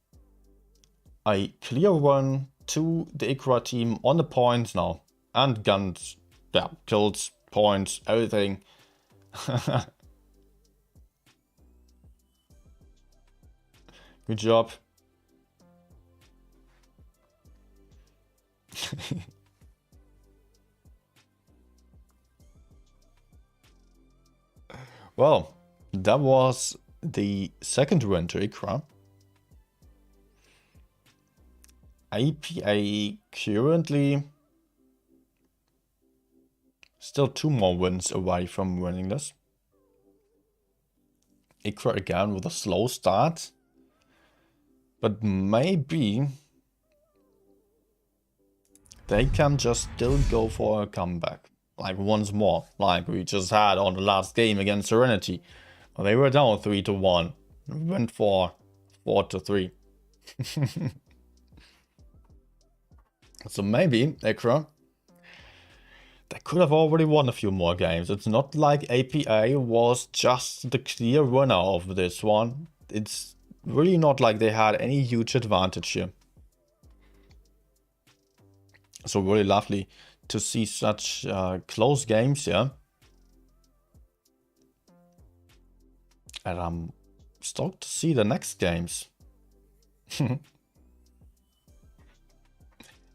A: a clear one to the IKPA team on the points now. And guns, yeah, kills, points, everything. Good job. Well, that was the second win to IKPA. IKPA currently still 2 more wins away from winning this. IKPA again with a slow start. But maybe they can just still go for a comeback. Like once more, like we just had on the last game against SNTY. They were down 3-1. Went for 4-3. So maybe IKPA, they could have already won a few more games. It's not like IKPA was just the clear winner of this one. It's really not like they had any huge advantage here. So really lovely to see such close games here. And I'm stoked to see the next games. Hey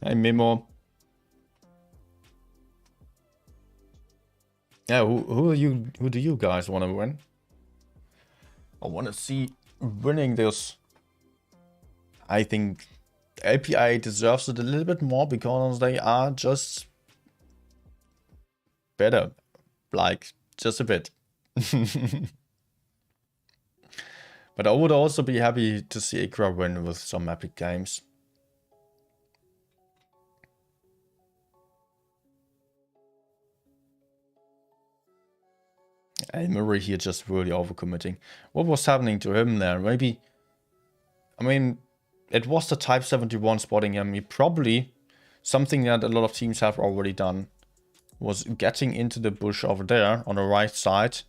A: Mimo. Yeah, who do you guys want to win? I want to see winning this. I think IKPA deserves it a little bit more because they are just better, like just a bit. But I would also be happy to see IKPA win with some epic games. And Murray here just really overcommitting. What was happening to him there? Maybe, I mean, it was the Type 71 spotting him. He probably, something that a lot of teams have already done, was getting into the bush over there on the right side,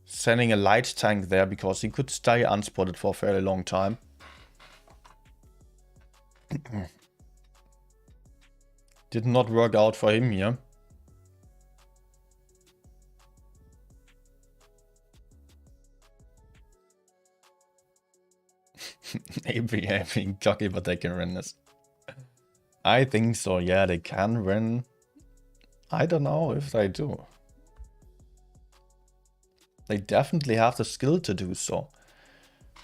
A: sending a light tank there because he could stay unspotted for a fairly long time. Did not work out for him here. IKPA being cocky, but they can win this. I think so, yeah, they can win. I don't know if they do. They definitely have the skill to do so.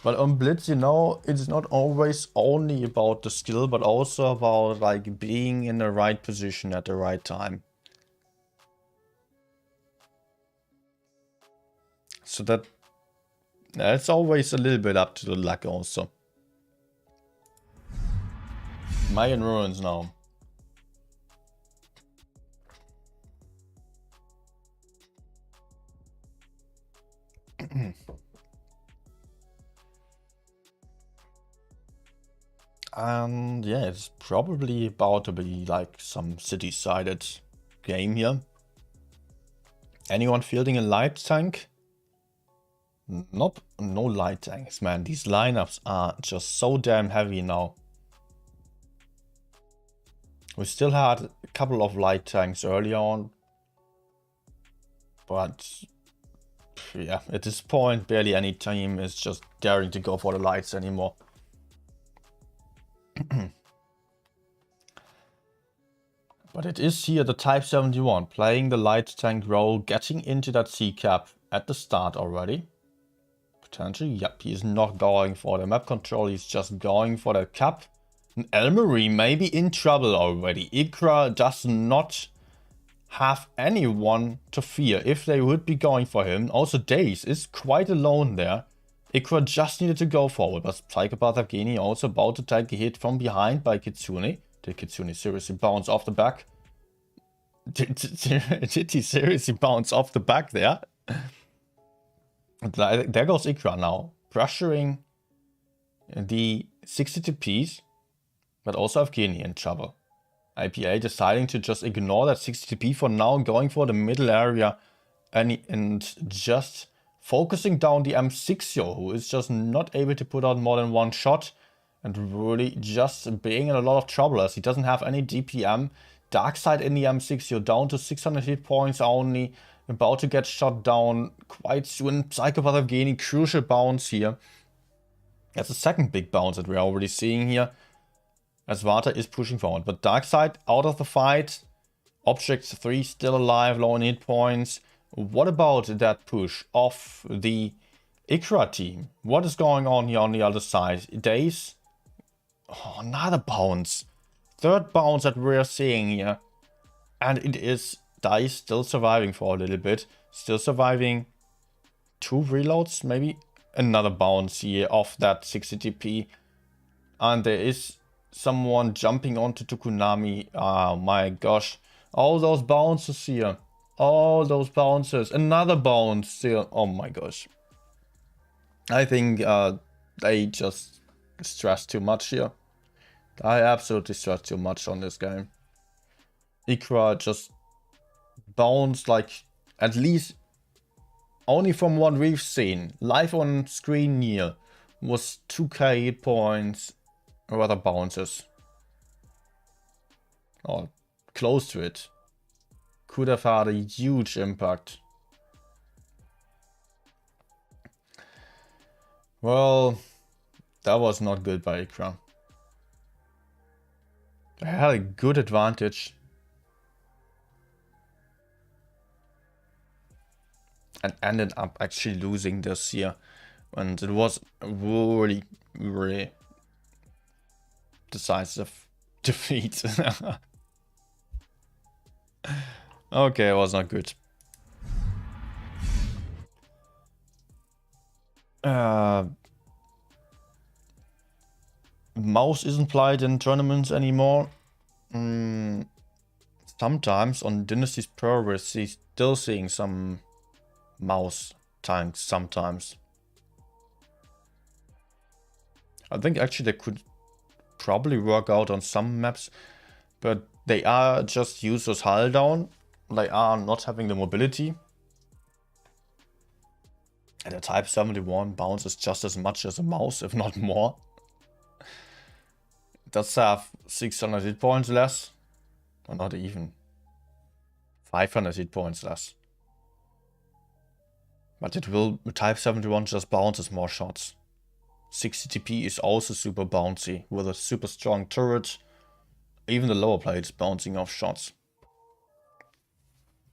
A: But on Blitz, you know, it's not always only about the skill, but also about like being in the right position at the right time. So that's always a little bit up to the luck also. Mayan ruins now. And yeah, it's probably about to be like some city-sided game here. Anyone fielding a light tank? Nope, no light tanks, man. These lineups are just so damn heavy now. We still had a couple of light tanks earlier on. But yeah, at this point, barely any team is just daring to go for the lights anymore. But it is here the Type 71 playing the light tank role, getting into that C cap at the start already. Potentially, yep, he's not going for the map control, he's just going for the cap. And Elmarie may be in trouble already. IKPA does not have anyone to fear if they would be going for him. Also, Daze is quite alone there. IKPA just needed to go forward, but Psychopath Evgeny also about to take a hit from behind by Kitsune. Did Kitsune seriously bounce off the back? Did he seriously bounce off the back there? There goes IKPA now, pressuring the 60TPs, but also Evgeny in trouble. IPA deciding to just ignore that 60TP for now, going for the middle area and just focusing down the M6, who is just not able to put out more than one shot and really just being in a lot of trouble as he doesn't have any DPM. Darkside in the M6, down to 600 hit points only, about to get shot down quite soon. Psychopath Evgeny, crucial bounce here. That's the second big bounce that we're already seeing here, as Vata is pushing forward. But Darkside out of the fight. Object 3 still alive, low in hit points. What about that push of the IKPA team? What is going on here on the other side? Days. Oh, another bounce. Third bounce that we're seeing here. And it is Dice still surviving for a little bit. Still surviving 2 reloads, maybe. Another bounce here off that 60TP. And there is someone jumping onto Tukunami. Oh my gosh. All those bounces here. All those bounces. Another bounce still. Oh my gosh. I think they just stress too much here. I absolutely stress too much on this game. IKPA just bounced like at least only from what we've seen. Live on screen here was 2k hit points or other bounces. Or close to it. Could have had a huge impact. Well, that was not good by IKPA. They had a good advantage. And ended up actually losing this year. And it was really, really decisive defeat. Okay, it was not good. Mouse isn't played in tournaments anymore. Sometimes on Dynasty's Pro, we're still seeing some mouse tanks sometimes. I think actually they could probably work out on some maps, but they are just used as hull down. They are not having the mobility. And a Type 71 bounces just as much as a mouse, if not more. It does have 600 hit points less. Or not even. 500 hit points less. But it will, Type 71 just bounces more shots. 60TP is also super bouncy with a super strong turret. Even the lower plate is bouncing off shots.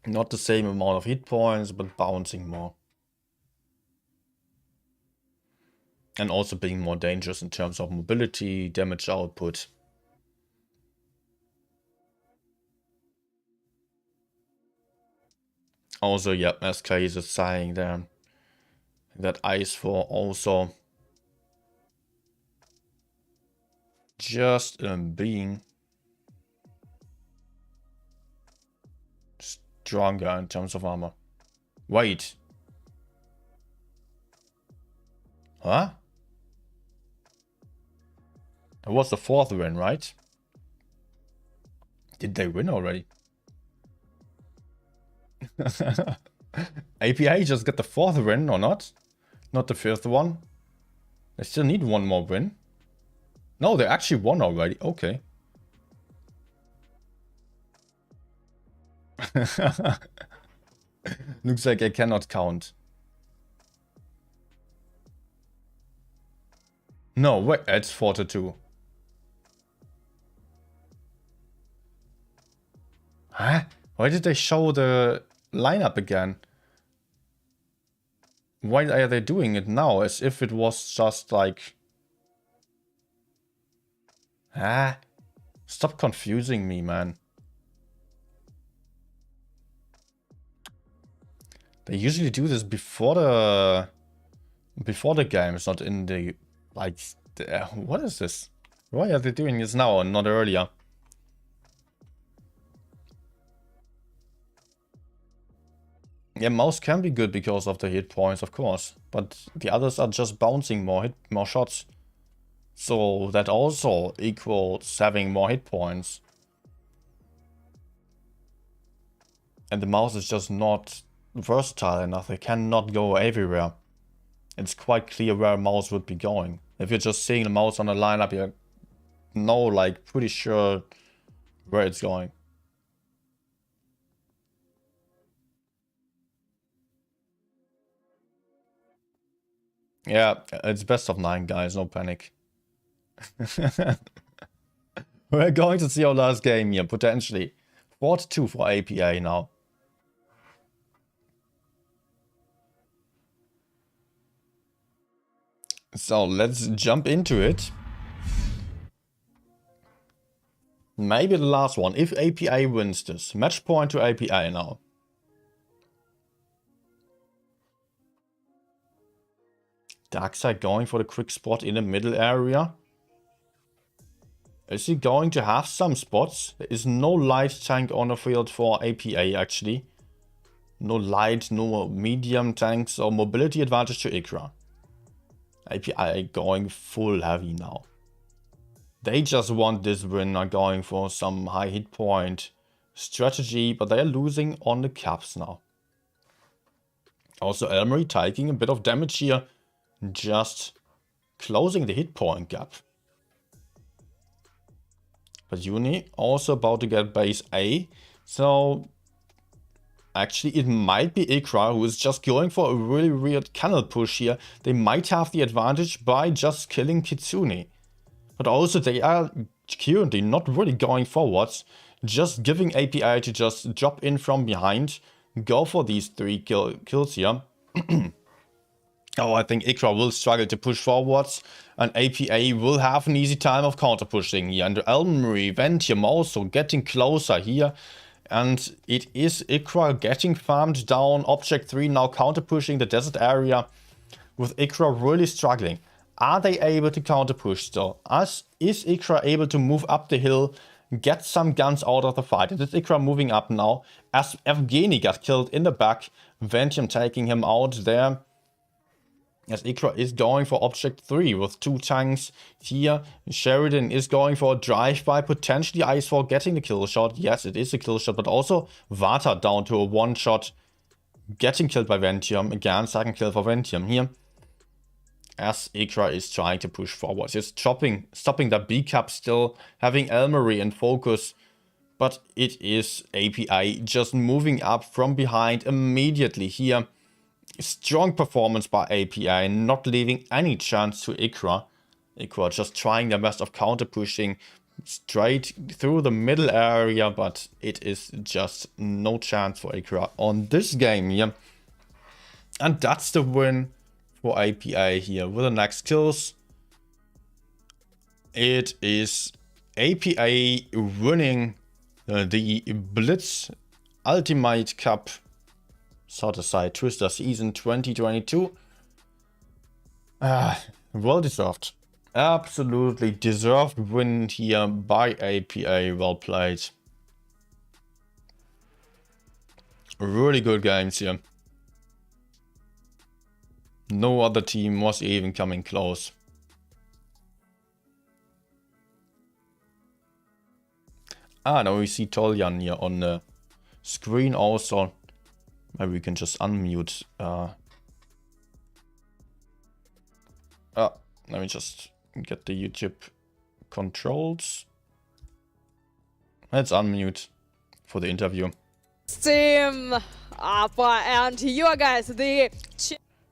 A: Not the same amount of hit points, but bouncing more. And also being more dangerous in terms of mobility, damage output. Also, yeah, SK is saying there that Ice4 also just being stronger in terms of armor. Wait. Huh? That was the 4th win, right? Did they win already? APA just got the 4th win or not? Not the 5th one? They still need one more win. No, they actually won already. Okay. Looks like I cannot count. No, wait, it's 4-2. Huh? Why did they show the lineup again? Why are they doing it now? As if it was just like... Ah, stop confusing me, man. They usually do this before before the game. It's not in the, like, what is this? Why are they doing this now and not earlier? Yeah, mouse can be good because of the hit points, of course, but the others are just bouncing more shots. So that also equals having more hit points. And the mouse is just not versatile enough. It cannot go everywhere. It's quite clear where a mouse would be going. If you're just seeing the mouse on a lineup, you know, like, pretty sure where it's going. Yeah, it's best of 9, guys. No panic. We're going to see our last game here, potentially. 4-2 for APA now. So let's jump into it. Maybe the last one, if APA wins this. Match point to APA now. Darkside going for the quick spot in the middle area. Is he going to have some spots? There is no light tank on the field for APA actually. No light, no medium tanks or mobility advantage to IKRA. APA going full heavy now. They just want this win, are going for some high hit point strategy, but they are losing on the caps now. Also Elmery taking a bit of damage here, just closing the hit point gap. But Uni also about to get base A, so actually it might be IKRA who is just going for a really weird canal push here. They might have the advantage by just killing Kitsune. But also they are currently not really going forwards, just giving API to just drop in from behind, go for these 3 kills here. Oh, I think IKRA will struggle to push forwards, and APA will have an easy time of counter pushing here. And Elmery, Ventium also getting closer here. And it is IKRA getting farmed down. Object 3 now counter pushing the desert area, with IKRA really struggling. Are they able to counter push though? Is IKRA able to move up the hill, get some guns out of the fight? It is IKRA moving up now, as Evgeny got killed in the back. Ventium taking him out there. As IKRA is going for object 3 with 2 tanks here. Sheridan is going for a drive-by, potentially Ice4 getting the kill shot. Yes, it is a kill shot, but also Vata down to a 1 shot, getting killed by Ventium. Again, second kill for Ventium here. As IKRA is trying to push forward. He's stopping the B cap still, having Elmery in focus. But it is API just moving up from behind immediately here. Strong performance by API, not leaving any chance to IKRA. IKRA just trying their best of counter pushing straight through the middle area, but it is just no chance for IKRA on this game here. And that's the win for APA here with the next kills. It is APA winning the Blitz Ultimate Cup, so to say, Twister Season 2022. Well deserved. Absolutely deserved win here by APA. Well played. Really good games here. No other team was even coming close. Now we see Toljan here on the screen also. Maybe we can just unmute. Let me just get the YouTube controls. Let's unmute for the interview.
C: Team IKPA, and you are guys the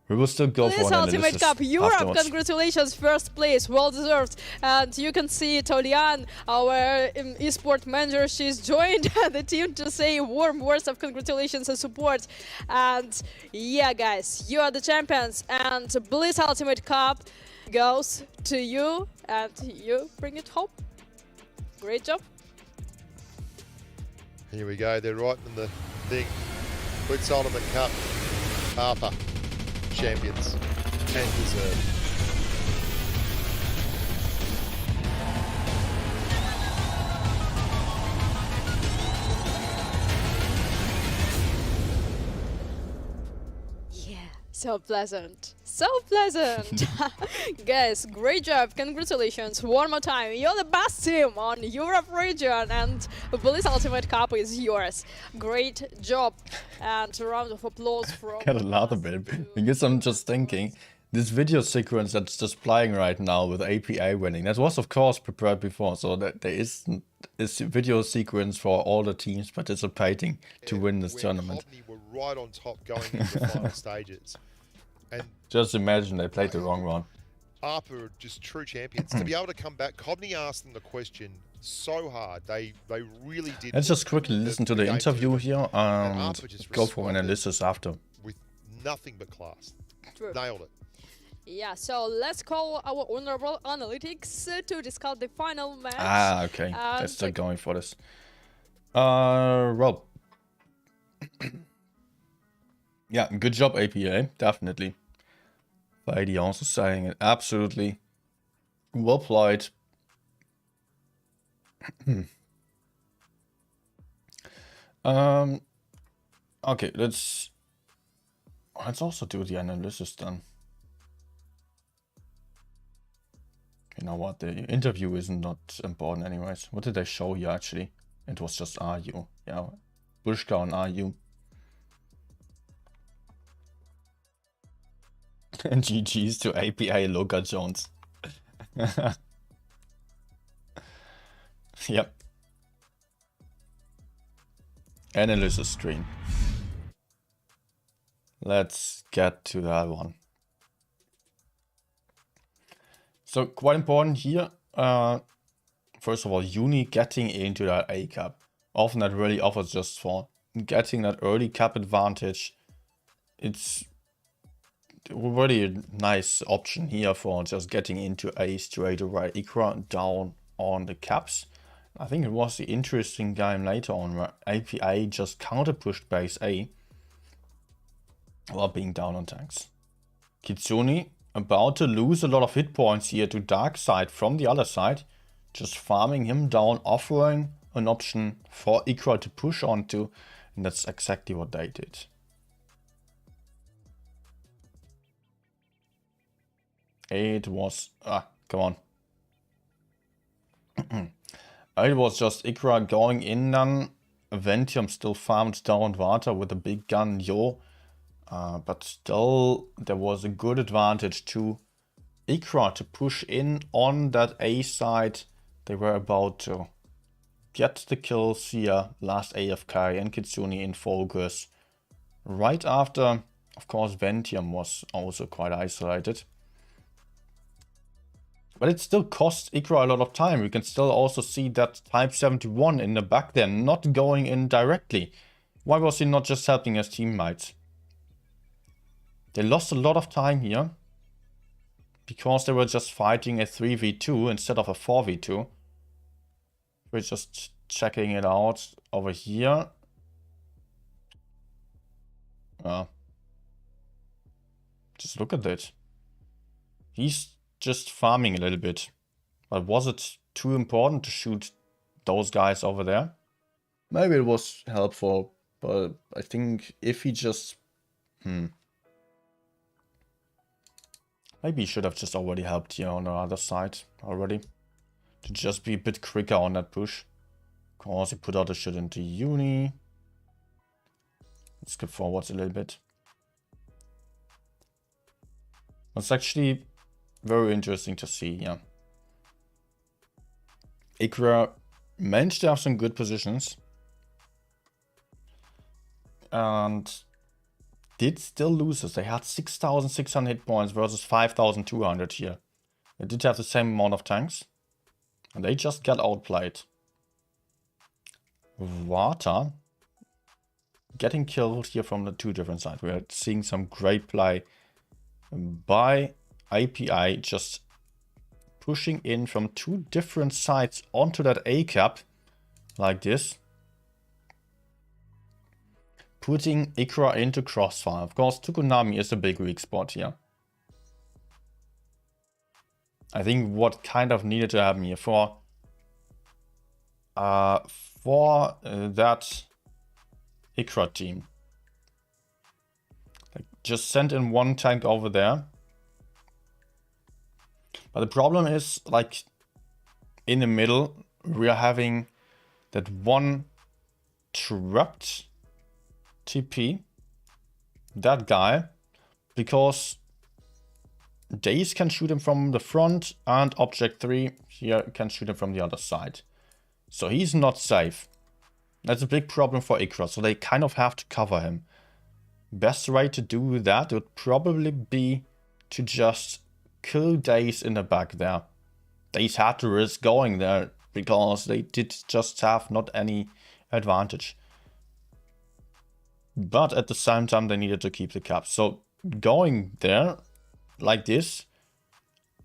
A: We will still go
C: Blitz
A: for an
C: Ultimate Cup Europe.
A: afterwards.
C: Congratulations, first place, well deserved. And you can see Tolian, our esport manager, she's joined the team to say warm words of congratulations and support. And yeah, guys, you are the champions, and Blitz Ultimate Cup goes to you, and you bring it home. Great job.
D: Here we go, they're right in the thing. Blitz Ultimate Cup, IKPA champions. and deserved.
C: Yeah, so pleasant. So pleasant. Guys, great job. Congratulations. One more time. You're the best team on Europe region and Blitz Ultimate Cup is yours. Great job. And a round of applause from
A: Get a lot of it. Because I'm just thinking, this video sequence that's just playing right now with APA winning, that was of course prepared before, so that there is a video sequence for all the teams participating to win this tournament.
D: Cobney were right on top going into the final stages. And
A: Just imagine they played the wrong one.
D: IKPA are just true champions. To be able to come back, Cobney asked them the question so hard. They really did.
A: Let's just quickly listen to the
D: game
A: interview here and
D: IKPA just
A: go for
D: responded
A: analysis after.
D: with nothing but class.
C: True.
D: Nailed it.
C: Yeah, so let's call our honorable analytics to discuss the final match.
A: Ah, okay.
C: And
A: They're still going for this. Well. Yeah, good job, APA. Definitely. Lady also saying it. Absolutely. Well played. Okay, let's also do the analysis then. You know what, the interview is not important anyways. What did they show you actually? It was just RU. Yeah, Bushka on RU. And GG's to APA Luca Jones. Yep. Analysis screen. Let's get to that one. So quite important here, first of all, Uni getting into that A cap. Often that really offers just for getting that early cap advantage. It's already a nice option here for just getting into A straight away. IKPA down on the caps. I think it was the interesting game later on where APA just counter pushed base A while being down on tanks. Kitsune about to lose a lot of hit points here to Darkside from the other side, just farming him down, offering an option for IKPA to push onto, and that's exactly what they did. It was, come on. It was just IKPA going in then, Ventium still farmed down water with a big gun, Yo. But still, there was a good advantage to IKPA to push in on that A side. They were about to get the kills here, last AFK and Kitsune in focus. Right after, of course, Ventium was also quite isolated. But it still cost IKPA a lot of time. We can still also see that Type 71 in the back there not going in directly. Why was he not just helping his teammates? They lost a lot of time here because they were just fighting a 3v2 instead of a 4v2. We're just checking it out over here. Just look at it. He's just farming a little bit. But was it too important to shoot those guys over there? Maybe it was helpful, but I think if he just... Maybe he should have just already helped here on the other side already. To just be a bit quicker on that push. Of course, he put out the shit into Uni. Let's skip forwards a little bit. It's actually very interesting to see, yeah. IKPA managed to have some good positions. And did still lose this. They had 6,600 hit points versus 5,200 here. They did have the same amount of tanks. And they just got outplayed. Vata getting killed here from the two different sides. We are seeing some great play by IPA, just pushing in from two different sides onto that A cap. Like this. Putting IKPA into crossfire. Of course, Tukunami is a big weak spot here. I think what kind of needed to happen here for that IKPA team. Like, just send in one tank over there. But the problem is, like, in the middle, we are having that one trapped TP, that guy, because Daze can shoot him from the front and Object 3 here can shoot him from the other side. So he's not safe. That's a big problem for IKPA, so they kind of have to cover him. Best way to do that would probably be to just kill Daze in the back there. Daze had to risk going there because they did just have not any advantage. But at the same time they needed to keep the cap. So going there like this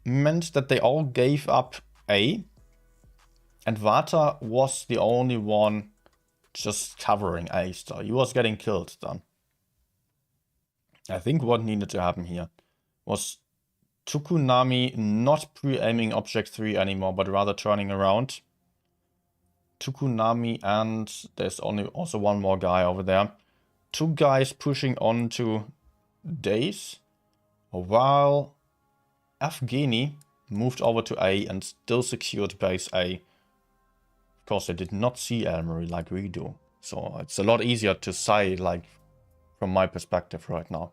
A: meant that they all gave up A. And Vata was the only one just covering A star. He was getting killed then. I think what needed to happen here was Tukunami not pre-aiming Object 3 anymore, but rather turning around. Tukunami and there's also one more guy over there. Two guys pushing on to Daze, while Evgeny moved over to A and still secured base A. Of course, they did not see Elmery like we do, so it's a lot easier to say, like, from my perspective right now.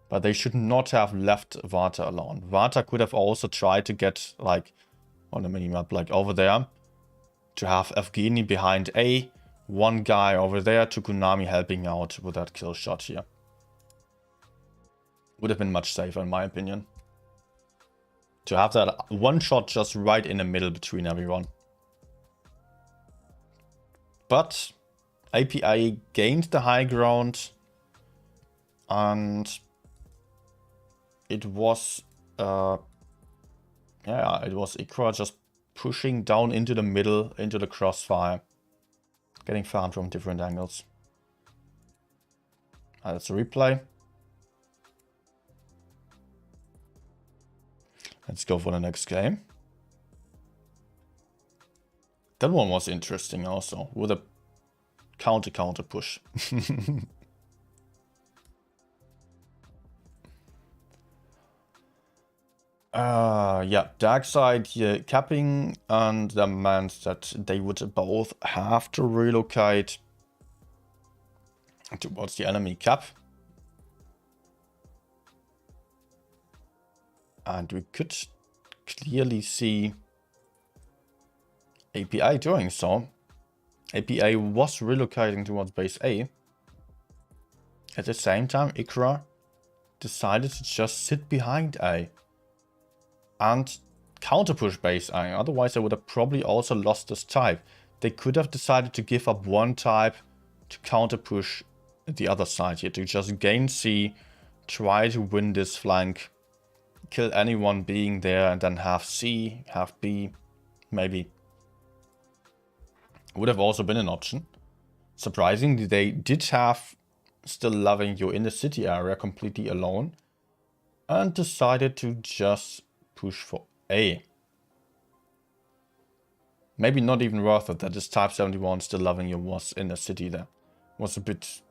A: But they should not have left Vata alone. Vata could have also tried to get, like, on the minimap, like over there, to have Evgeny behind A, one guy over there, Tukunami helping out with that kill shot here. Would have been much safer in my opinion. To have that one shot just right in the middle between everyone. But IKPA gained the high ground and it was it was IKPA just pushing down into the middle, into the crossfire, getting farmed from different angles. That's a replay. Let's go for the next game. That one was interesting also, with a counter push. Yeah, dark side here capping, and that meant that they would both have to relocate towards the enemy cap. And we could clearly see IKPA doing so. IKPA was relocating towards base A. At the same time, IKPA decided to just sit behind A and counter push base A. Otherwise, they would have probably also lost this type. They could have decided to give up one type to counter push the other side here, to just gain C, try to win this flank, kill anyone being there, and then have C, have B, maybe. Would have also been an option. Surprisingly, they did have still loving you in the city area completely alone and decided to just push for A. Maybe not even worth it that this Type 71 still loving you was in the city there. Was a bit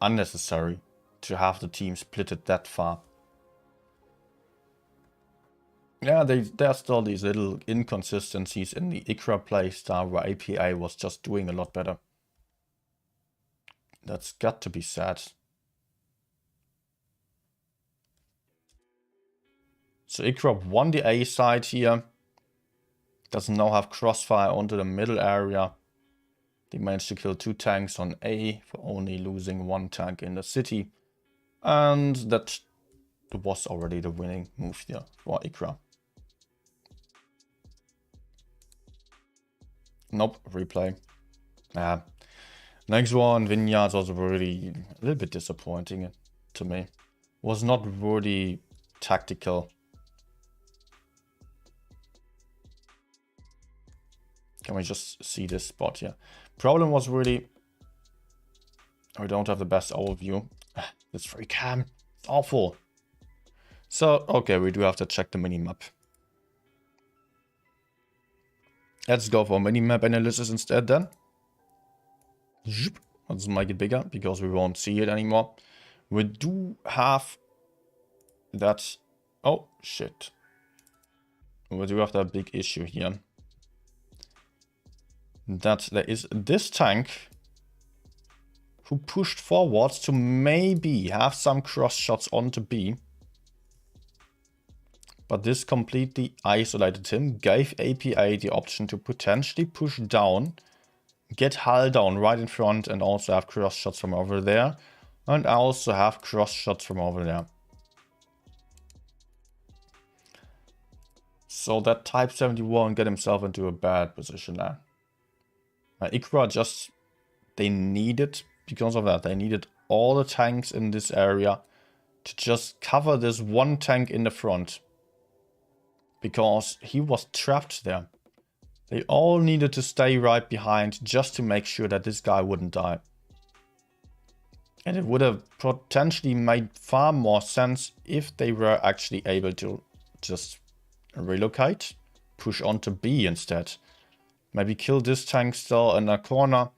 A: unnecessary to have the team split it that far. Yeah, there are still these little inconsistencies in the IKPA playstyle where IKPA was just doing a lot better. That's got to be said. So IKPA won the A side here. Doesn't now have crossfire onto the middle area. They managed to kill 2 tanks on A for only losing 1 tank in the city. And that was already the winning move here for IKPA. Nope, replay. Next one, Vineyards was really a little bit disappointing to me. Was not really tactical. Can we just see this spot here? Problem was really, we don't have the best overview. This free cam, it's awful. So, okay, we do have to check the minimap. Let's go for mini-map analysis instead then. Let's make it bigger, because we won't see it anymore. We do have that... Oh, shit. We do have that big issue here. That there is this tank who pushed forwards to maybe have some cross shots onto B. But this completely isolated him, gave APA the option to potentially push down, get hull down right in front, and also have cross shots from over there. And also have cross shots from over there. So that Type 71 get himself into a bad position there. IKPA just, they needed, because of that, they needed all the tanks in this area to just cover this one tank in the front. Because he was trapped there. They all needed to stay right behind just to make sure that this guy wouldn't die. And it would have potentially made far more sense if they were actually able to just relocate, push onto B instead. Maybe kill this tank still in a corner,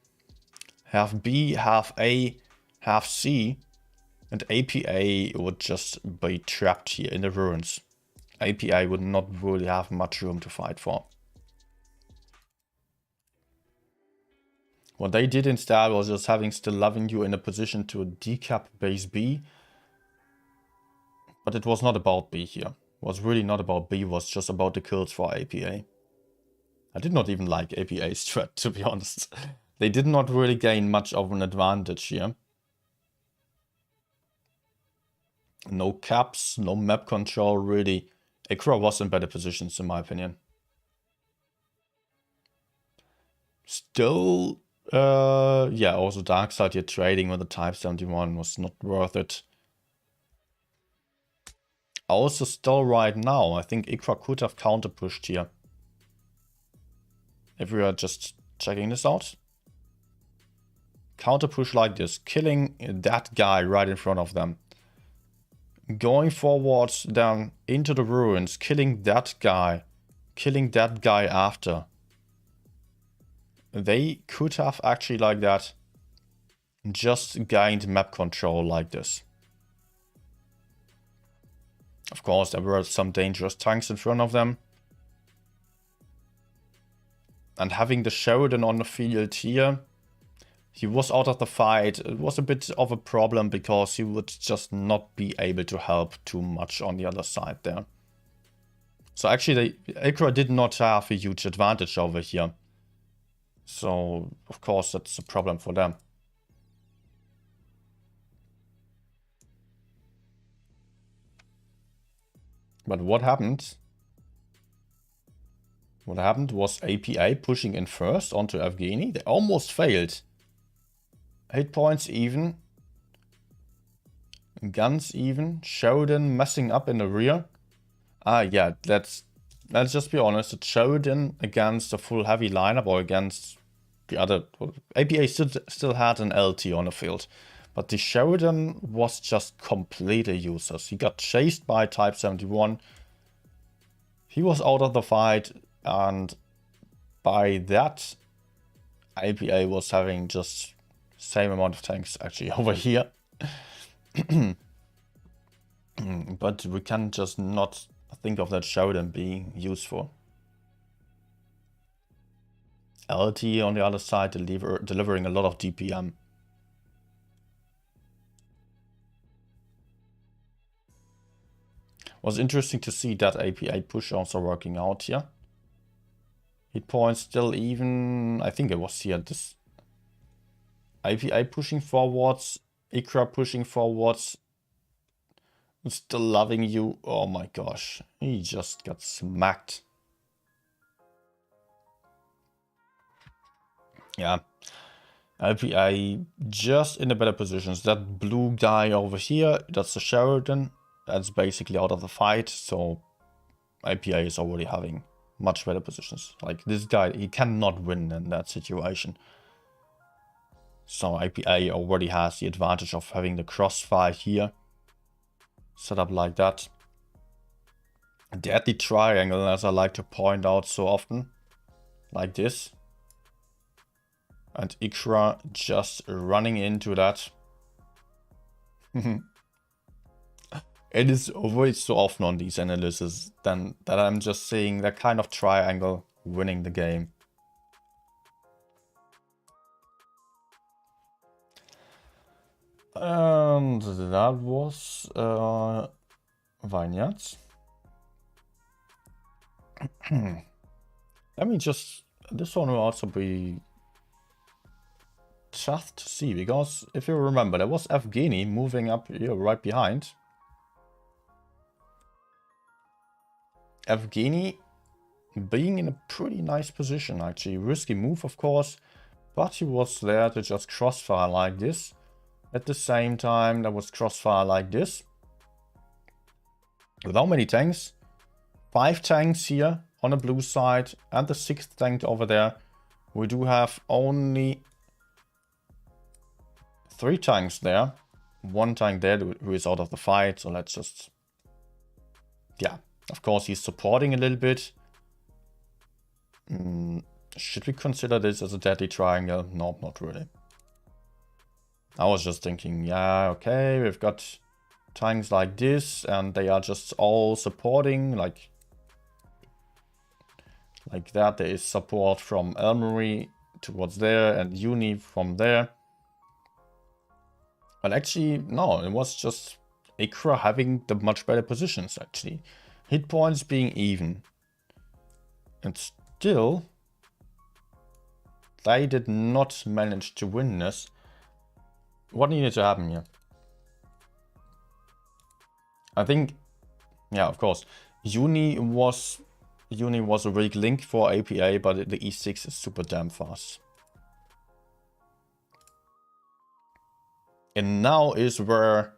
A: have B, have A, have C, and APA would just be trapped here in the ruins. APA would not really have much room to fight for. What they did instead was just having still loving you in a position to decap base B. But it was not about B here. It was really not about B, it was just about the kills for APA. I did not even like APA's strat, to be honest. They did not really gain much of an advantage here. No caps, no map control, really. IKPA was in better positions, in my opinion. Still, yeah, also dark side here trading with the Type 71 was not worth it. Also, still right now, I think IKPA could have counter pushed here. If we are just checking this out. Counter push like this, killing that guy right in front of them. Going forwards down into the ruins, killing that guy after. They could have actually like that just gained map control like this. Of course, there were some dangerous tanks in front of them. And having the Sheridan on the field here, he was out of the fight. It was a bit of a problem because he would just not be able to help too much on the other side there. So actually, IKPA did not have a huge advantage over here. So, of course, that's a problem for them. But what happened? What happened was APA pushing in first onto Evgeny. They almost failed. 8 points even. Guns even. Sheridan messing up in the rear. Yeah, let's just be honest. The Sheridan against the full heavy lineup or against the other... APA still had an LT on the field. But the Sheridan was just completely useless. He got chased by Type 71. He was out of the fight. And by that, APA was having just same amount of tanks actually over here. But we can just not think of that Sheridan being useful. LT on the other side delivering a lot of DPM. Was interesting to see that APA push also working out here. Hit points still even, I think it was here, this APA pushing forwards, IKPA pushing forwards, still loving you. Oh my gosh, he just got smacked. Yeah, APA just in the better positions. That blue guy over here, that's the Sheridan, that's basically out of the fight, so APA is already having much better positions. Like this guy, he cannot win in that situation. So APA already has the advantage of having the crossfire here set up like that. The triangle, as I like to point out so often. like this. And IKPA just running into that. It is always so often on these analyses then that I'm just seeing that kind of triangle winning the game. And that was Vineyards. Let me just... This one will also be tough to see, because if you remember, there was Evgeny moving up here right behind. Evgeny being in a pretty nice position, actually. Risky move, of course, but he was there to just crossfire like this. At the same time, there was crossfire like this. With how many tanks? 5 tanks here on the blue side, and the 6th tank over there. We do have only 3 tanks there. 1 tank there who is out of the fight, so let's just... Yeah, of course he's supporting a little bit. Should we consider this as a deadly triangle? No, not really. I was just thinking, yeah, okay, we've got tanks like this, and they are just all supporting, like that. There is support from Elmery towards there, and Uni from there. But actually, no, it was just IKPA having the much better positions, actually. Hit points being even. And still, they did not manage to win this. What needed to happen here? I think, yeah, of course, Uni was a weak link for APA, but the E6 is super damn fast. And now is where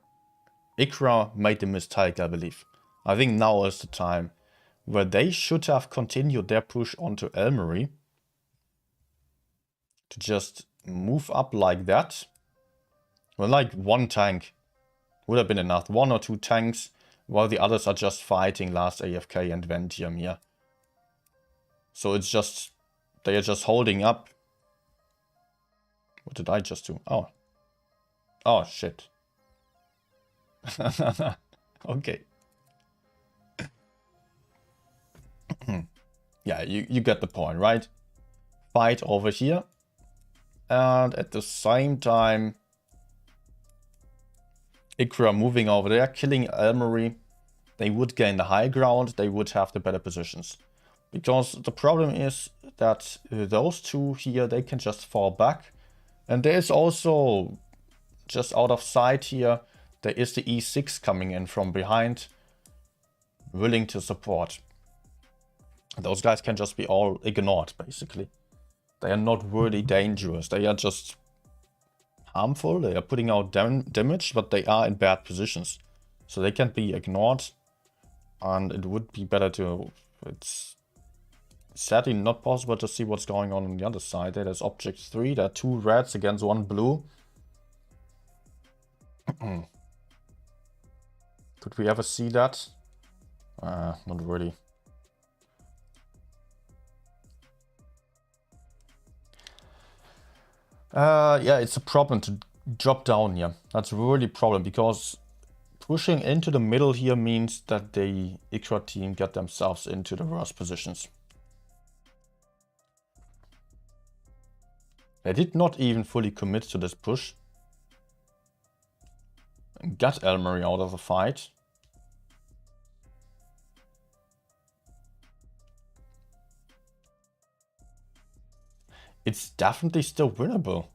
A: IKPA made the mistake, I believe. I think now is the time where they should have continued their push onto Elmery. To just move up like that. Well, like 1 tank would have been enough. 1 or 2 tanks, while the others are just fighting last AFK and Ventium here. So it's just, they are just holding up. What did I just do? Oh. Oh, shit. Okay. Yeah, you get the point, right? Fight over here. And at the same time, IKPA moving over there, killing Elmery. They would gain the high ground, they would have the better positions. Because the problem is that those two here, they can just fall back. And there is also, just out of sight here, there is the E6 coming in from behind, willing to support. Those guys can just be all ignored, basically. They are not really dangerous, they are just harmful, they are putting out damage, but they are in bad positions. So they can be ignored, and it would be better to... It's sadly not possible to see what's going on the other side. There's object 3, there are 2 reds against 1 blue. Could we ever see that? Not really. Yeah, it's a problem to drop down here. That's really a problem, because pushing into the middle here means that the IKPA team get themselves into the worst positions. They did not even fully commit to this push. And got Elmery out of the fight. It's definitely still winnable.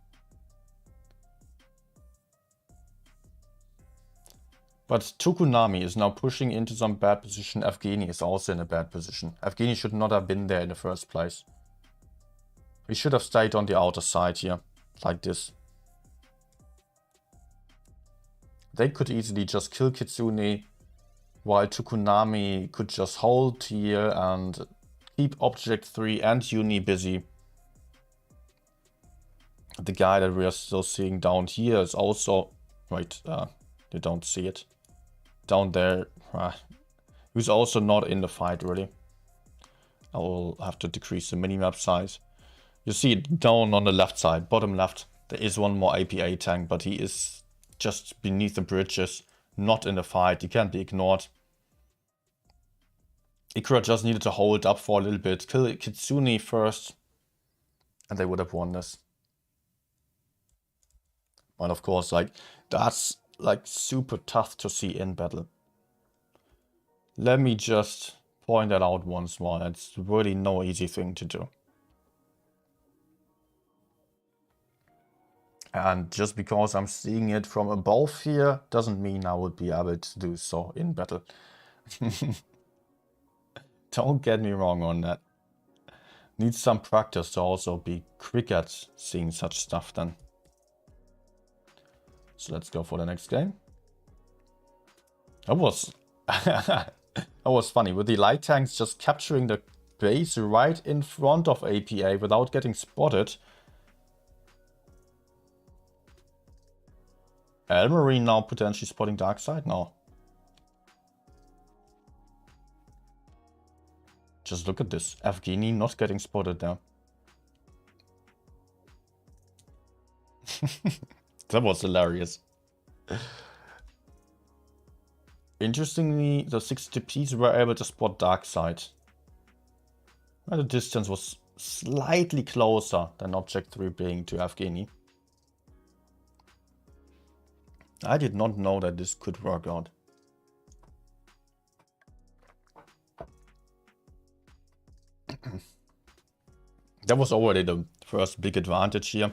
A: But Tokunami is now pushing into some bad position. Evgeny is also in a bad position. Evgeny should not have been there in the first place. He should have stayed on the outer side here, like this. They could easily just kill Kitsune, while Tokunami could just hold here and keep Object 3 and Uni busy. The guy that we are still seeing down here is also... Wait, you don't see it. Down there, who's also not in the fight, really. I will have to decrease the minimap size. You see it down on the left side, bottom left. There is one more APA tank, but he is just beneath the bridges, not in the fight. He can't be ignored. Ikura just needed to hold up for a little bit, kill Kitsune first, and they would have won this. And of course, like, that's like super tough to see in battle. Let me just point that out once more. It's really no easy thing to do. And just because I'm seeing it from above here, doesn't mean I would be able to do so in battle. Don't get me wrong on that. Needs some practice to also be quick at seeing such stuff then. So let's go for the next game. That was that was funny, with the light tanks just capturing the base right in front of APA without getting spotted. Elmarie now potentially spotting dark side now. Just look at this. Evgeny not getting spotted there. That was hilarious. Interestingly, the 60Ps were able to spot dark side. The distance was slightly closer than Object 3 being to Evgeny. I did not know that this could work out. That was already the first big advantage here.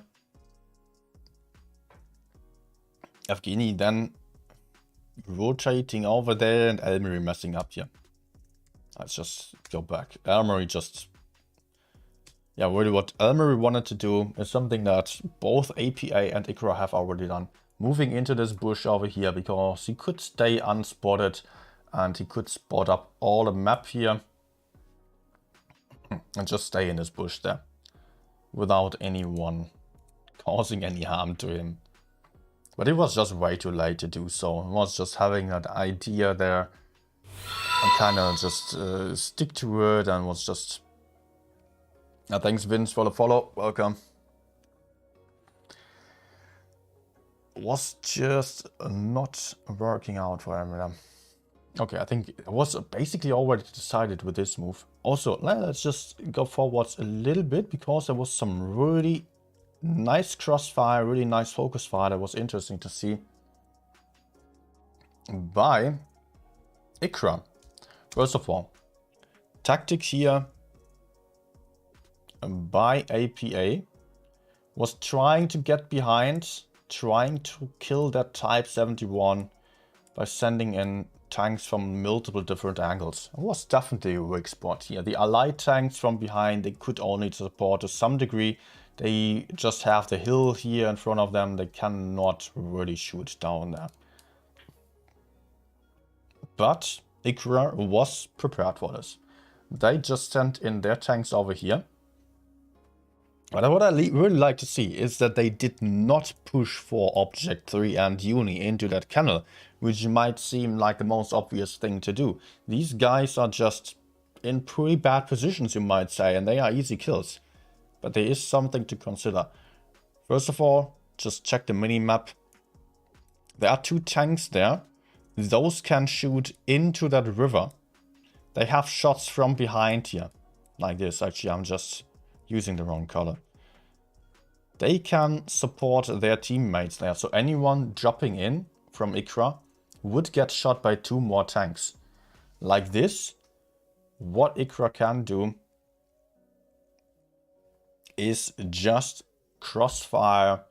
A: Evgeny then rotating over there and Elmarie messing up here. Let's just go back. Elmarie just... Yeah, really what Elmarie wanted to do is something that both APA and Ikura have already done. Moving into this bush over here, because he could stay unspotted and he could spot up all the map here and just stay in this bush there without anyone causing any harm to him. But it was just way too late to do so. It was just having that idea there and kind of just stick to it, and was just... thanks Vince for the follow, welcome. Was just not working out for him. Okay, I think it was basically already decided with this move. Also, let's just go forwards a little bit, because there was some really nice crossfire, really nice focus fire that was interesting to see by Ikura. First of all, tactic here by APA was trying to get behind, trying to kill that Type 71 by sending in tanks from multiple different angles. It was definitely a weak spot here. The allied tanks from behind, they could only support to some degree. They just have the hill here in front of them. They cannot really shoot down there. But Ikura was prepared for this. They just sent in their tanks over here. But what I really like to see is that they did not push for Object 3 and Uni into that canal, which might seem like the most obvious thing to do. These guys are just in pretty bad positions, you might say, and they are easy kills. But there is something to consider. First of all, just check the mini-map. There are two tanks there. Those can shoot into that river. They have shots from behind here. Like this, actually, I'm just using the wrong color. They can support their teammates there. So anyone dropping in from Ikura would get shot by two more tanks. Like this, what Ikura can do is just crossfire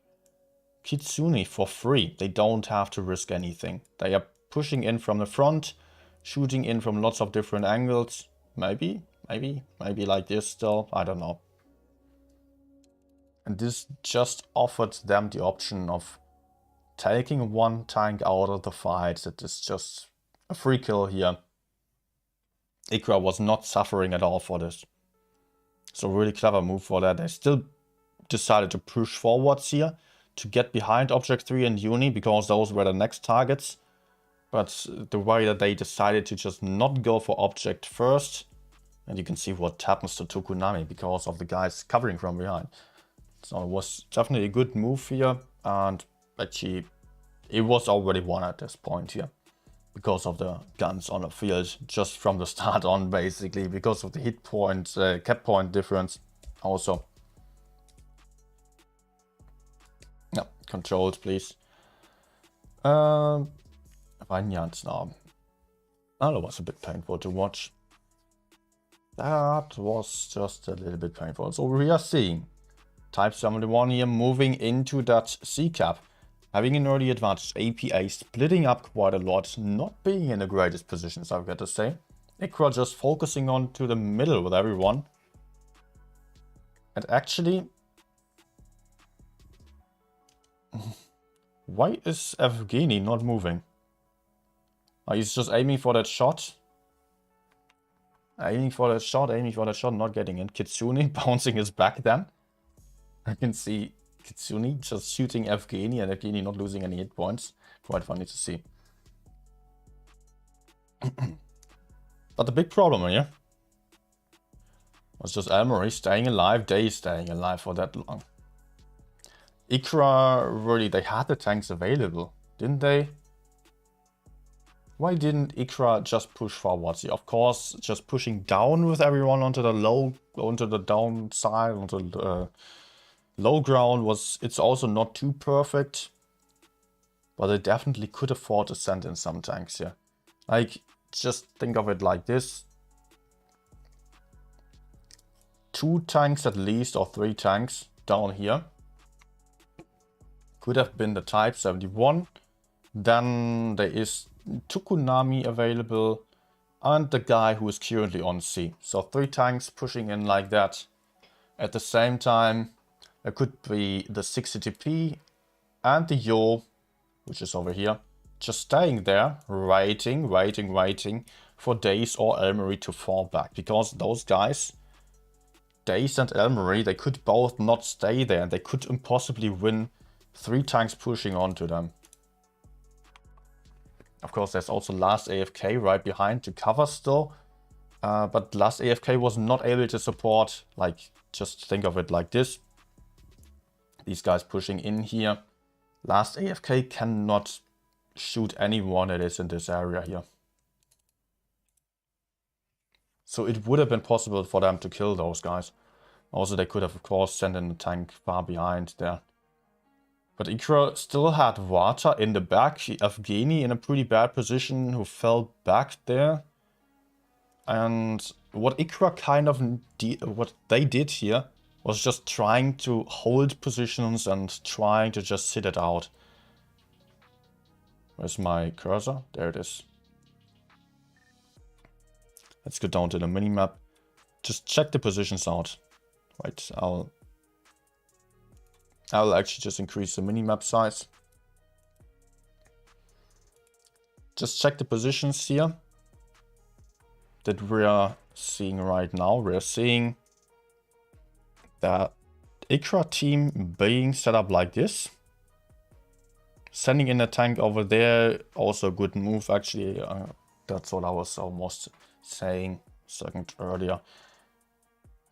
A: Kitsune for free. They don't have to risk anything. They are pushing in from the front, shooting in from lots of different angles. Maybe like this still, I don't know. And this just offered them the option of taking one tank out of the fight. It is just a free kill here. Ikura was not suffering at all for this. So really clever move for that. They still decided to push forwards here to get behind Object 3 and Uni, because those were the next targets. But the way that they decided to just not go for Object first And you can see what happens to Tokunami because of the guys covering from behind. So it was definitely a good move here. And actually, it was already won at this point here. Because of the guns on the field, just from the start on, basically. Because of the hit point, cap point difference also. Yeah, controls, please. Vineyards now. That was a bit painful to watch. That was just a little bit painful. So we are seeing Type 71 here moving into that C cap. Having an early advantage. APA splitting up quite a lot. Not being in the greatest positions, I've got to say. IKPA just focusing on to the middle with everyone. And actually... why is Evgeny not moving? He's just aiming for that shot. Aiming for that shot, not getting it. Kitsune bouncing his back then. I can see Kitsune just shooting Evgeny and Evgeny not losing any hit points. Quite funny to see. But the big problem here was just Elmery staying alive, they staying alive for that long. IKPA, really, they had the tanks available, didn't they? Why didn't IKPA just push forwards here? Of course, just pushing down with everyone onto the downside, onto the low ground it's also not too perfect. But they definitely could afford to send in some tanks here. Like, just think of it like this. 2 tanks at least, or 3 tanks down here. Could have been the Type 71. Then there is Tokunami available. And the guy who is currently on C. So 3 tanks pushing in like that. At the same time, there could be the 60TP and the Yo, which is over here. Just staying there, waiting for Daze or Elmery to fall back. Because those guys, Daze and Elmery, they could both not stay there. And they could impossibly win 3 tanks pushing onto them. Of course, there's also Last AFK right behind to cover still. But Last AFK was not able to support, like, just think of it like this. These guys pushing in here. Last AFK cannot shoot anyone that is in this area here. So it would have been possible for them to kill those guys. Also, they could have, of course, sent in a tank far behind there. But IKPA still had Water in the back. Evgeny in a pretty bad position who fell back there. And what IKPA kind of what they did here was just trying to hold positions and trying to just sit it out. Where's my cursor? There it is. Let's go down to the minimap. Just check the positions out. Right, I'll actually just increase the minimap size. Just check the positions here that we are seeing right now. We're seeing the IKPA team being set up like this. Sending in a tank over there, also a good move actually. That's what I was almost saying a second earlier.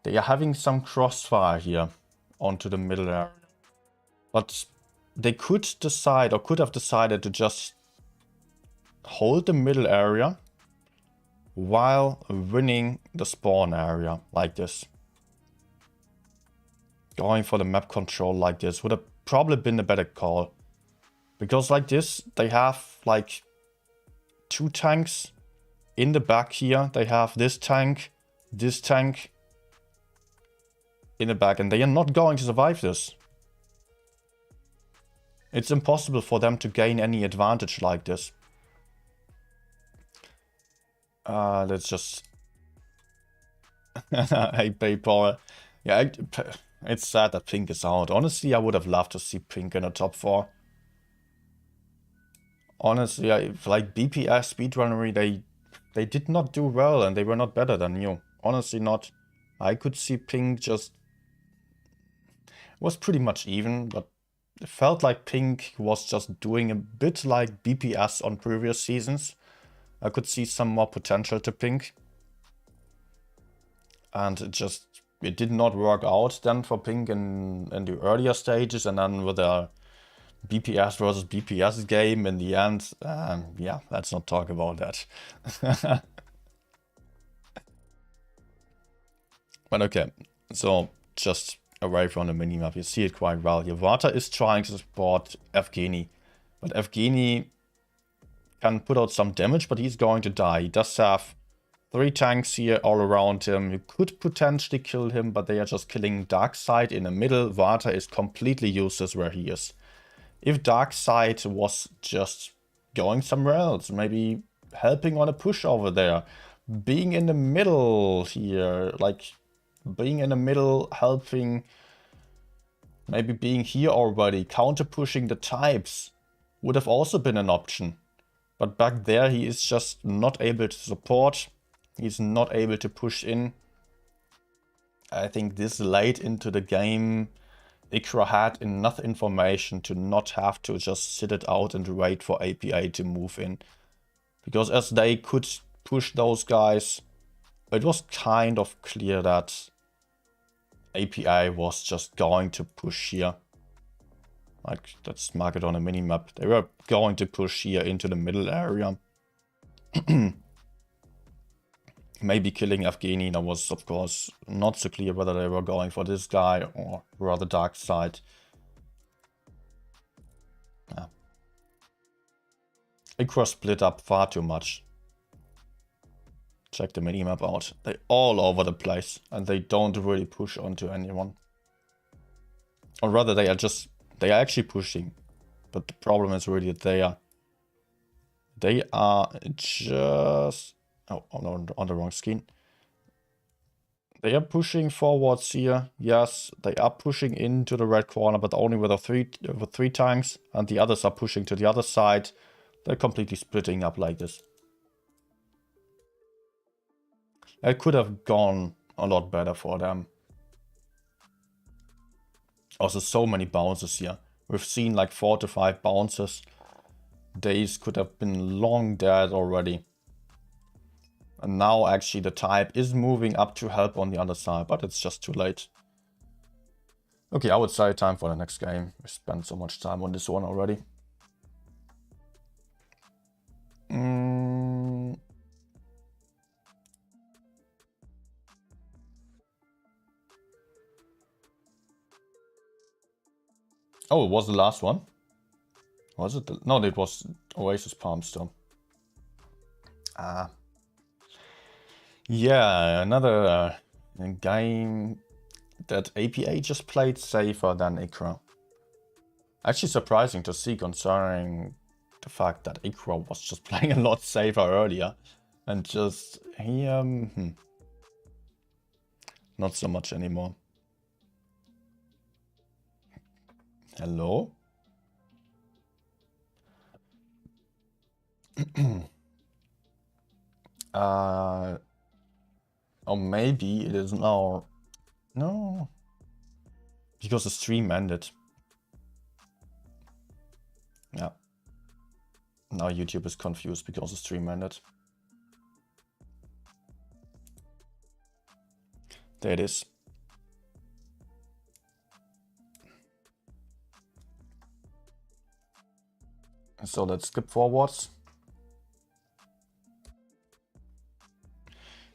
A: They are having some crossfire here onto the middle area. But they could decide, or could have decided, to just hold the middle area while winning the spawn area like this. Going for the map control like this would have probably been a better call. Because like this, they have like 2 tanks in the back here. They have this tank in the back, and they are not going to survive this. It's impossible for them to gain any advantage like this. Let's just... Hey, PayPal. Yeah, it's sad that Pink is out. Honestly, I would have loved to see Pink in the top 4. Honestly, like BPS, Speedrunnery, they did not do well and they were not better than you. Honestly not. I could see Pink just... It was pretty much even, but it felt like Pink was just doing a bit like BPS on previous seasons. I could see some more potential to Pink. and it did not work out then for Pink in the earlier stages, and then with a BPS versus BPS game in the end, yeah, let's not talk about that. But okay, so just away from the minimap, you see it quite well here. Vata is trying to support Evgeny, but Evgeny can put out some damage, but he's going to die. He does have 3 tanks here all around him. You could potentially kill him, but they are just killing Darkseid in the middle. Vata is completely useless where he is. If Darkseid was just going somewhere else, maybe helping on a push over there, being in the middle here, like being in the middle, helping, maybe being here already, counter pushing the types would have also been an option. But back there he is just not able to support, he's not able to push in. I think this late into the game, IKPA had enough information to not have to just sit it out and wait for APA to move in. Because as they could push those guys, it was kind of clear that APA was just going to push here. Like, let's mark it on a minimap. They were going to push here into the middle area. Maybe killing Evgeny. That was, of course, not so clear whether they were going for this guy or rather Darkseid. Yeah. IKPA split up far too much. Check the minimap out. They're all over the place and they don't really push onto anyone. Or rather, they are actually pushing. But the problem is really that they are just... Oh, on the wrong screen. They are pushing forwards here. Yes, they are pushing into the red corner, but only with three tanks. And the others are pushing to the other side. They're completely splitting up like this. It could have gone a lot better for them. Also, so many bounces here. We've seen like 4 to 5 bounces. Days could have been long dead already. And now actually the type is moving up to help on the other side, but it's just too late. Okay, I would say time for the next game. We spent so much time on this one already. Oh, it was the last one? Was it? No, it was Oasis Palmstone. Yeah, another game that APA just played safer than IKPA. Actually surprising to see concerning the fact that IKPA was just playing a lot safer earlier. And just, not so much anymore. Hello? Or maybe it is now... No. Because the stream ended. Yeah. Now YouTube is confused because the stream ended. There it is. So let's skip forwards.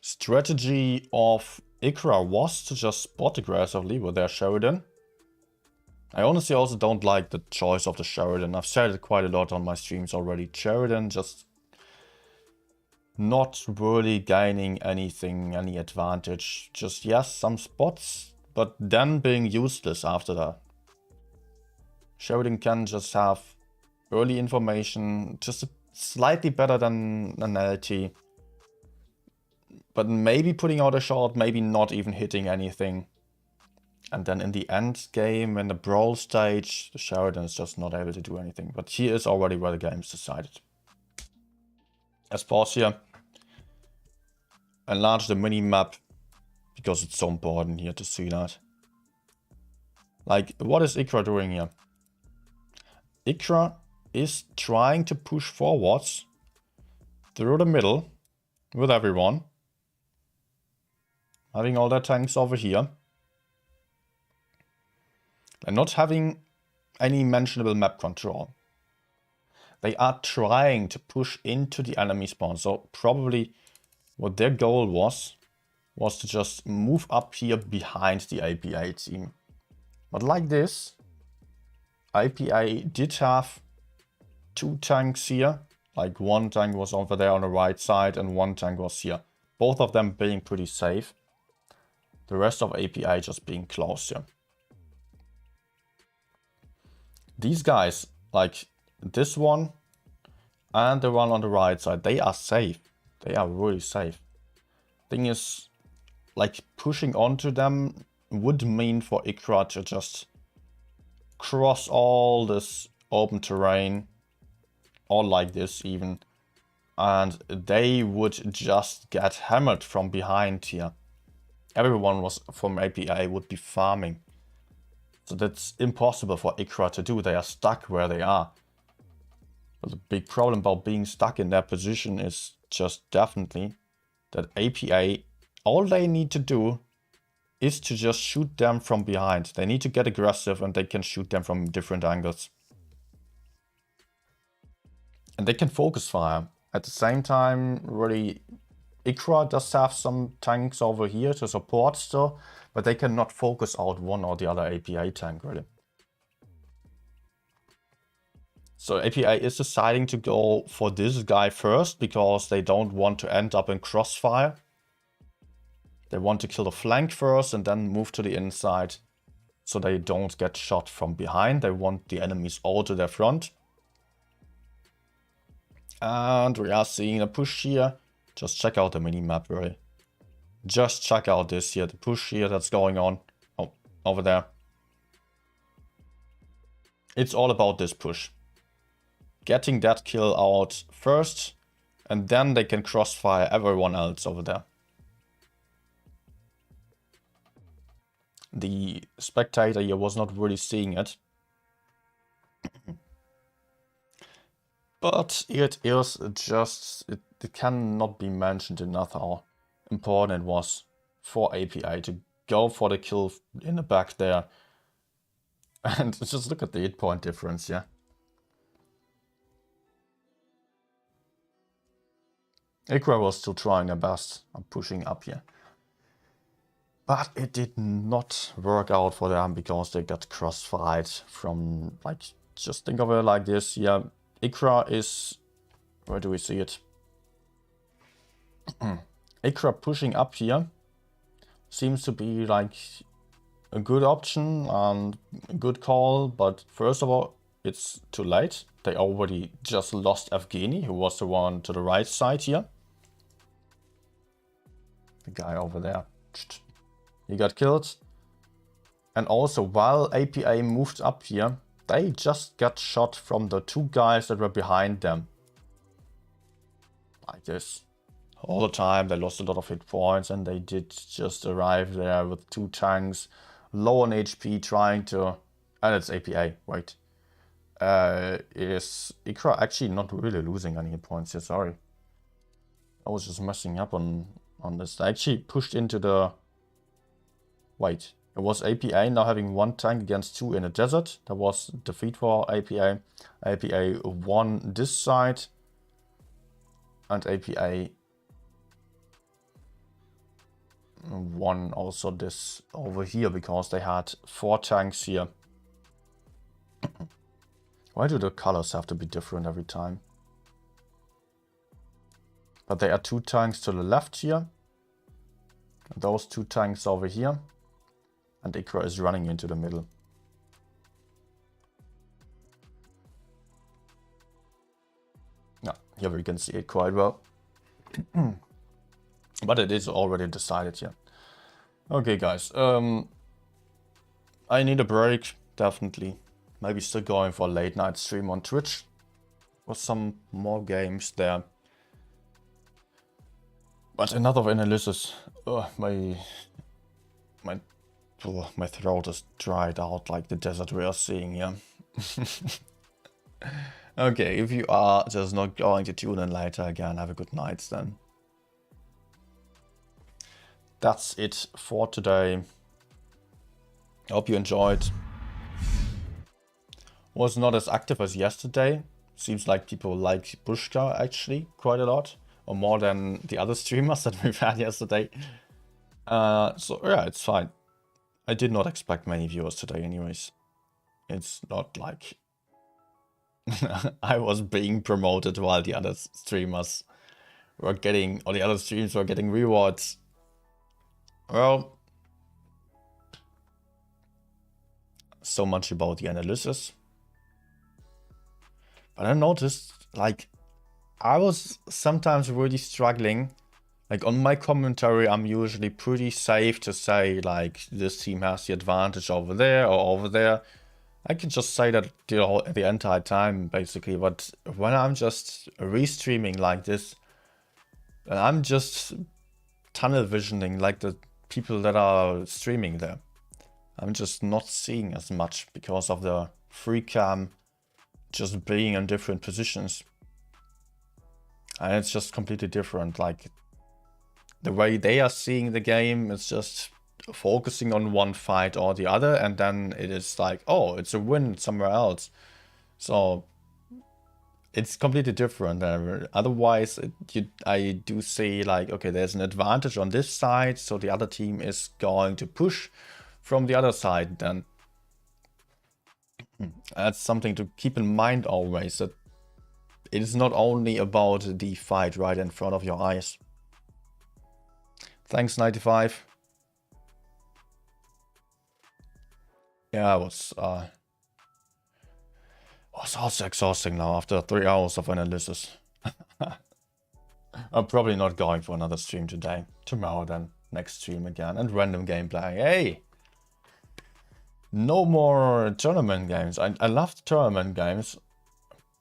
A: Strategy of IKPA was to just spot aggressively with their Sheridan. I honestly also don't like the choice of the Sheridan. I've said it quite a lot on my streams already. Sheridan just not really gaining anything, any advantage. Just, yes, some spots, but then being useless after that. Sheridan can just have early information, just slightly better than an LT. But maybe putting out a shot, maybe not even hitting anything. And then in the end game, in the brawl stage, the Sheridan is just not able to do anything. But here is already where the game is decided. Let's pause here. Enlarge the mini-map, because it's so important here to see that. Like, what is IKPA doing here? IKPA is trying to push forwards through the middle with everyone. having all their tanks over here. And not having any mentionable map control. They are trying to push into the enemy spawn. So probably what their goal was to just move up here behind the IKPA team. But like this, IKPA did have 2 tanks here. Like one tank was over there on the right side and one tank was here. Both of them being pretty safe. The rest of IKPA just being close here. These guys, like this one and the one on the right side, they are safe. They are really safe. Thing is, like pushing onto them would mean for IKPA to just cross all this open terrain, or like this even, and they would just get hammered from behind here. Everyone was from IKPA would be farming. So that's impossible for IKPA to do. They are stuck where they are. But the big problem about being stuck in their position is just definitely that IKPA, all they need to do is to just shoot them from behind. They need to get aggressive and they can shoot them from different angles. And they can focus fire. At the same time, really, IKPA does have some tanks over here to support still, but they cannot focus out one or the other IKPA tank, really. So IKPA is deciding to go for this guy first, because they don't want to end up in crossfire. They want to kill the flank first and then move to the inside, so they don't get shot from behind. They want the enemies all to their front. And we are seeing a push here. Just check out the minimap, really. Just check out this here, the push here that's going on. Oh, over there. It's all about this push. Getting that kill out first, and then they can crossfire everyone else over there. The spectator here was not really seeing it. But it is just, it cannot be mentioned enough how important it was for IKPA to go for the kill in the back there. And just look at the 8-point difference, yeah. IKPA was still trying their best on pushing up here. But it did not work out for them because they got crossfired from, like, just think of it like this, yeah. IKPA is, where do we see it? IKPA pushing up here seems to be like a good option and a good call, but first of all, it's too late. They already just lost Evgeny, who was the one to the right side here. The guy over there. He got killed. And also, while IKPA moved up here, they just got shot from the 2 guys that were behind them. Like this. All the time, they lost a lot of hit points, and they did just arrive there with 2 tanks, low on HP, trying to... And it's IKPA, wait. Is IKPA actually not really losing any hit points here, sorry. I was just messing up on this. I actually pushed into the... Wait. It was IKPA now having 1 tank against 2 in a desert. That was defeat for IKPA. IKPA won this side. And IKPA won also this over here because they had 4 tanks here. Why do the colors have to be different every time? But there are 2 tanks to the left here. Those 2 tanks over here. And IKPA is running into the middle. Yeah, here we can see it quite well. But it is already decided here. Okay, guys. I need a break, definitely. Maybe still going for a late night stream on Twitch. With some more games there. But another analysis. My throat is dried out like the desert we are seeing here. Okay, if you are just not going to tune in later again, have a good night then. that's it for today. I hope you enjoyed. Was not as active as yesterday. Seems like people like Bushka actually quite a lot, or more than the other streamers that we've had yesterday. So yeah, it's fine. I did not expect many viewers today anyways. It's not like I was being promoted while the other streamers were getting, or the other streams were getting rewards. Well, so much about the analysis. But I noticed, like, I was sometimes really struggling. Like, on my commentary, I'm usually pretty safe to say, like, this team has the advantage over there or over there. I can just say that the entire time, basically. But when I'm just restreaming like this, and I'm just tunnel visioning like the people that are streaming there, I'm just not seeing as much because of the free cam just being in different positions. And it's just completely different. Like, the way they are seeing the game is just focusing on one fight or the other, and then it is like, oh, it's a win somewhere else. So it's completely different. Otherwise, I do see like, okay, there's an advantage on this side, so the other team is going to push from the other side. Then that's something to keep in mind always, that it is not only about the fight right in front of your eyes. Thanks, 95. Yeah, it was also exhausting now after 3 hours of analysis. I'm probably not going for another stream today. Tomorrow then, next stream again, and random gameplay. Hey! No more tournament games. I love tournament games,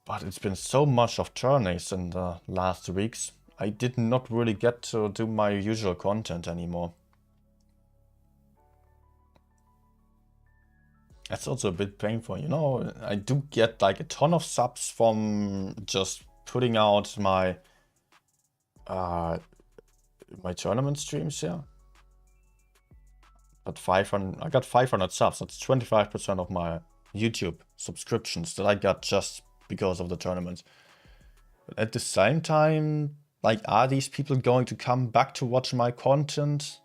A: but it's been so much of tourneys in the last weeks. I did not really get to do my usual content anymore. That's also a bit painful, you know. I do get like a ton of subs from just putting out my my tournament streams here. But I got 500 subs. That's 25% of my YouTube subscriptions that I got just because of the tournaments. But at the same time, like, are these people going to come back to watch my content?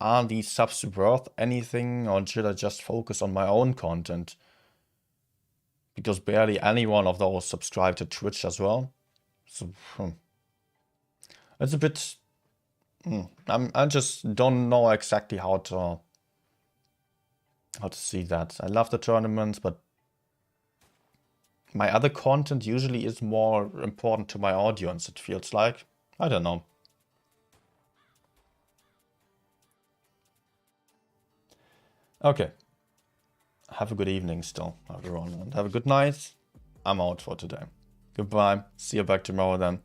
A: Are these subs worth anything, or should I just focus on my own content? Because barely any one of those subscribe to Twitch as well. So, it's a bit... I just don't know exactly how to see that. I love the tournaments, but my other content usually is more important to my audience, it feels like. I don't know. Okay. Have a good evening still, everyone, and have a good night. I'm out for today. Goodbye. See you back tomorrow then.